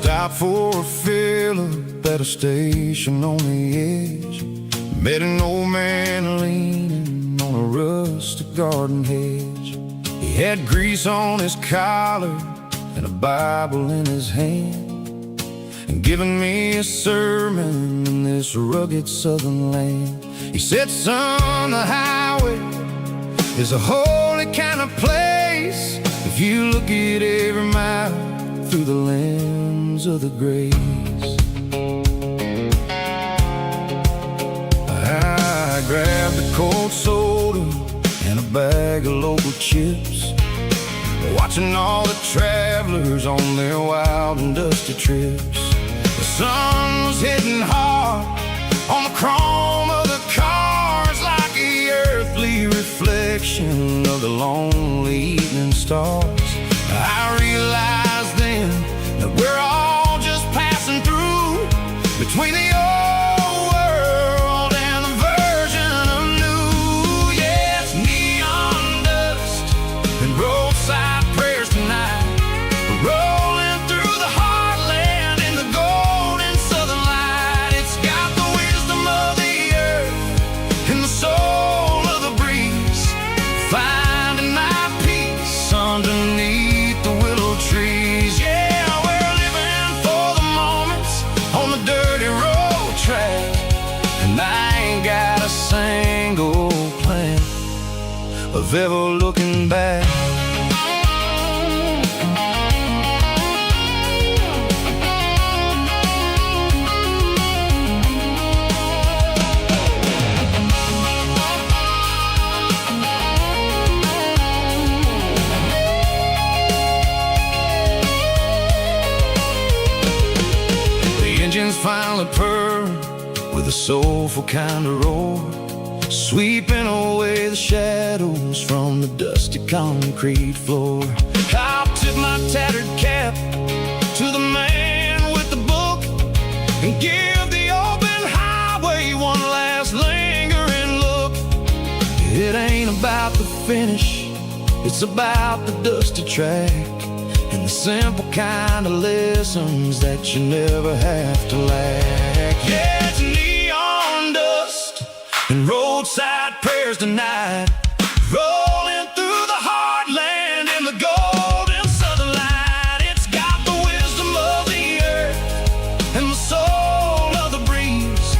Stopped for a fill-up at a station on the edge. Met an old man leaning on a rustic garden hedge. He had grease on his collar and a Bible in his hand, and giving me a sermon in this rugged southern land. He said, son, the highway is a holy kind of place if you look at every mile through the lens of the grace. I grabbed a cold soda and a bag of local chips, watching all the travelers on their wild and dusty trips. The sun was hitting hard on the chrome of the cars, like the earthly reflection of the lonely evening stars. I realized then that we're all just passing through between the old world and the version of new. Yeah, it's neon dust and roadside prayers tonight, rolling through the heartland in the golden southern light. It's got the wisdom of the earth and the soul of the breeze, finding my peace underneath the willow trees. Yeah, we're living for the moments on the dirty road track, and I ain't got a single plan of ever looking back. Engines finally purr with a soulful kind of roar, sweeping away the shadows from the dusty concrete floor. I'll tip my tattered cap to the man with the book and give the open highway one last lingering look. It ain't about the finish, it's about the dusty track and the simple kind of lessons that you never have to lack. Yeah, it's neon dust and roadside prayers tonight, rolling through the heartland in the golden southern light. It's got the wisdom of the earth and the soul of the breeze,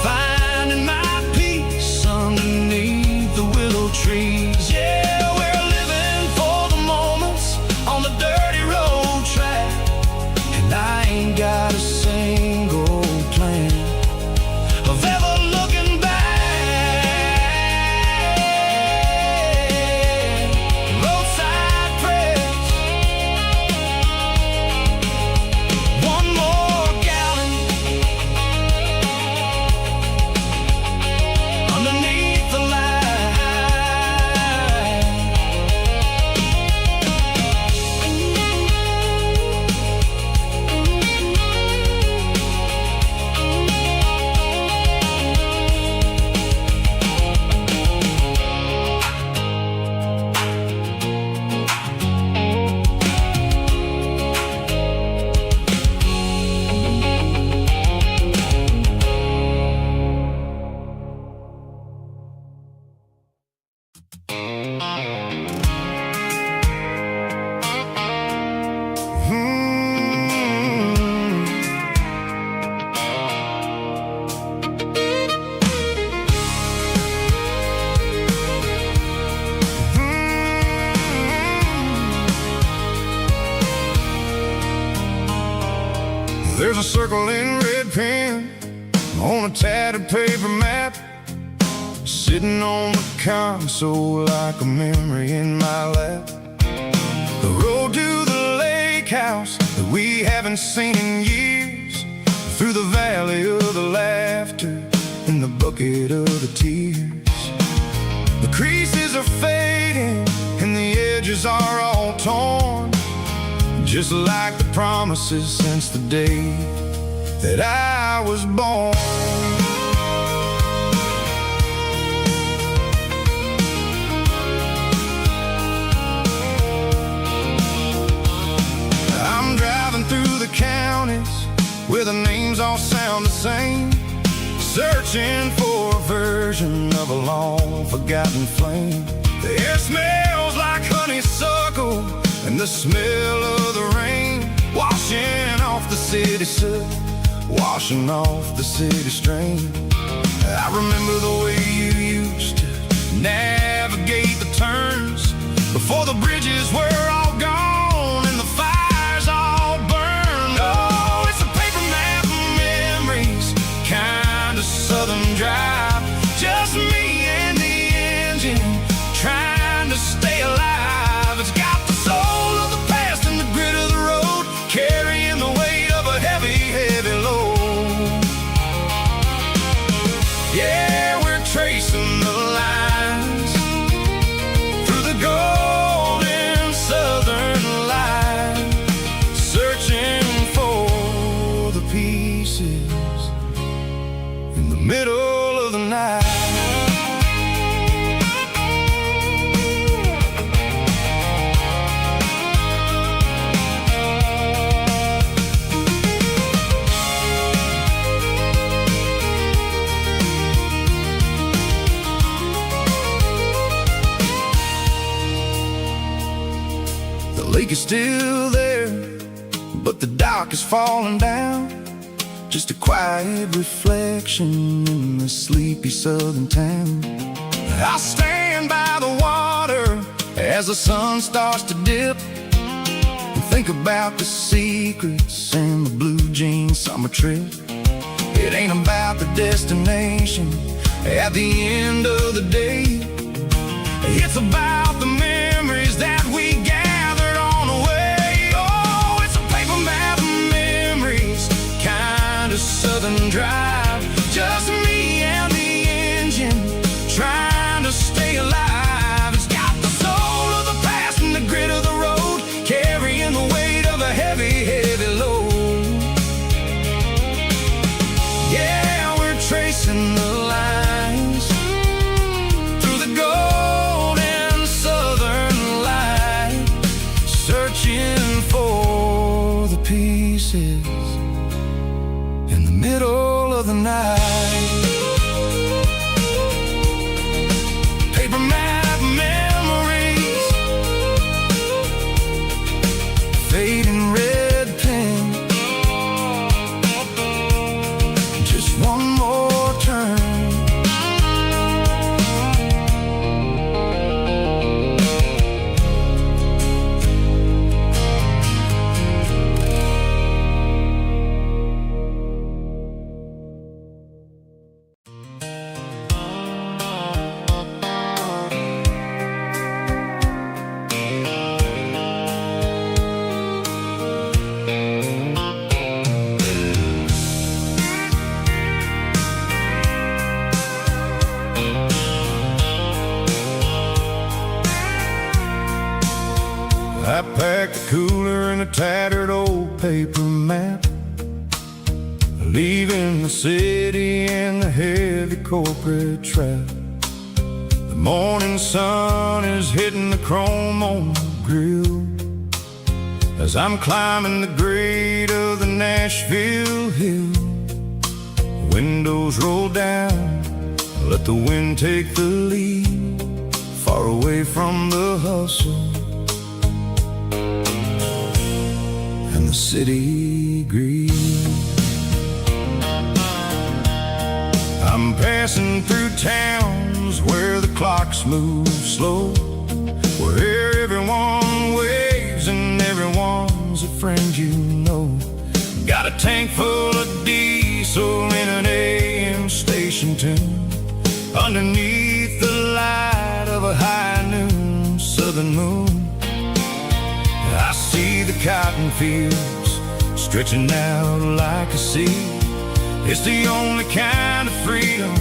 finding my peace underneath the willow trees. Yeah, we're living for the moments on the dirty road track, and I ain't got a single plan of ever looking back. Roadside prayers, one more gallon underneath the light. There's a circle in red pen on a tattered paper map, sitting on the console like a memory in my lap. The road to the lake house that we haven't seen in years, through the valley of the laughter and the bucket of the tears. The creases are fading and the edges are all torn, just like the promises since the day that I was born. I'm driving through the county where the names all sound the same, searching for a version of a long forgotten flame. The air smells like honeysuckle and the smell of the rain, washing off the city soot, washing off the city strain. I remember the way you used to navigate the turns before the bridges were all gone and the fires all burned. Oh, it's a paper map of memories, kind of southern drive, just me and the engine trying to stay alive. It's got the soul of the past and the grit of the road, carrying the weight of a heavy, heavy load. Yeah, we're tracing the lines through the golden southern light, searching for the pieces in the middle of the night. The lake is still there, but the dock is falling down, just a quiet reflection in the sleepy southern town. I'll stand by the water as the sun starts to dip and think about the secrets and the blue jean summer trip. It ain't about the destination at the end of the day, it's about the memories that we gathered on the way. Oh, it's a paper map of memories, kind of southern drive, just me and the engine trying to stay alive. It's got the soul of the past and the grit of the road, carrying the weight of a heavy, heavy load. Yeah, we're tracing the lines through the golden southern light, searching for the pieces in the middle of the night. Paper map memories, fading red pen, just one more turn. I packed a cooler and a tattered old paper map, leaving the city and the heavy corporate trap. The morning sun is hitting the chrome on the grill as I'm climbing the grade of the Nashville hill. The windows roll down, let the wind take the lead, far away from the hustle and the city greed. I'm passing through towns where the clocks move slow, where everyone waves and everyone's a friend you know. Got a tank full of diesel in an AM station tune, underneath the light of a high noon southern moon. I see the cotton fields stretching out like a sea. It's the only kind of freedom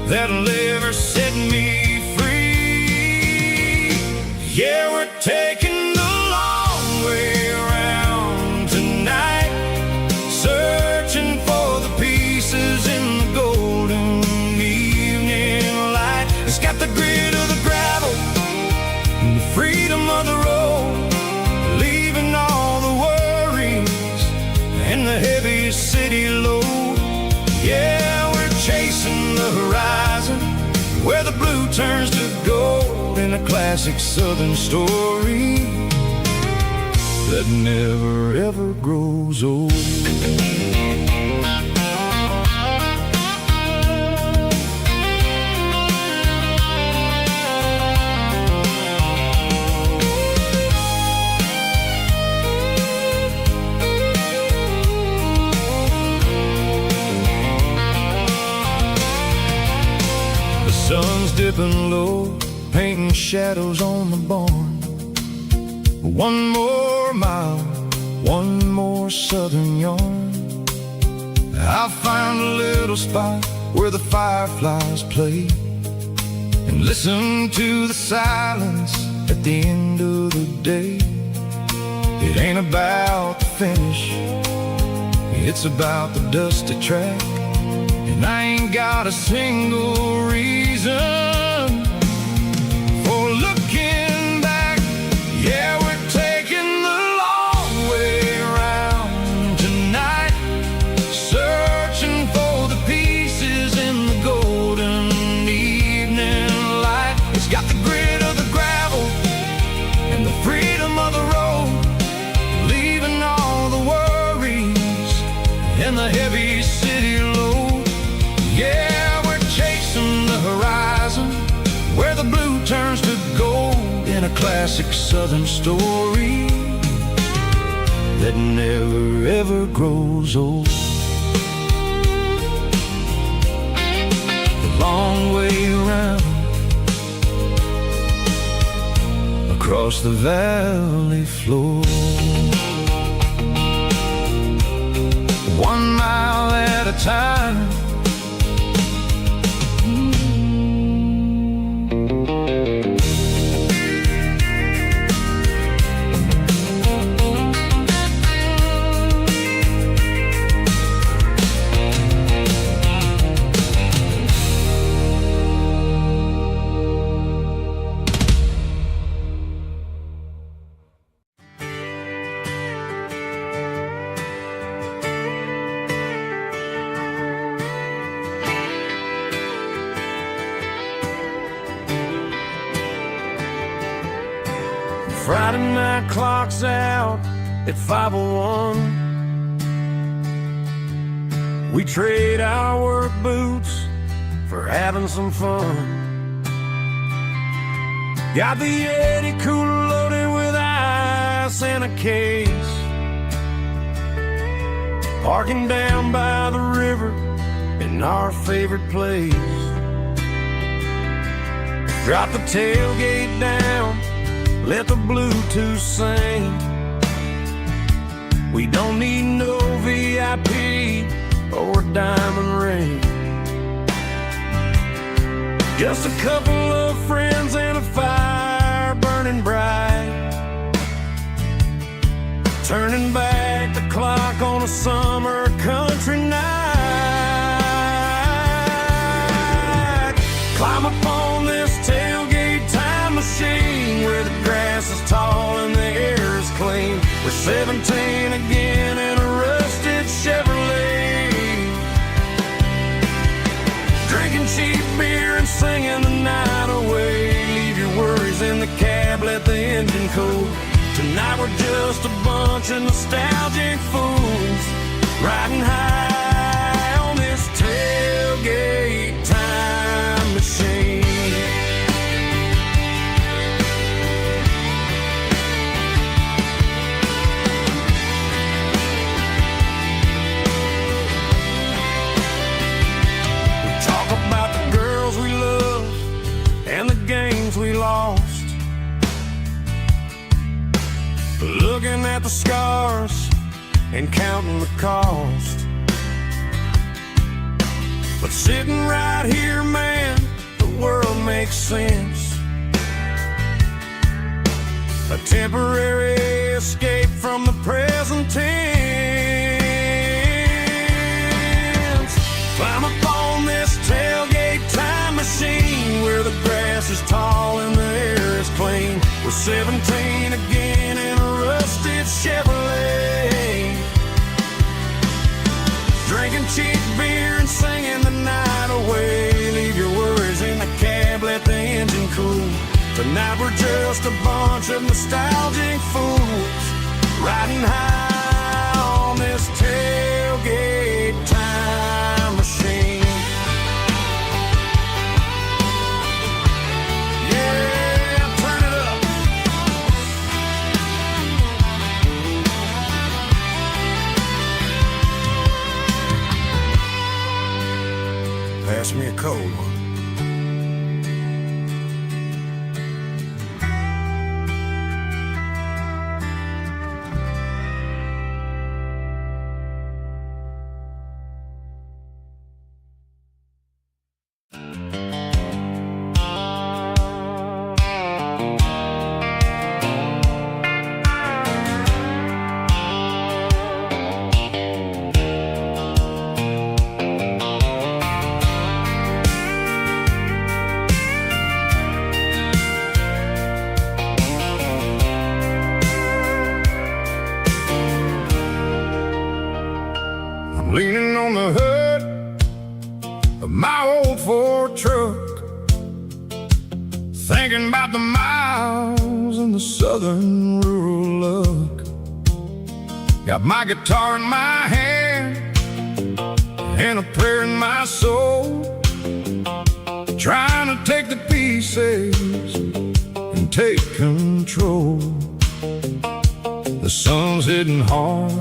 that'll ever set me free. Yeah, we're taking the long way around tonight, searching for the pieces in the golden evening light. It's got the grit of the gravel and the freedom of the road, leaving all the worries and the heavy city low. Yeah, we're chasing the horizon, where the blue turns to gold, in a classic southern story that never ever grows old. Sun's dipping low, painting shadows on the barn. One more mile, one more southern yarn. I'll find a little spot where the fireflies play, and listen to the silence at the end of the day. It ain't about the finish, it's about the dusty track. And I ain't got a single reason for looking back. Yeah, we're taking the long way around tonight, searching for the pieces in the golden evening light. It's got the grit of the gravel and the freedom of the road, leaving all the worries and the heavy city load. Yeah, we're chasing the horizon, where the blue turns to gold, in a classic southern story that never ever grows old. The long way around, across the valley floor, 1 mile at a time. Friday night clock's out at 5:01. We trade our work boots for having some fun. Got the Yeti cooler loaded with ice and a case, parking down by the river in our favorite place. Drop the tailgate down, let the Bluetooth sing. We don't need no VIP or diamond ring, just a couple of friends and a fire burning bright, turning back the clock on a summer country night. Climb up on this tailgate time machine, where the grass is tall and the air is clean. We're 17 again in a rusted Chevrolet, drinking cheap beer and singing the night away. Leave your worries in the cab, let the engine cool. Tonight we're just a bunch of nostalgic fools, riding high on this tailgate time machine. We lost, looking at the scars and counting the cost. But sitting right here, man, the world makes sense. A temporary escape from the present tense. Climb up on this tailgate time machine, where the grass is tall and the air is clean. We're 17 again in a rusted Chevrolet, drinking cheap beer and singing the night away. Leave your worries in the cab, let the engine cool. Tonight we're just a bunch of nostalgic fools riding high on this tailgate time machine. Yeah, turn it up. Pass me a cold one. Leaning on the hood of my old Ford truck, thinking about the miles and the southern rural look. Got my guitar in my hand and a prayer in my soul, trying to take the pieces and take control. The sun's hitting hard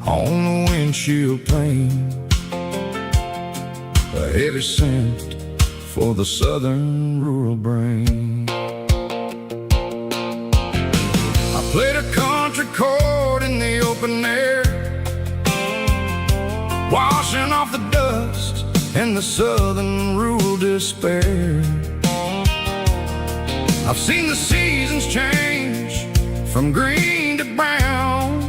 on the windshield pane, a heavy scent for the southern rural brain. I played a country chord in the open air, washing off the dust and the southern rural despair. I've seen the seasons change from green to brown,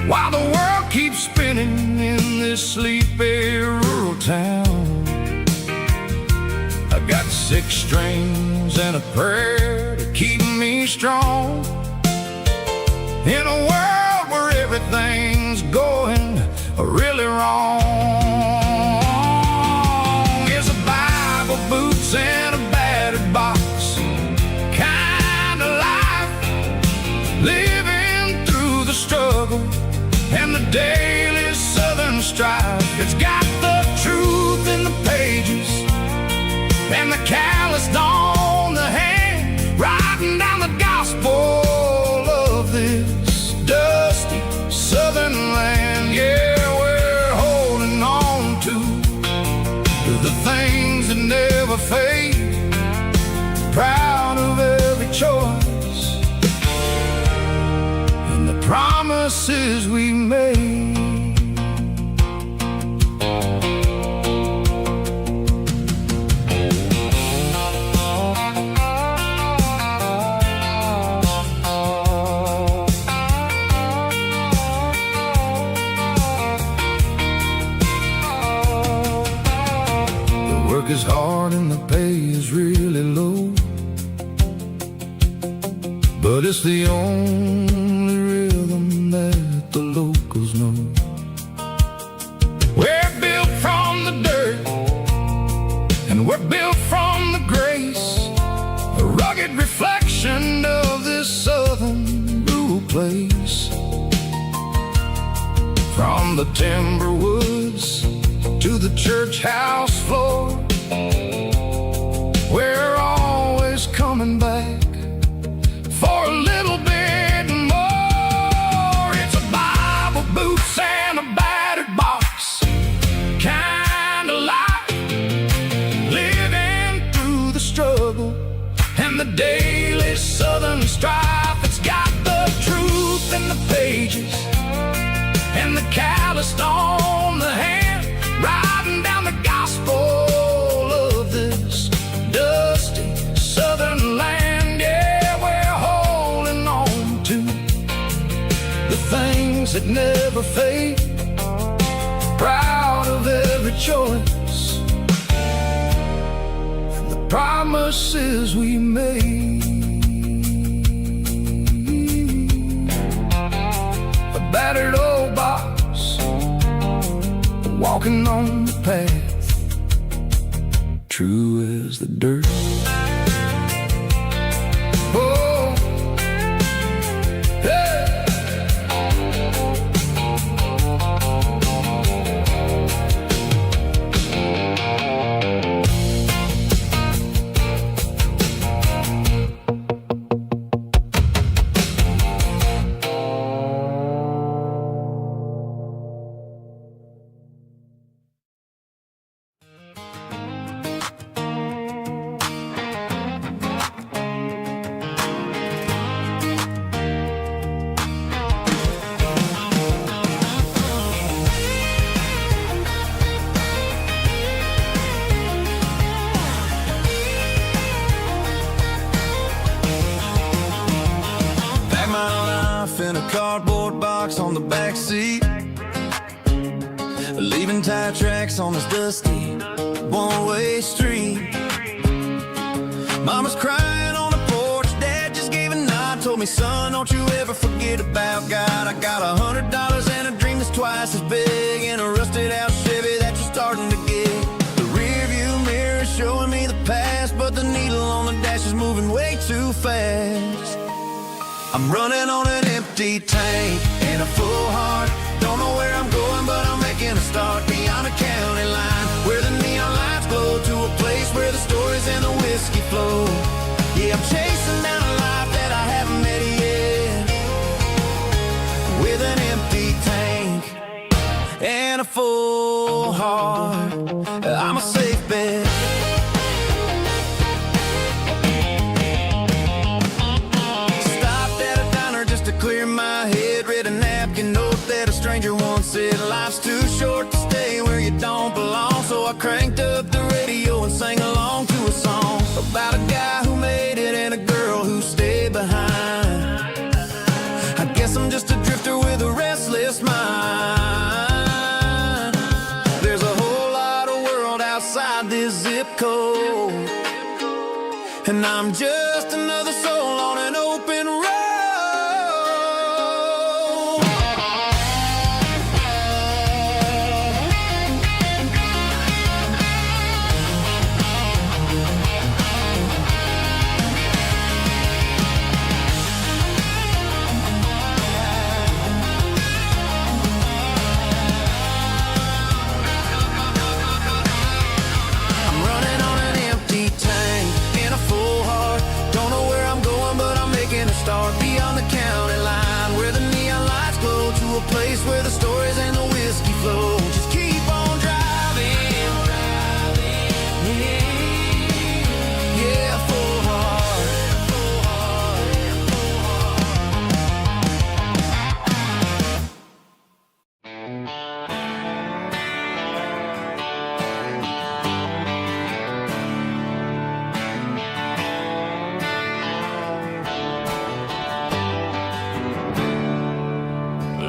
while the world keeps spinning in this sleepy rural town. I got 6 strings and a prayer to keep me strong in a world where everything's going really wrong. It's a Bible, boots, and a battered box kind of life, living through the struggle and the daily southern strife. It's got the truth in the pages and the calloused on the hand, writing down the gospel of this dusty southern land. Yeah, we're holding on to the things that never fade, proud of every choice and the promises we made. The work is hard and the pay is really low, but it's the only rhythm that the locals know. We're built from the dirt and we're built from the grace, a rugged reflection of this southern rural place. From the timber woods to the church house floor, we're always coming back for a little bit more. It's a Bible, boots, and a battered box kind of life, living through the struggle and the daily southern strife. It's got the truth in the pages and the calloused on the hand, writing down the gospel of this dusty southern land. Yeah, we're holding on to the things that never fade, proud of every choice and the promises we made. A battered old box walking on the path, true as the dirt. Oh, hey. In a cardboard box on the back seat, leaving tire tracks on this dusty one-way street. Mama's crying on the porch, Dad just gave a nod, told me, son, don't you ever forget about God. I got $100 and a dream that's twice as big, in a rusted out Chevy that you're starting to get. The rear view mirror is showing me the past, but the needle on the dash is moving way too fast. I'm running on an empty tank and a full heart. Don't know where I'm going, but I'm making a start beyond a county line, where the neon lights glow, to a place where the stories and the whiskey flow. Yeah, I'm chasing down a life that I haven't met yet, with an empty tank and a full heart. I'm a safe bet. Clear my head, read a napkin note that a stranger once said, life's too short to stay where you don't belong. So I cranked up the radio and sang along to a song about a guy who made it and a girl who stayed behind. I guess I'm just a drifter with a restless mind. There's a whole lot of world outside this zip code, and I'm just another soul on an open road. Start beyond the county line, where the neon lights glow, to a place where the stories and the whiskey flow. Just keep on driving, yeah, full heart, full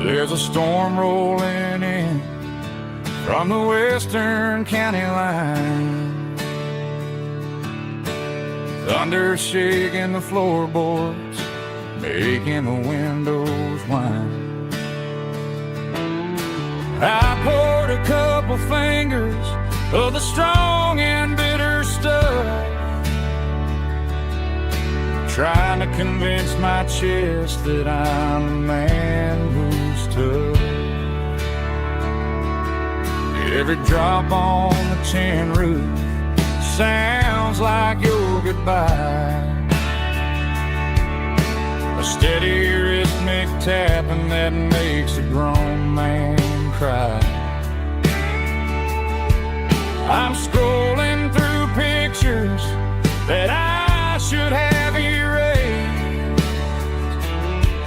There's a storm rolling in from the western county line, thunder shaking the floorboards, making the windows whine. I poured a couple fingers of the strong and bitter stuff, trying to convince my chest that I'm a man who's tough. Every drop on the tin roof sounds like your goodbye, a steady rhythmic tapping that makes a grown man cry. I'm scrolling through pictures that I should have erased,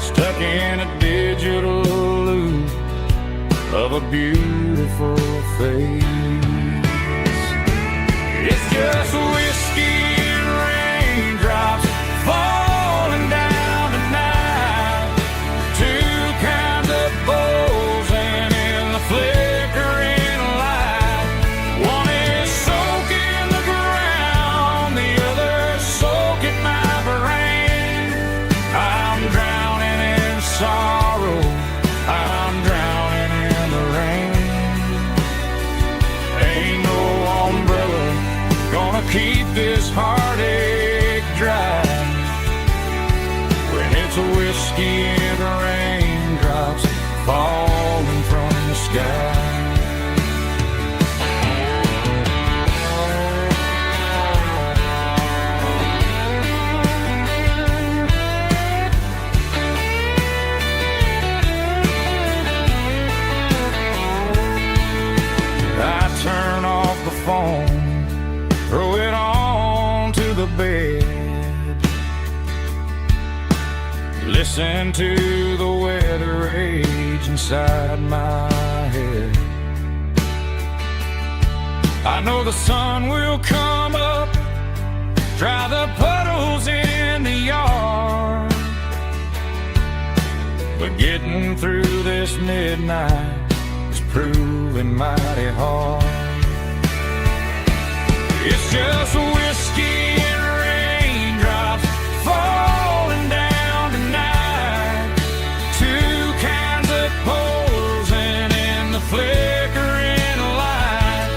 stuck in a digital loop of a beautiful face. It's just whiskey and raindrops falling down tonight, two kinds of bowls and in the flickering light. One is soaking the ground, the other soaking my brain. I'm drowning in sorrow, I'm drowning in the rain. whiskey and raindrops falling from the sky. Turn off the phone, throw it on to the bed, listen to the weather rage inside my head. I know the sun will come up, dry the puddles in the yard, but getting through this midnight is proving mighty hard. It's just whiskey and raindrops falling down tonight. Two kinds of posing in the flickering light.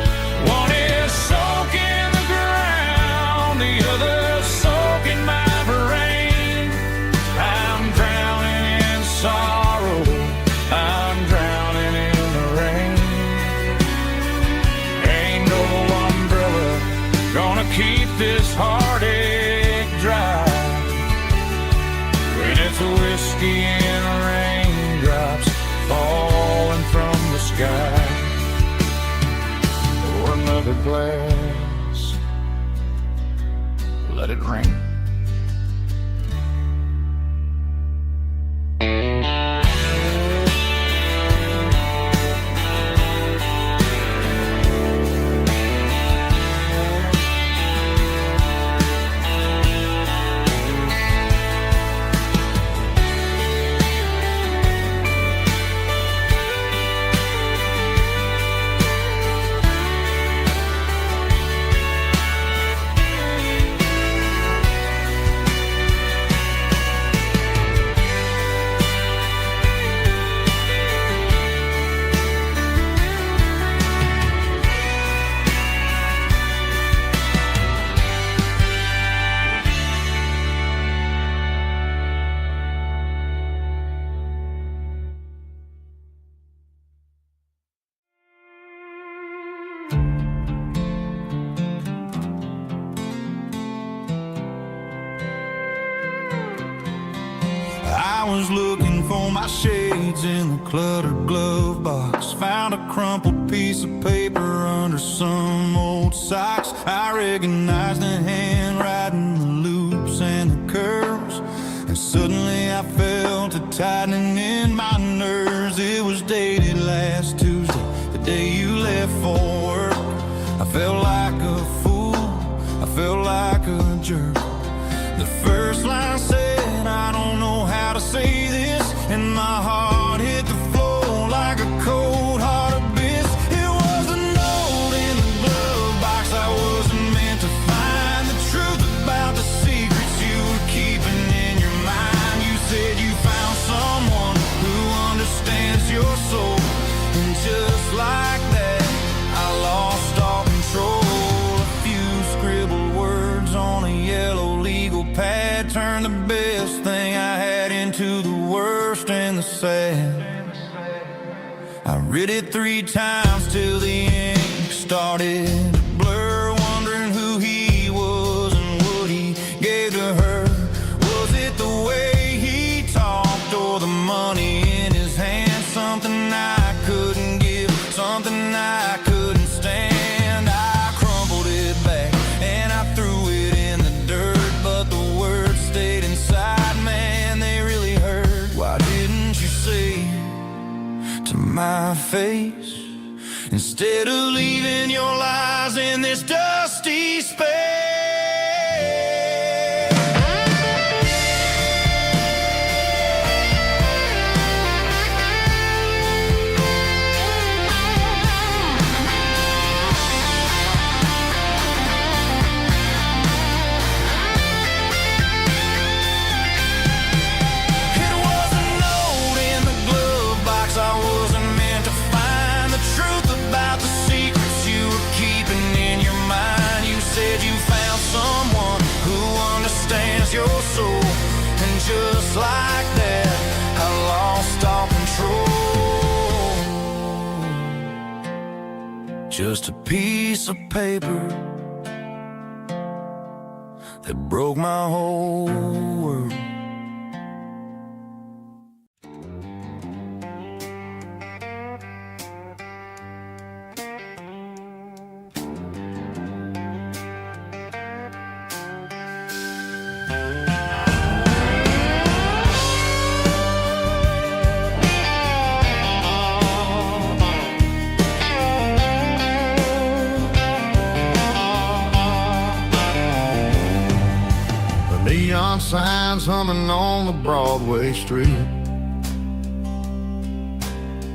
One is soaking the ground, the other soaking my brain. I'm drowning in sorrow, I'm drowning in the rain. Ain't no umbrella gonna keep this heartache dry when it's whiskey and raindrops falling from the sky. Pour another glass, let it rain. I was looking for my shades in the cluttered glove box. Found a crumpled piece of paper under some old socks. I recognized the handwriting, the loops and the curls, and suddenly I felt a tightening in my nerves. It was dated last Tuesday, the day you left for work. I felt like a fool, I felt like a jerk. The first line said, I don't know how to say this, and my heart hit the floor like a cold heart abyss. It was a note in the glove box I wasn't meant to find. The truth about the secrets you were keeping in your mind. You said you found someone who understands your soul, and just like that I lost all control. A few scribbled words on a yellow legal pad turned the best thing I had into the worst and the sad. I read it 3 times till the ink started to blur, wondering who he was and what he gave to her. Was it the way he talked or the money in his hand? Something I couldn't give, something I couldn't stand. I crumpled it back and I threw it in the dirt, but the words stayed inside, man, they really hurt. Why didn't you say to my face, instead of leaving your lies in this dusty space? It was a note in the glove box I wasn't meant to find. The truth about the secrets you were keeping in your mind. You said you found someone who understands your soul, and just like that just a piece of paper that broke my whole world. Neon signs humming on the Broadway street.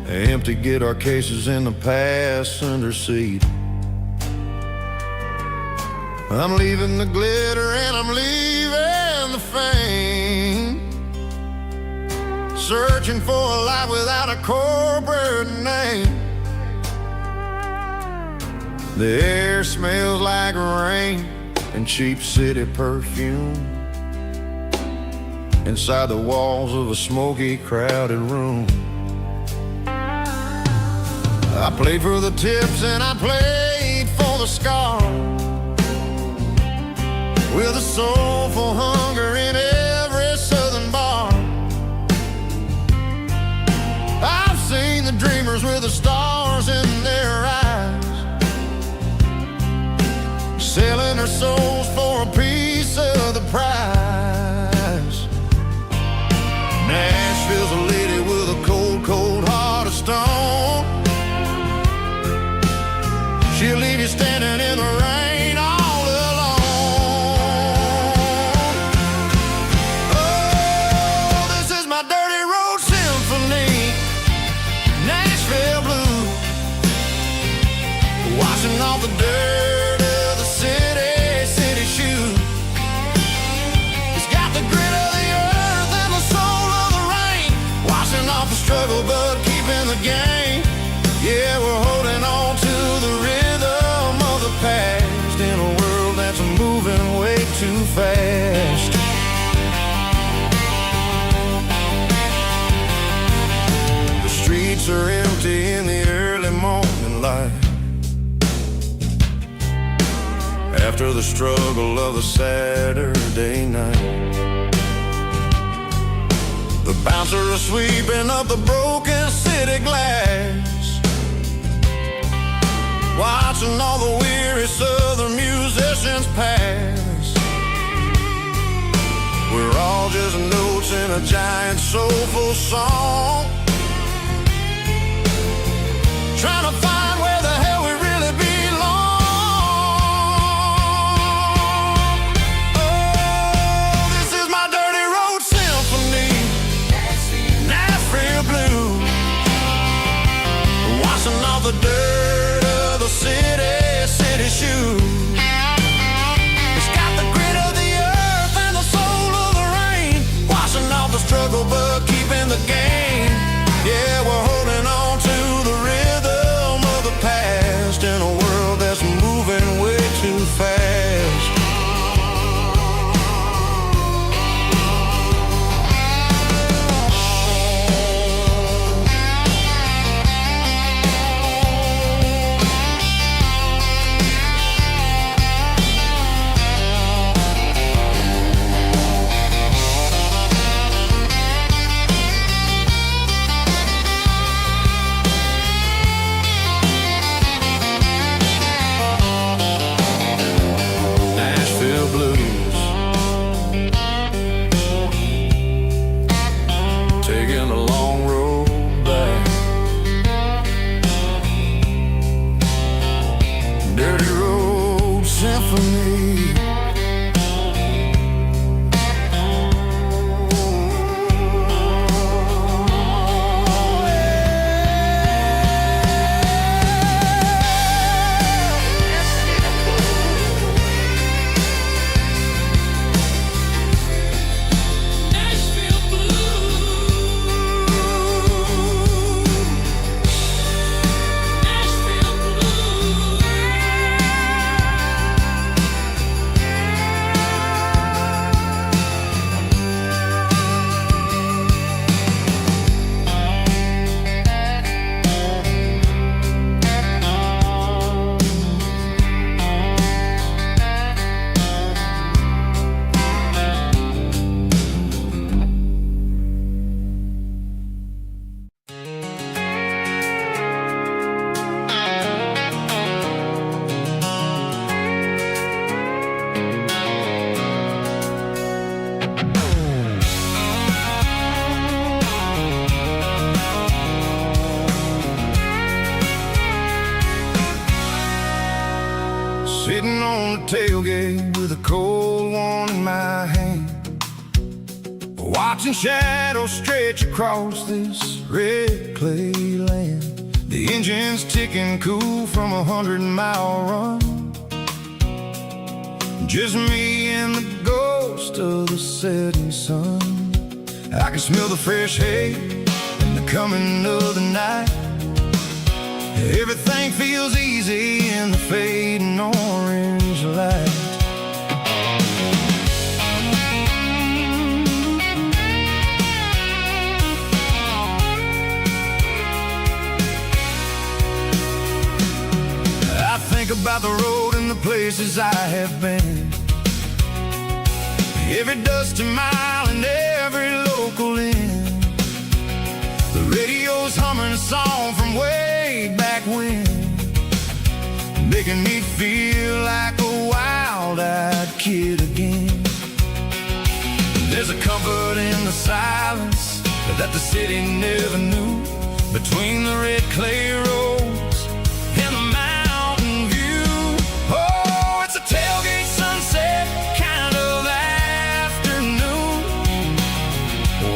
Empty guitar cases in the passenger seat. I'm leaving the glitter and I'm leaving the fame. Searching for a life without a corporate name. The air smells like rain and cheap city perfume. Inside the walls of a smoky, crowded room. I played for the tips and I played for the scar, with a soulful hunger in every southern bar. I've seen the dreamers with the stars in their eyes, selling their souls for a piece of the prize. Nashville's a lady with a cold, cold heart of stone. She'll leave you standing in the rain all alone. Oh, this is my dirty road symphony, Nashville blues, washing off the dirt of the city, city shoes. It's got the grit of the earth and the soul of the rain, washing off the struggle but keeping the game. Yeah, we're holding on to the rhythm of the past in a world that's moving way too fast. The streets are empty in the early morning light, after the struggle of the Saturday night. The bouncer is sweeping up the broken city glass, watching all the weary southern musicians pass. We're all just notes in a giant soulful song, trying to find where the hell we really belong. Oh, this is my dirty road symphony, Nashville blues, washing off the dirt of the city, city shoes. It's got the grit of the earth and the soul of the rain, washing off the struggle but keeping the game. Yeah, we're holding on to the rhythm tailgate with a cold one in my hand, watching shadows stretch across this red clay land. The engine's ticking cool from 100-mile run. Just me and the ghost of the setting sun. I can smell the fresh hay and the coming of the night. Everything feels easy in the fading orange light. I think about the road and the places I have been, every dusty mile and every local inn. The radio's humming a song from way back when, making me feel like a wild-eyed kid again. There's a comfort in the silence that the city never knew, between the red clay roads and the mountain view. Oh, it's a tailgate sunset kind of afternoon,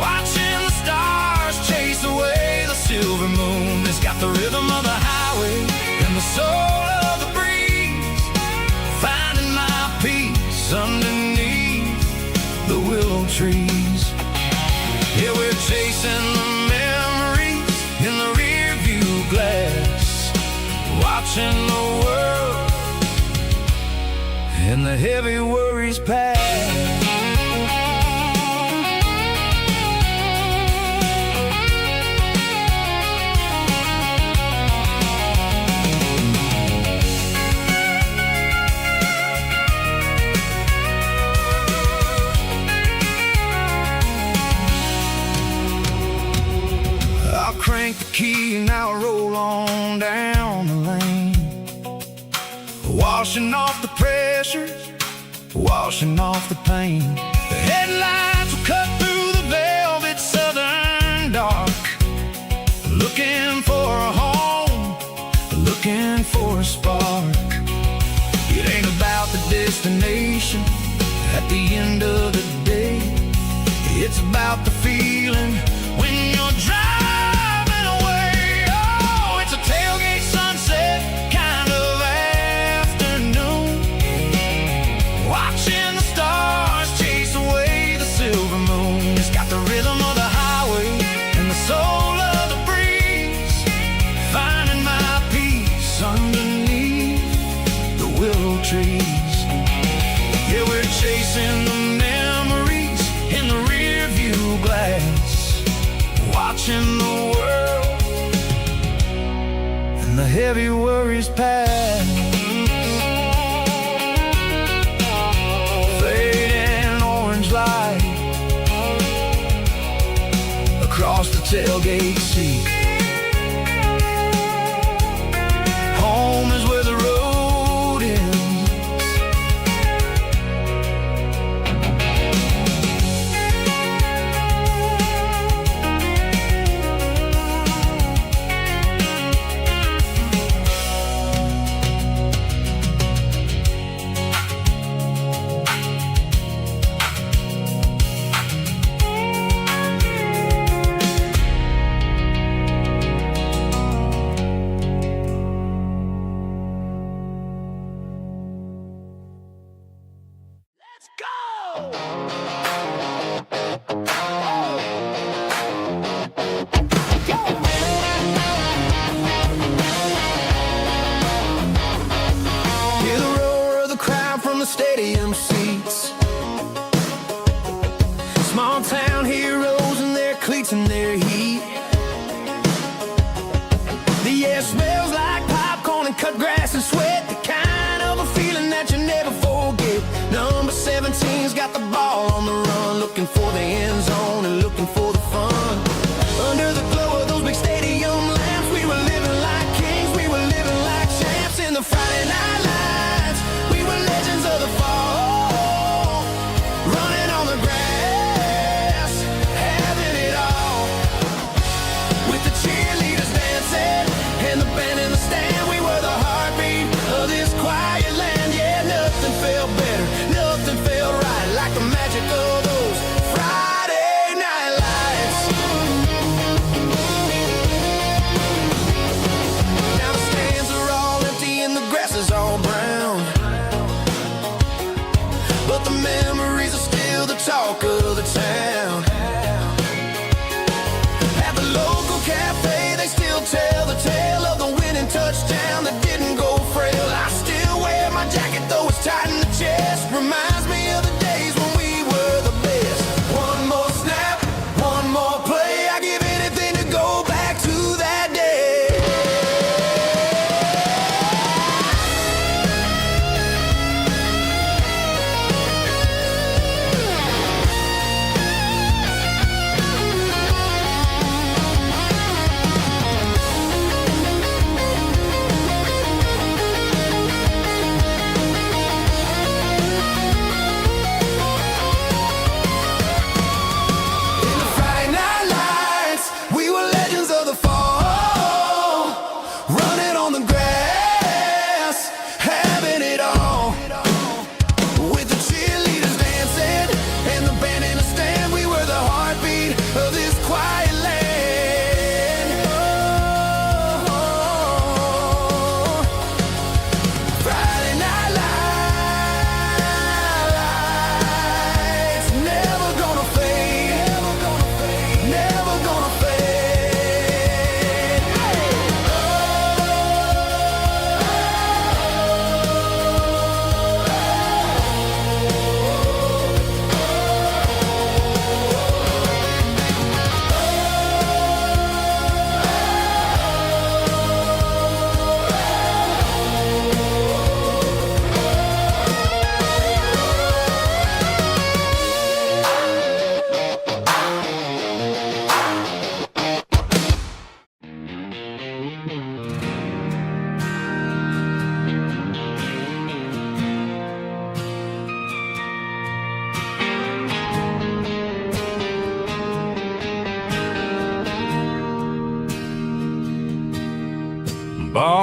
watching the stars chase away the silver moon. It's got the rhythm of the highway and the soul of the breeze, finding my peace underneath the willow trees. Yeah, we're chasing the memories in the rear view glass, watching the world and the heavy worries pass. Crank the key and I'll roll on down the lane, washing off the pressure, washing off the pain. The headlights will cut through the velvet southern dark, looking for a home, looking for a spark. It ain't about the destination at the end of the day, it's about the feeling when you're driving. Tailgate sunset kind of afternoon, watching the stars chase away the silver moon. It's got the rhythm of the highway and the soul of the breeze, finding my peace underneath the willow trees. Yeah, we're chasing the memories in the rear view glass, watching the world the heavy worries pass. Fading orange light across the tailgate seat. Home is where the road ends. Stadium seats, small town heroes in their cleats and their heat. The air smells like popcorn and cut grass and sweat, the kind of a feeling that you never forget. Number 17's got the ball on the run, looking for the end zone and looking for the fun. Under the glow of those big stadium lamps, we were living like kings, we were living like champs in the Friday night lights. We were legends of the fall, running on the grass, having it all. With the cheerleaders dancing and the band in the stand, we were the heartbeat of this quiet land. Yeah, nothing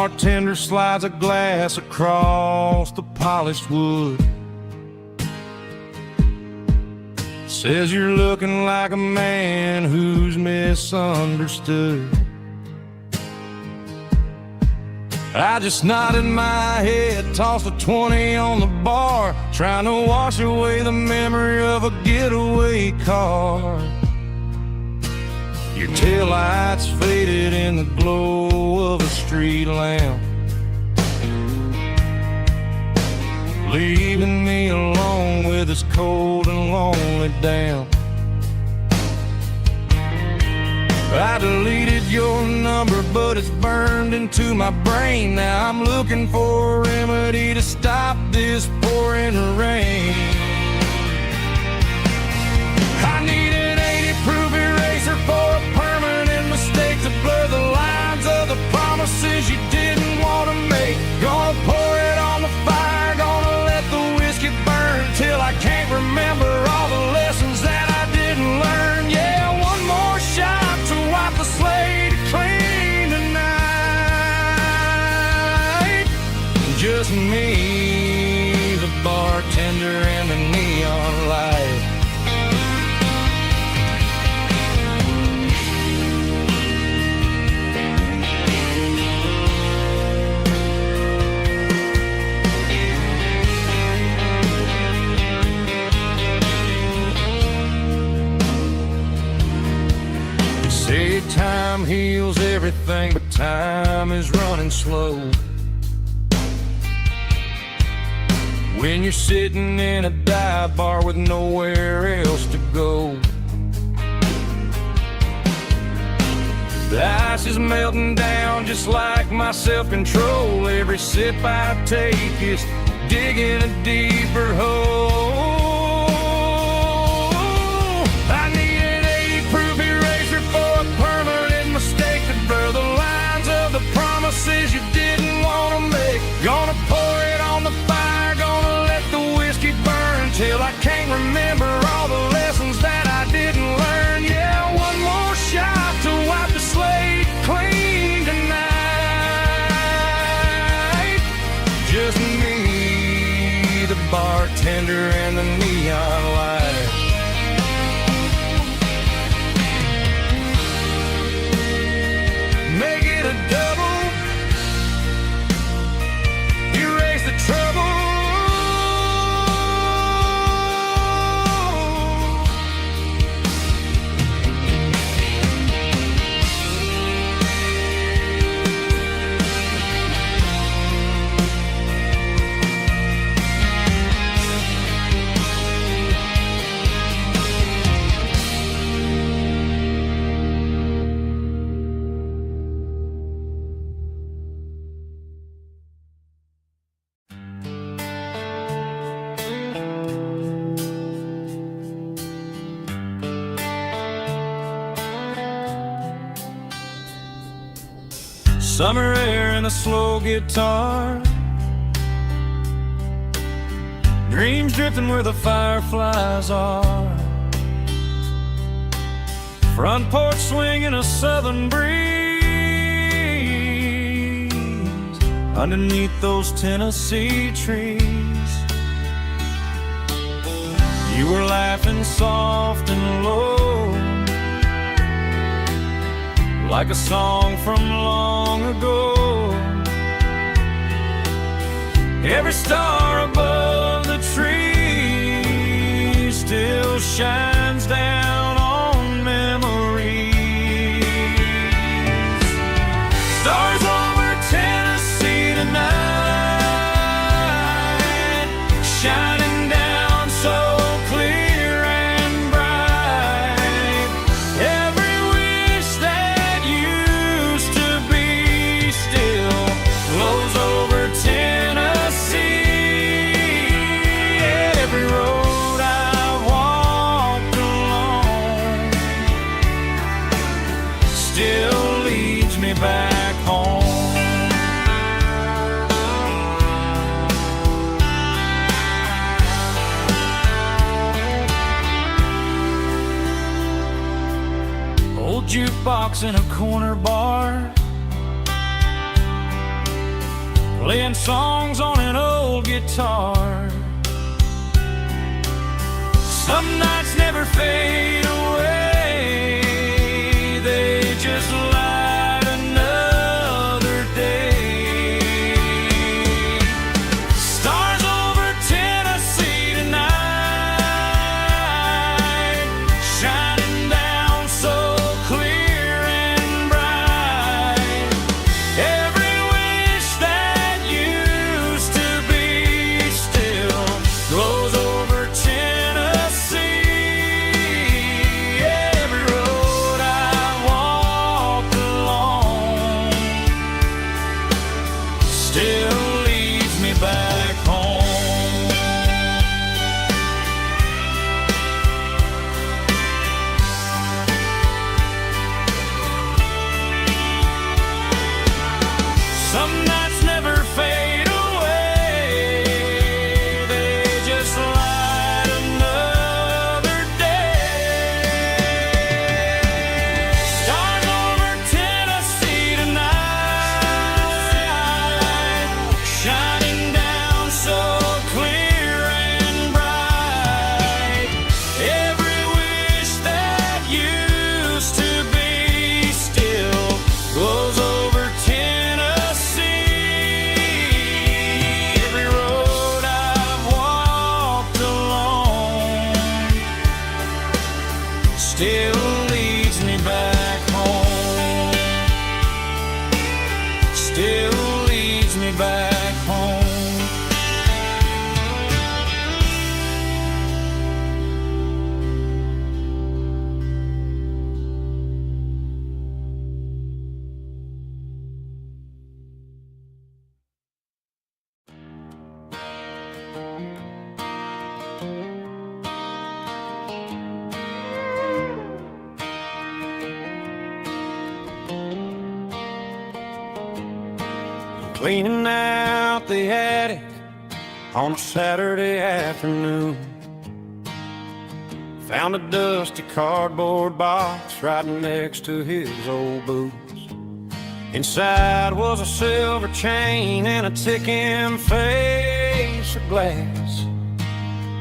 bartender slides a glass across the polished wood. Says you're looking like a man who's misunderstood. I just nodded my head, tossed a 20 on the bar, trying to wash away the memory of a getaway car. Your taillights faded in the glow of a street lamp, leaving me alone with this cold and lonely damp. I deleted your number, but it's burned into my brain. Now I'm looking for a remedy to stop this pouring rain. I need an 80-proof eraser for a permanent mistake to blur the lines of the promises you didn't want to make. Gonna pour it on the fire, gonna let the whiskey burn till I can't remember all the lessons that I didn't learn. Yeah, one more shot to wipe the slate clean tonight. Just me, the bartender, and the neon light. Say time heals everything, but time is running slow. When you're sitting in a dive bar with nowhere else to go, the ice is melting down just like my self-control. Every sip I take is digging a deeper hole. I need an 80-proof eraser for a permanent mistake to blur the lines of the promises you didn't want to make. Gonna pour it on the fire, gonna let the whiskey burn till I can't remember all the lessons that I didn't learn. Yeah, one more shot to wipe the slate clean tonight. Just me, the bartender, and the neon light. Make it a double, erase the trouble. Summer air and a slow guitar, dreams drifting where the fireflies are. Front porch swinging a southern breeze underneath those Tennessee trees. You were laughing soft and low, like a song from long ago. Every star above the tree still shines down on memories. Stars over Tennessee tonight, shining down so clear and bright. Every wish that used to be still flows over Tennessee. Every road I've walked along still leads me back home. Old jukebox in a corner bar, playing songs on an old guitar. Some nights never fade away, they just light another day. Stars over Tennessee tonight, shining down so clear and bright. Every wish that used to be still glows over Tennessee. Every road I walked along still leads me back home. Some nights never fade away, they just light another day. Stars over Tennessee tonight, shining down so clear and bright. Every wish that used to be still glows over Tennessee. Every road I've walked along still leads me back home. Still leads me back home. Cleaning out the attic on a Saturday afternoon. Found a dusty cardboard box right next to his old boots. Inside was a silver chain and a ticking face of glass.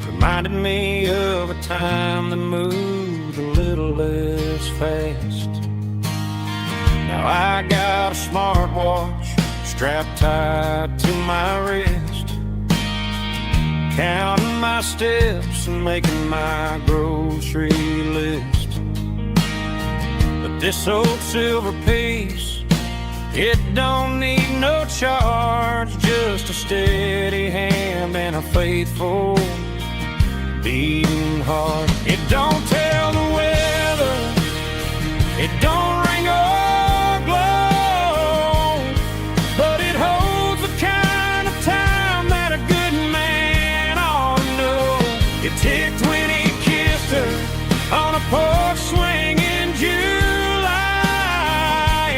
Reminded me of a time that moved a little less fast. Now I got a smartwatch strapped tight to my wrist, counting my steps and making my grocery list. But this old silver piece, it don't need no charge, just a steady hand and a faithful beating heart. It don't tell the weather, it don't ring or glow, but it holds the kind of time that a good man ought to know. It ticked when he kissed her on a porch swing in July.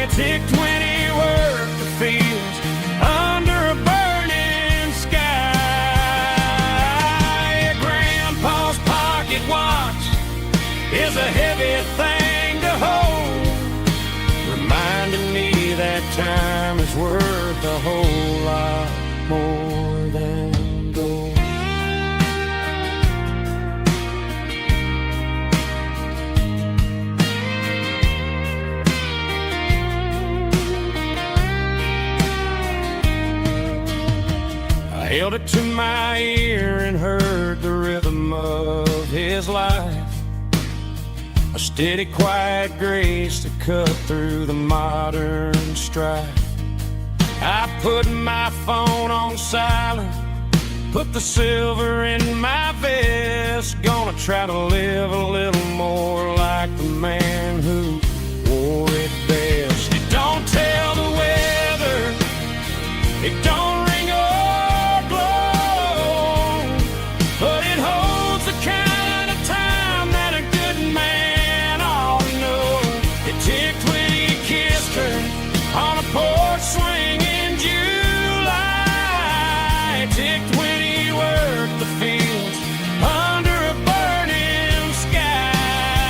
It ticked when he worked the fields under a burning sky. Grandpa's pocket watch is a heavy thing to hold, reminding me that time is worth a whole lot more than gold. I held it to my ear and heard the rhythm of his life, a steady, quiet grace that cut through the modern strife. I put my phone on silent, put the silver in my vest. Gonna try to live a little more like the man who wore it best. It don't tell the weather, it don't ring or glow, but it holds the kind of time that a good man ought to know. It ticked when he kissed her on a porch swing in July. It ticked when he worked the fields under a burning sky.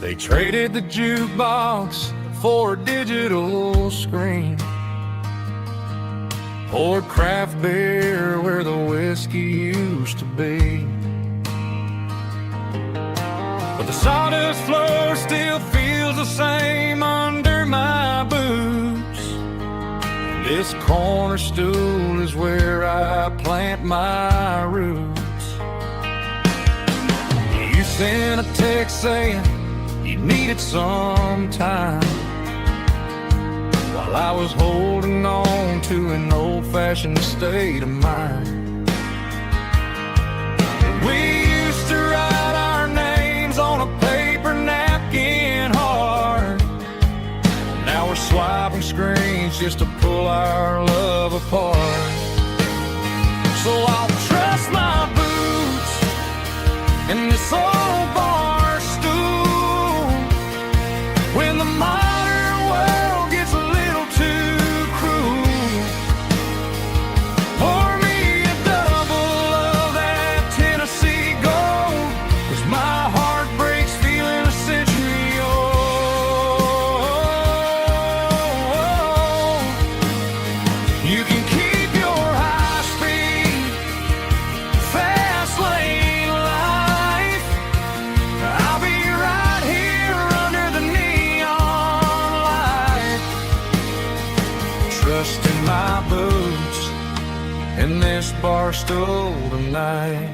They traded the jukebox for a digital screen, poured craft beer where the whiskey used to be. But the sawdust floor still feels the same under my boots. This corner stool is where I plant my roots. You sent a text saying you needed some time, while I was holding on to an old-fashioned state of mind. We used to write our names on a paper napkin hard. Now we're swiping screens just to pull our love apart. So I'll trust my boots in this old bar stool when the modern world gets a little too cruel. Pour me a double of that Tennessee Gold, 'cause my heart breaks feeling a century old. You can keep your high-speed, fast lane life. I'll be right here under the neon light, trusting my boots in this bar stool tonight.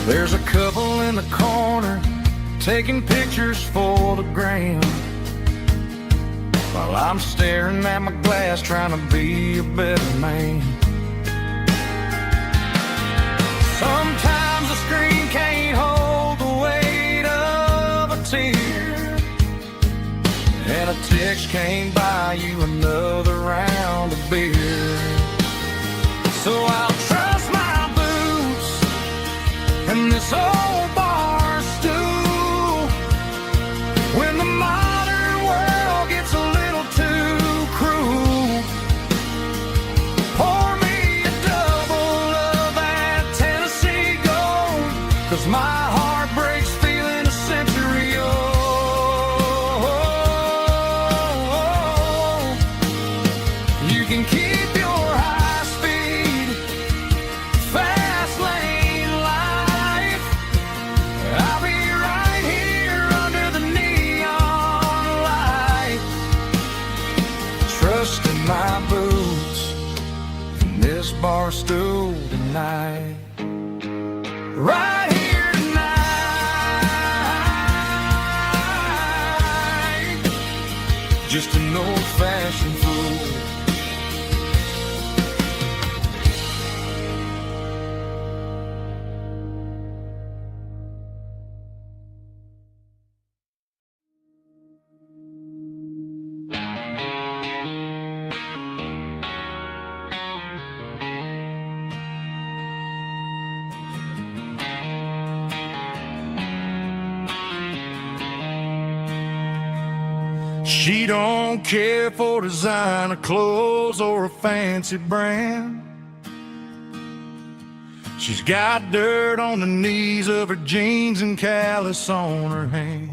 There's a couple in the corner taking pictures for the gram, while I'm staring at my glass trying to be a better man. Sometimes the screen can't hold the weight of a tear, and a text can't buy you another round of beer. So I'll trust my boots in this old bar stool when the modern world gets a little too cruel. Pour me a double of that Tennessee Gold, 'cause my heart breaks feeling a century old. You can keep your high speed, fast lane life. I'll be right here under the neon light, trusting my boots in this bar stool tonight. Right here tonight, just an old-fashioned fool. She don't care for designer clothes or a fancy brand. She's got dirt on the knees of her jeans and callus on her hand.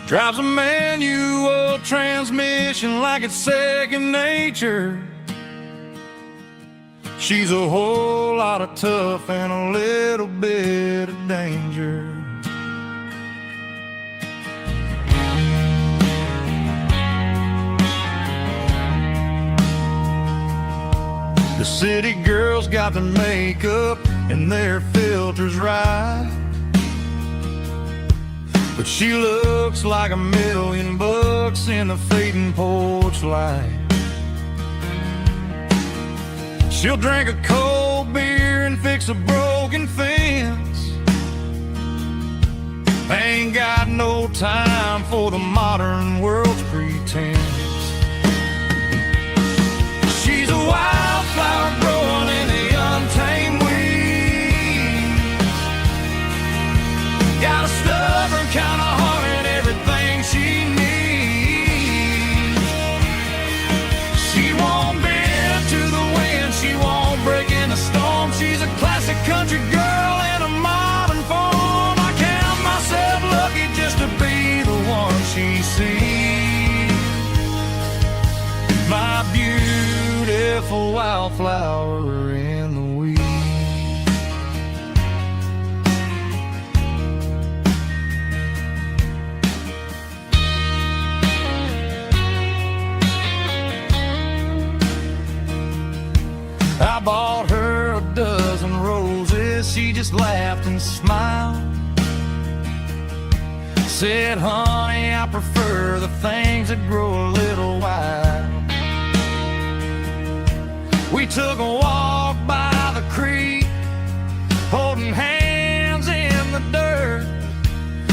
Drives a manual transmission like it's second nature. She's a whole lot of tough and a little bit of danger. The city girls got their makeup and their filters right, but she looks like $1,000,000 in the fading porch light. She'll drink a cold beer and fix a broken fence. Ain't got no time for the modern world's pretense. She's a wildflower growing in the untamed weeds. Got a stubborn wildflower in the weeds. I bought her a dozen roses, she just laughed and smiled. Said, honey, I prefer the things that grow a little wild. We took a walk by the creek, holding hands in the dirt.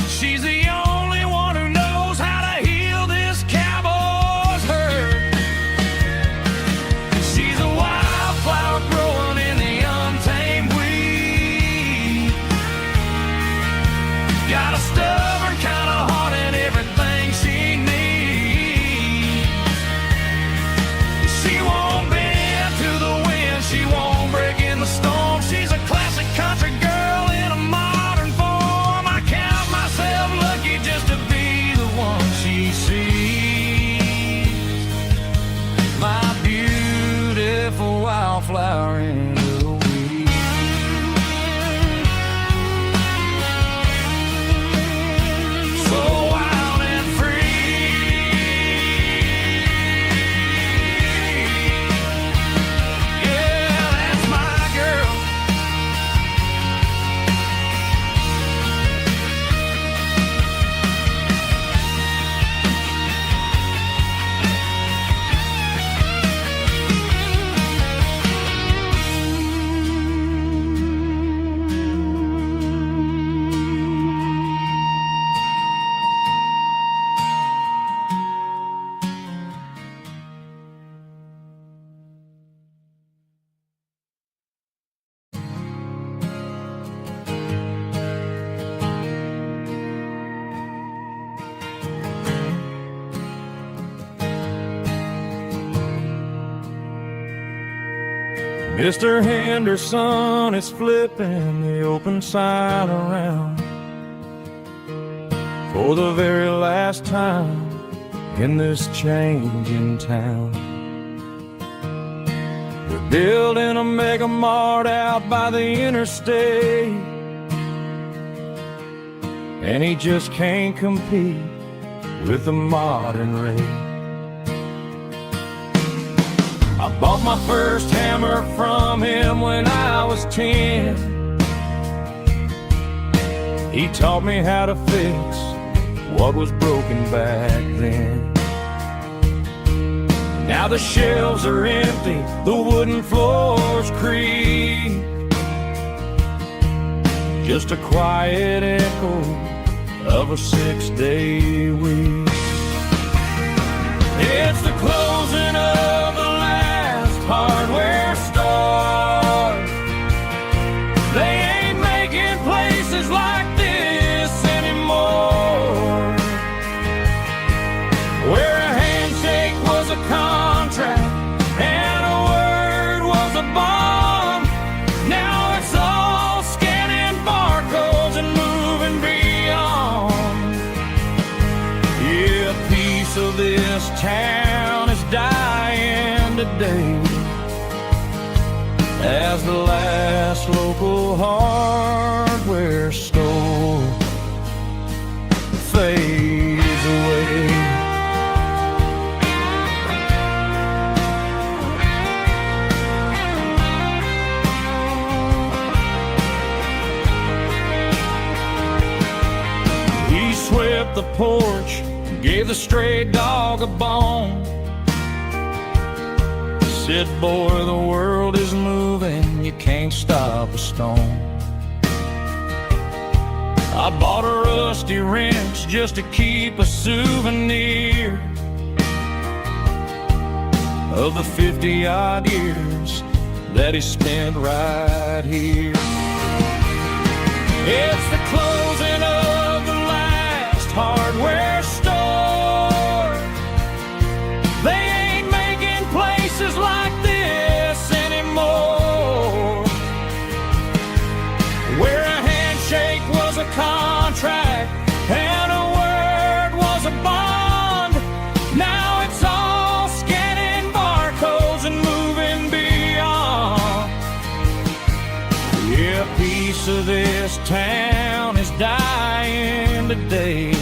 She's the only one who knows how to heal this cowboy's hurt. She's a wildflower growing in the untamed weed. Got a stubborn kind of heart and everything she needs. She won't bend to the wind, she won't break in the storm. She's a classic country girl in a modern form. I count myself lucky just to be the one she sees. My beautiful wildflower in the weed. So wild and free. Yeah, that's my girl. Mr. Henderson is flipping the open sign around for the very last time in this changing town. They're building a mega mart out by the interstate, and he just can't compete with the modern rate. I bought my first hammer from him when I was 10. He taught me how to fix what was broken back then. Now the shelves are empty, the wooden floors creak, just a quiet echo of a 6-day week. It's the closing of the last hardware store. They ain't making places like this anymore, where a handshake was a contract and a word was a bond. Now it's all scanning barcodes and moving beyond. Yeah, a piece of this town is dying today as the last local hardware store fades away. He swept the porch, gave the stray dog a bone, said, boy, the world is moving, you can't stop a stone. I bought a rusty wrench just to keep a souvenir of the 50-odd years that he spent right here. It's the closing of the last hardware store. They ain't making places like this anymore, where a handshake was a contract and a word was a bond. Now it's all scanning barcodes and moving beyond. dying today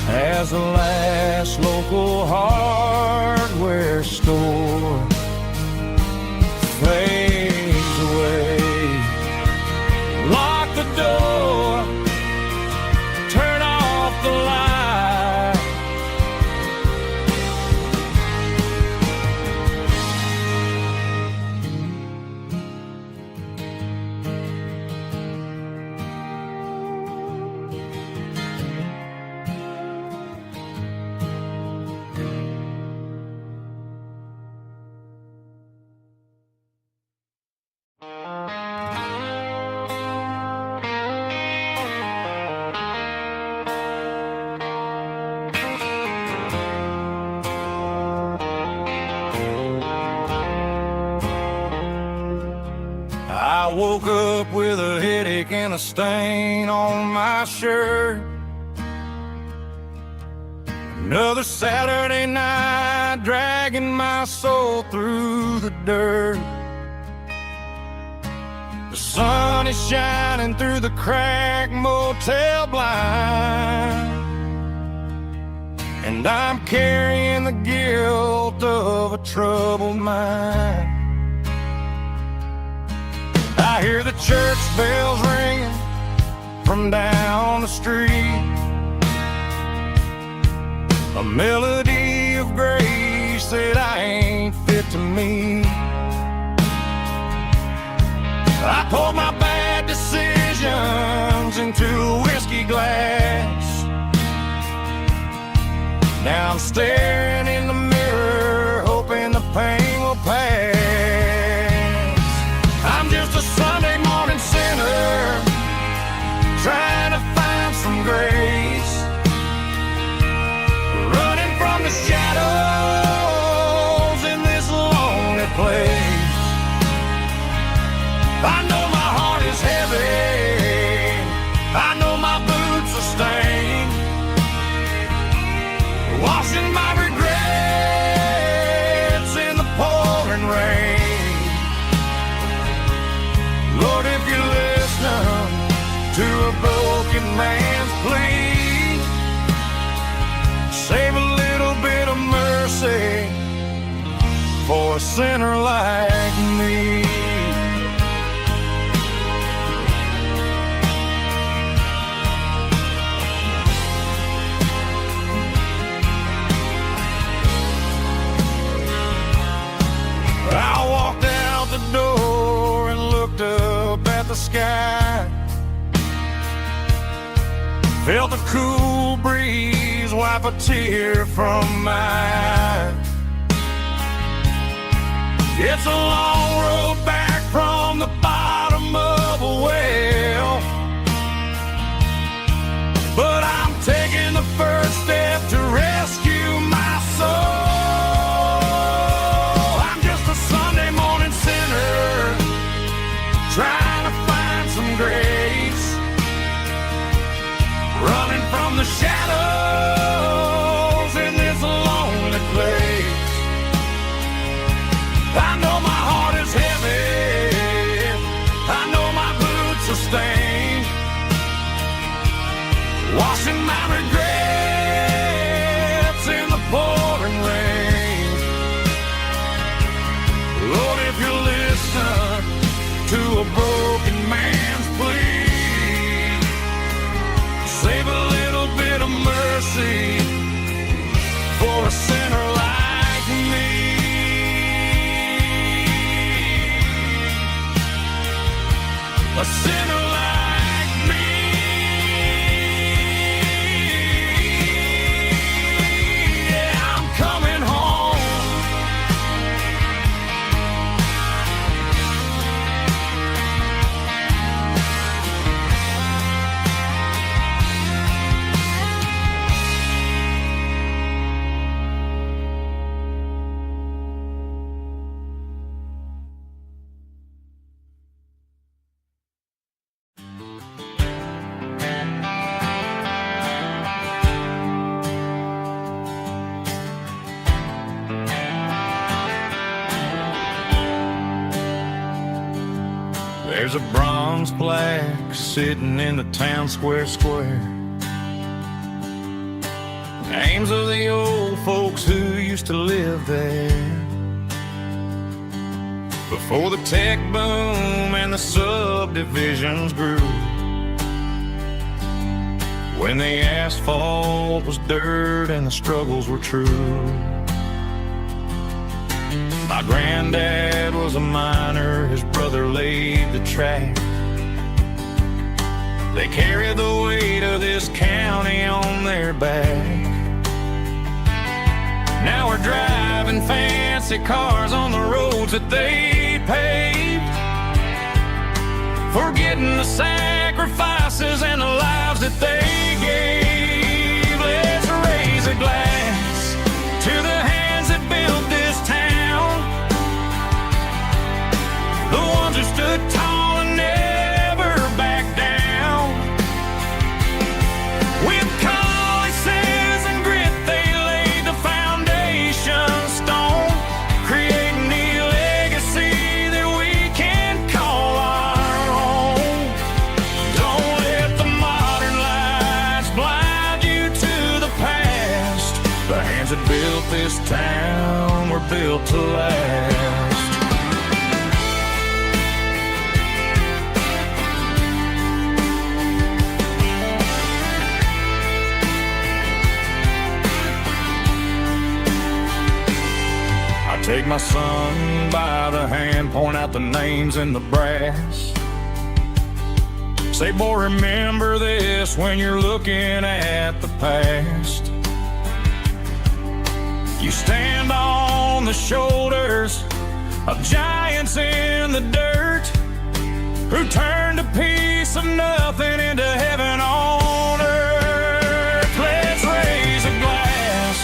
as the last local hardware store fades away. Lock the door, turn off the light. I woke up with a headache and a stain on my shirt. Another Saturday night dragging my soul through the dirt. The sun is shining through the cracked motel blind, and I'm carrying the guilt of a troubled mind. I hear the church bells ringing from down the street, a melody of grace that I ain't fit to meet. I poured my bad decisions into a whiskey glass. Now I'm staring in the mirror, hoping the pain will pass. I'm just a Sunday morning sinner, trying to find some grace, running from the shadows in this lonely place. I know my heart is heavy, I know my boots are stained, washing my regrets in the pouring rain. Lord, if you listen to a broken man's plea, save a little bit of mercy for a sinner like me. I walked out the door and looked up at the sky, felt a cool breeze wipe a tear from my eye. It's a long road back from the bottom of a well, but I'm taking the first step to rescue my soul. Trying to find some grace, running from the shadows in this lonely place. I know my heart is heavy, I know my boots are stained, washing my regrets in the pouring rain. Lord, if you listen to a broken man's plea, save a little bit of mercy for a sinner like me. A sinner like me. Yeah, I'm coming home. There's a bronze bronze plaque sitting in the town square. Names of the old folks who used to live there before the tech boom and the subdivisions grew. When the asphalt was dirt and the struggles were true. My granddad was a miner, his brother laid the track. They carried the weight of this county on their back. Now we're driving fancy cars on the roads that they paved, forgetting the sacrifices and the lives that they gave. Let's raise a glass to the hands that built this town, the ones who stood tall and never backed down. With calluses and grit they laid the foundation stone, creating the legacy that we can call our own. Don't let the modern lights blind you to the past. The hands that built this town were built to last. Take my son by the hand, point out the names in the brass. Say, boy, remember this when you're looking at the past. You stand on the shoulders of giants in the dirt who turned a piece of nothing into heaven on earth. Let's raise a glass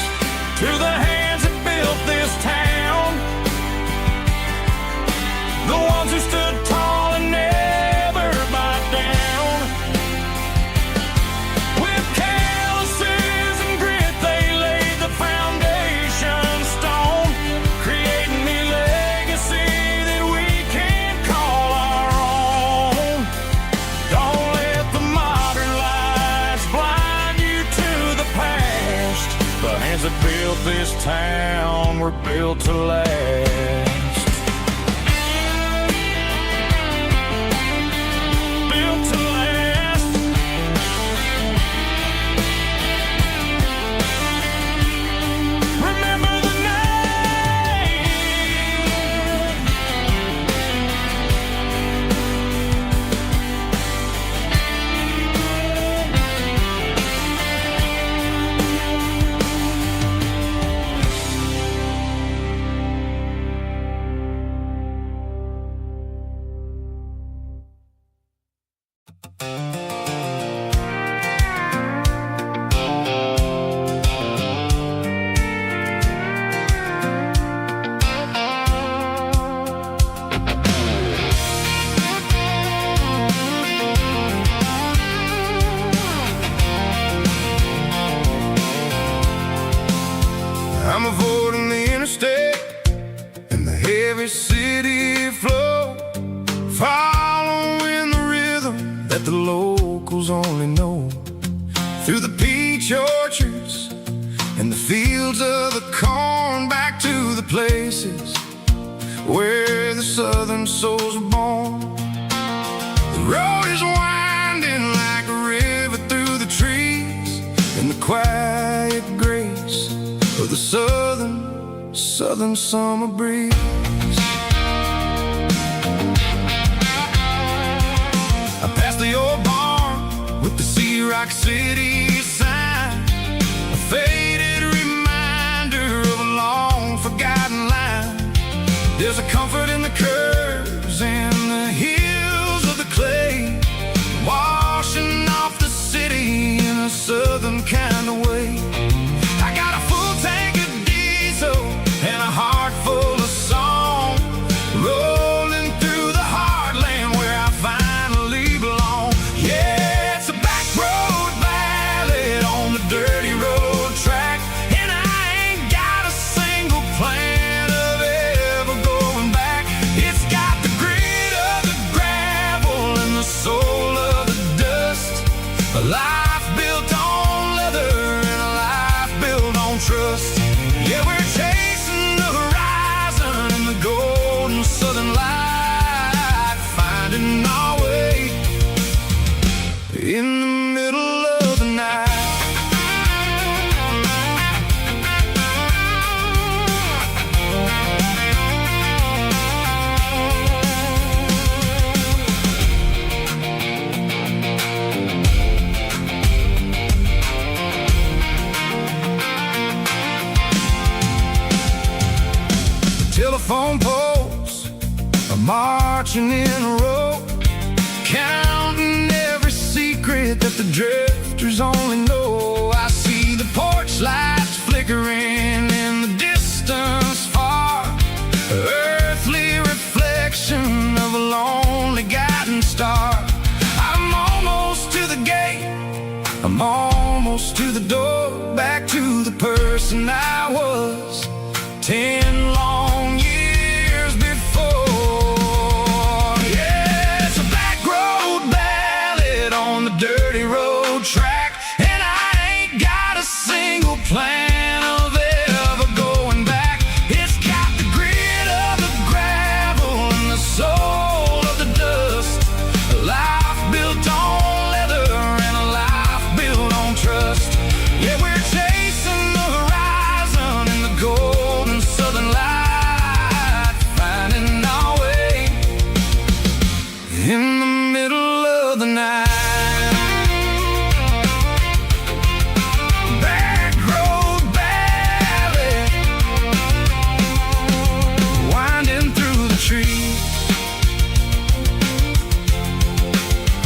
to the hands that built this town, the ones who stood tall and never backed down. With calluses and grit they laid the foundation stone, creating the legacy that we can call our own. Don't let the modern lights blind you to the past. The hands that built this town were built to last. I'm avoiding the interstate and the heavy city flow, following the rhythm that the locals only know. Through the peach orchards and the fields of the corn, back to the places where the southern souls were born. The road is winding like a river through the trees, in the quiet grace of the southern summer breeze. I passed the old barn with the Sea Rock City sign, a faded reminder of a long forgotten line. There's a comfort in the curves and the hills of the clay, washing off the city in a southern kind of way. I got a full tank of diesel and a heart full of song, rolling through the heartland where I finally belong. Yeah, it's a back road A life built on leather and a life built on trust. Yeah, we're chasing the horizon in the golden southern light, finding our way in the middle of the night. Telephone poles are marching in a row, counting every secret that the drifters only know. I see the porch lights flickering in the distance far, earthly reflection of a lonely guiding star. I'm almost to the gate, I'm almost to the door, back to the person I was 10 long years before. Yeah, it's a back road ballad on the dirty road track, and I ain't got a single plan of ever going back. It's got the grit of the gravel and the soul of the dust. A life built on leather and a life built on trust. Yeah, we're chasing the horizon in the golden southern light, finding our way in the middle of the night. Back road ballad, winding through the trees.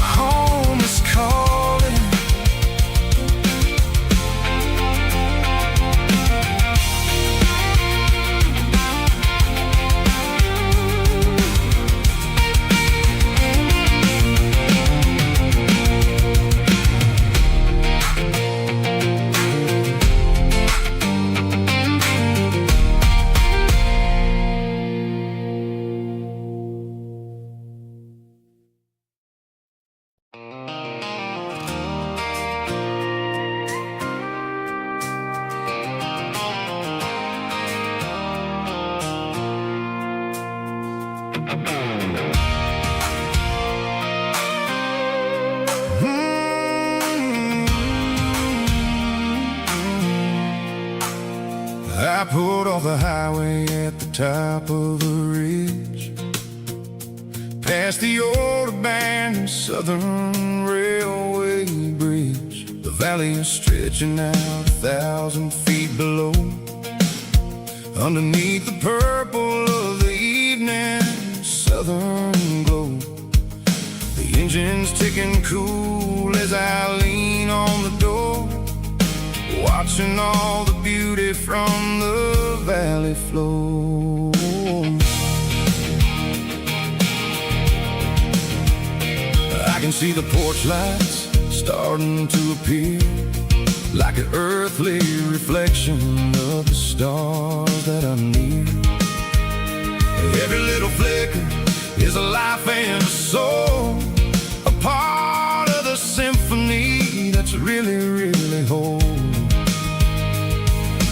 Home is calling. I pulled off the highway at the top of the ridge, past the old abandoned Southern Railway bridge. The valley is stretching out 1,000 feet below, underneath the purple of the evening southern glow. The engine's ticking cool as I lean on the door, watching all the beauty from the valley flow. I can see the porch lights starting to appear, like an earthly reflection of the stars that are near. Every little flicker is a life and a soul, a part of the symphony that's really, really whole.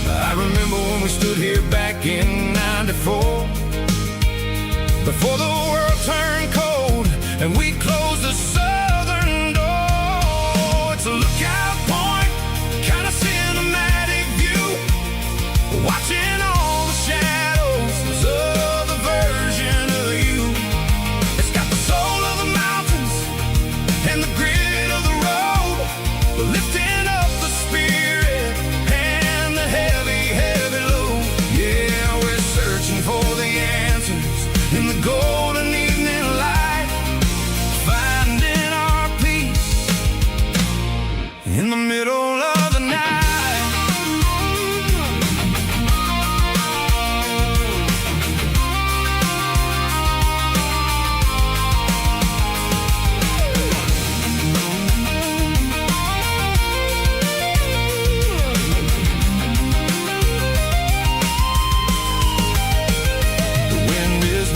I remember when we stood here back in '94, before the world turned cold and we closed the southern door. It's a lookout point, kind of cinematic view, watching all the shadows of the version of you. It's got the soul of the mountains and the grit of the road, lifting up the spirit and the heavy, heavy load. Yeah, we're searching for the answers in the golden evening light, finding our peace in the middle of the night.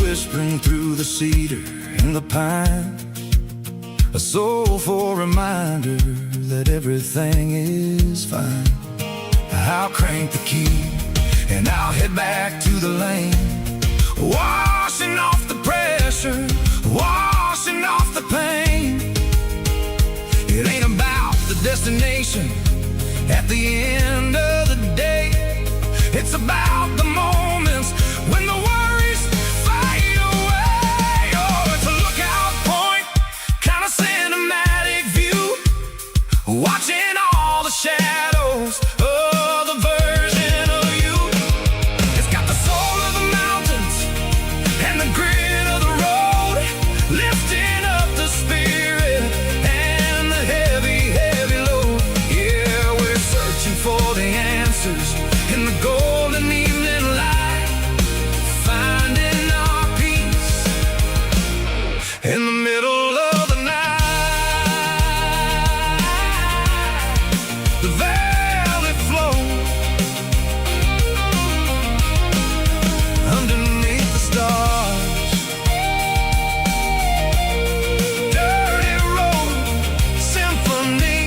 Whispering through the cedar and the pine, a soul for reminder that everything is fine. I'll crank the key and I'll head back to the lane, washing off the pressure, washing off the pain. It ain't about the destination at the end of the day. It's about the moments when the worries fade away. Oh, it's a lookout point, kind of cinematic view, watching all the shadows of the version of you. It's got the soul of the mountains and the grit of the road, lifting up the spirit and the heavy, heavy load. Yeah, we're searching for the answers in the golden evening light, finding our peace in the middle of the night. The valley flows underneath the stars. Dirty road symphony.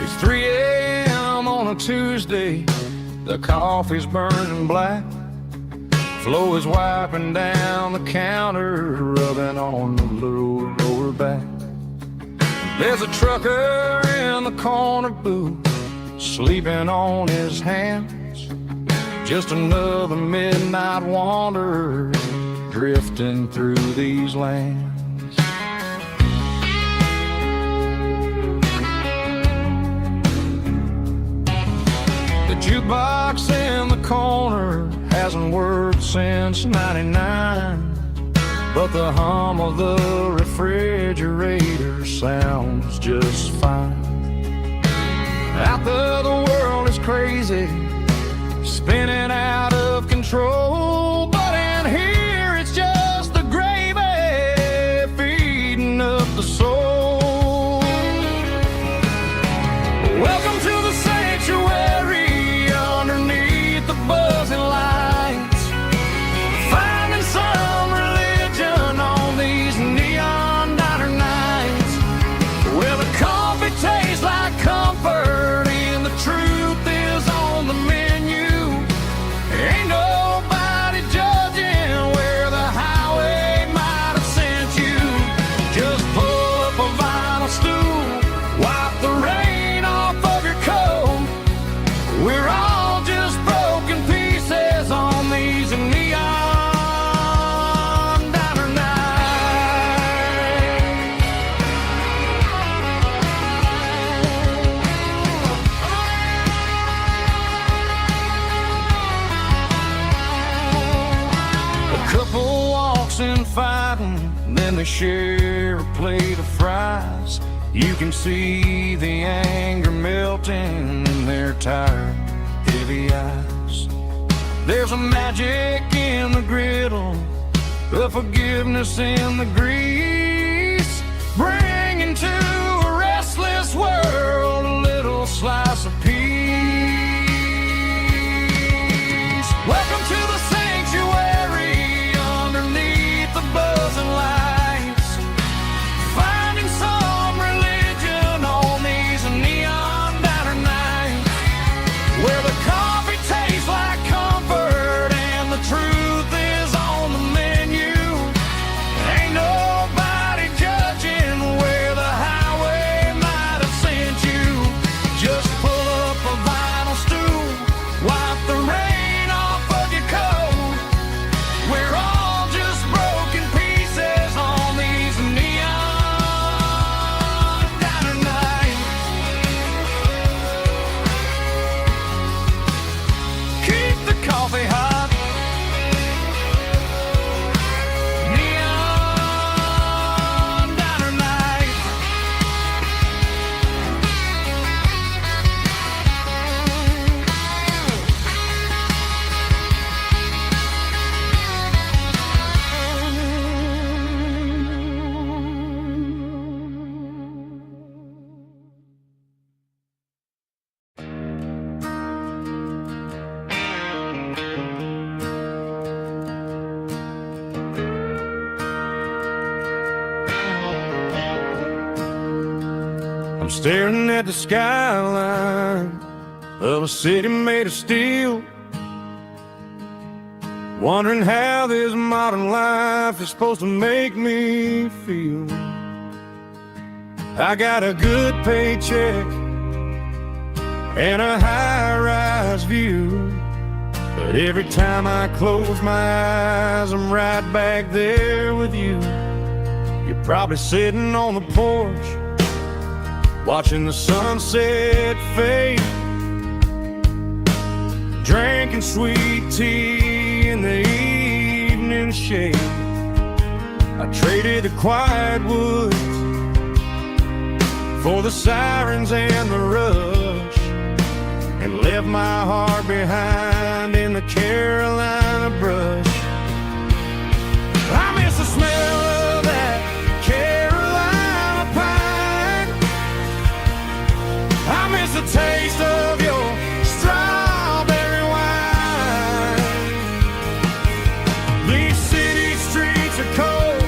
It's 3 a.m. on a Tuesday. The coffee's burning black. Flo is wiping down the counter, rubbing on the little lower back. There's a trucker in the corner booth, sleeping on his hands. Just another midnight wanderer, drifting through these lands. The jukebox in the corner hasn't worked since '99, but the hum of the refrigerator sounds just fine. Out there the world is crazy, spinning out of control, but in here it's just the gravy feeding up the soul. Welcome to the sanctuary underneath the buzzing lights, finding some religion on these neon diner nights, where the coffee tastes like comfort and the truth is on the menu. Ain't nobody judging where the highway might have sent you. Just pull up a vinyl stool, wipe the rain off of your coat. We're all just broken pieces on these neon diner nights. A couple walks in fighting, then they share a plate of fries. You can see the anger melting in their tired, heavy eyes. There's a magic in the griddle, a forgiveness in the grease, bringing to a restless world a little slice of peace. Welcome to the sanctuary underneath the buzzing lights, finding some religion on these neon diner nights, where the coffee tastes like comfort and the truth is on the menu. Ain't nobody I'm staring at the skyline of a city made of steel, wondering how this modern life is supposed to make me feel. I got a good paycheck and a high-rise view, but every time I close my eyes, I'm right back there with you. You're probably sitting on the porch, watching the sunset fade, drinking sweet tea in the evening shade. I traded the quiet woods for the sirens and the rush, and left my heart behind in the Carolina brush. I miss the smell of that Carolina pine. I miss the taste of your strawberry wine. These city streets are cold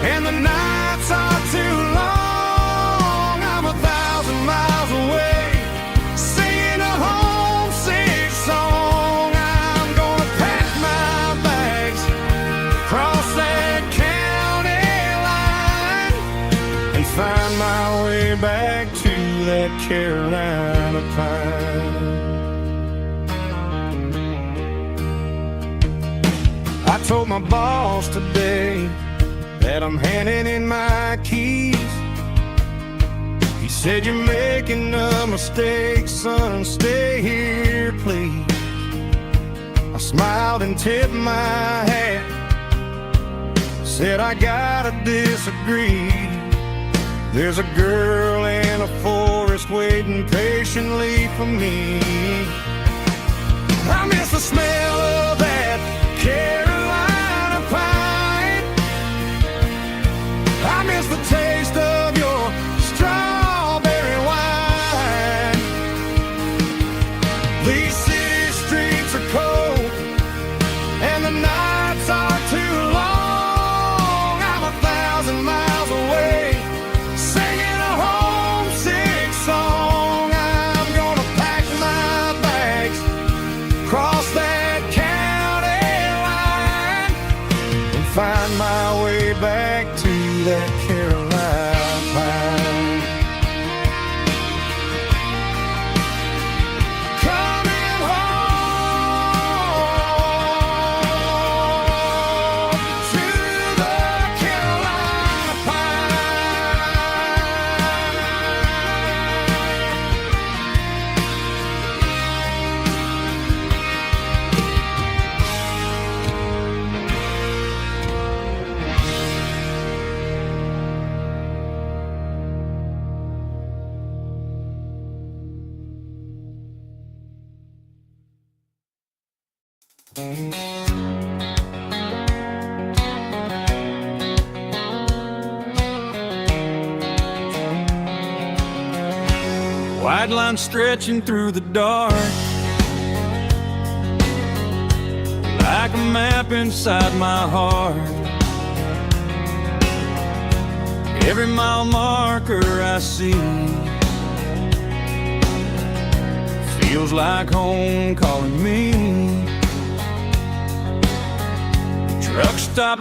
and the nights are too long. I'm 1,000 miles away, singing a homesick song. I'm gonna pack my bags, cross that county line, and find my way back to that Carolina pine. I told my boss today that I'm handing in my keys. He said, "You're making a mistake, son, stay here, please." I smiled and tipped my hat, said, "I gotta disagree. There's a girl in a forest waiting patiently for me." I miss the smell of that Carolina pine. I miss the taste of your strawberry wine. These city streets are cold and the nights are too long. I'm 1,000 miles away, singing a homesick song. I'm gonna pack my bags, cross that county line, and find my way back to that Carolina pine. Coming home to the Carolina White line stretching through the dark, like a map inside my heart. Every mile marker I see feels like home calling me. Truck stop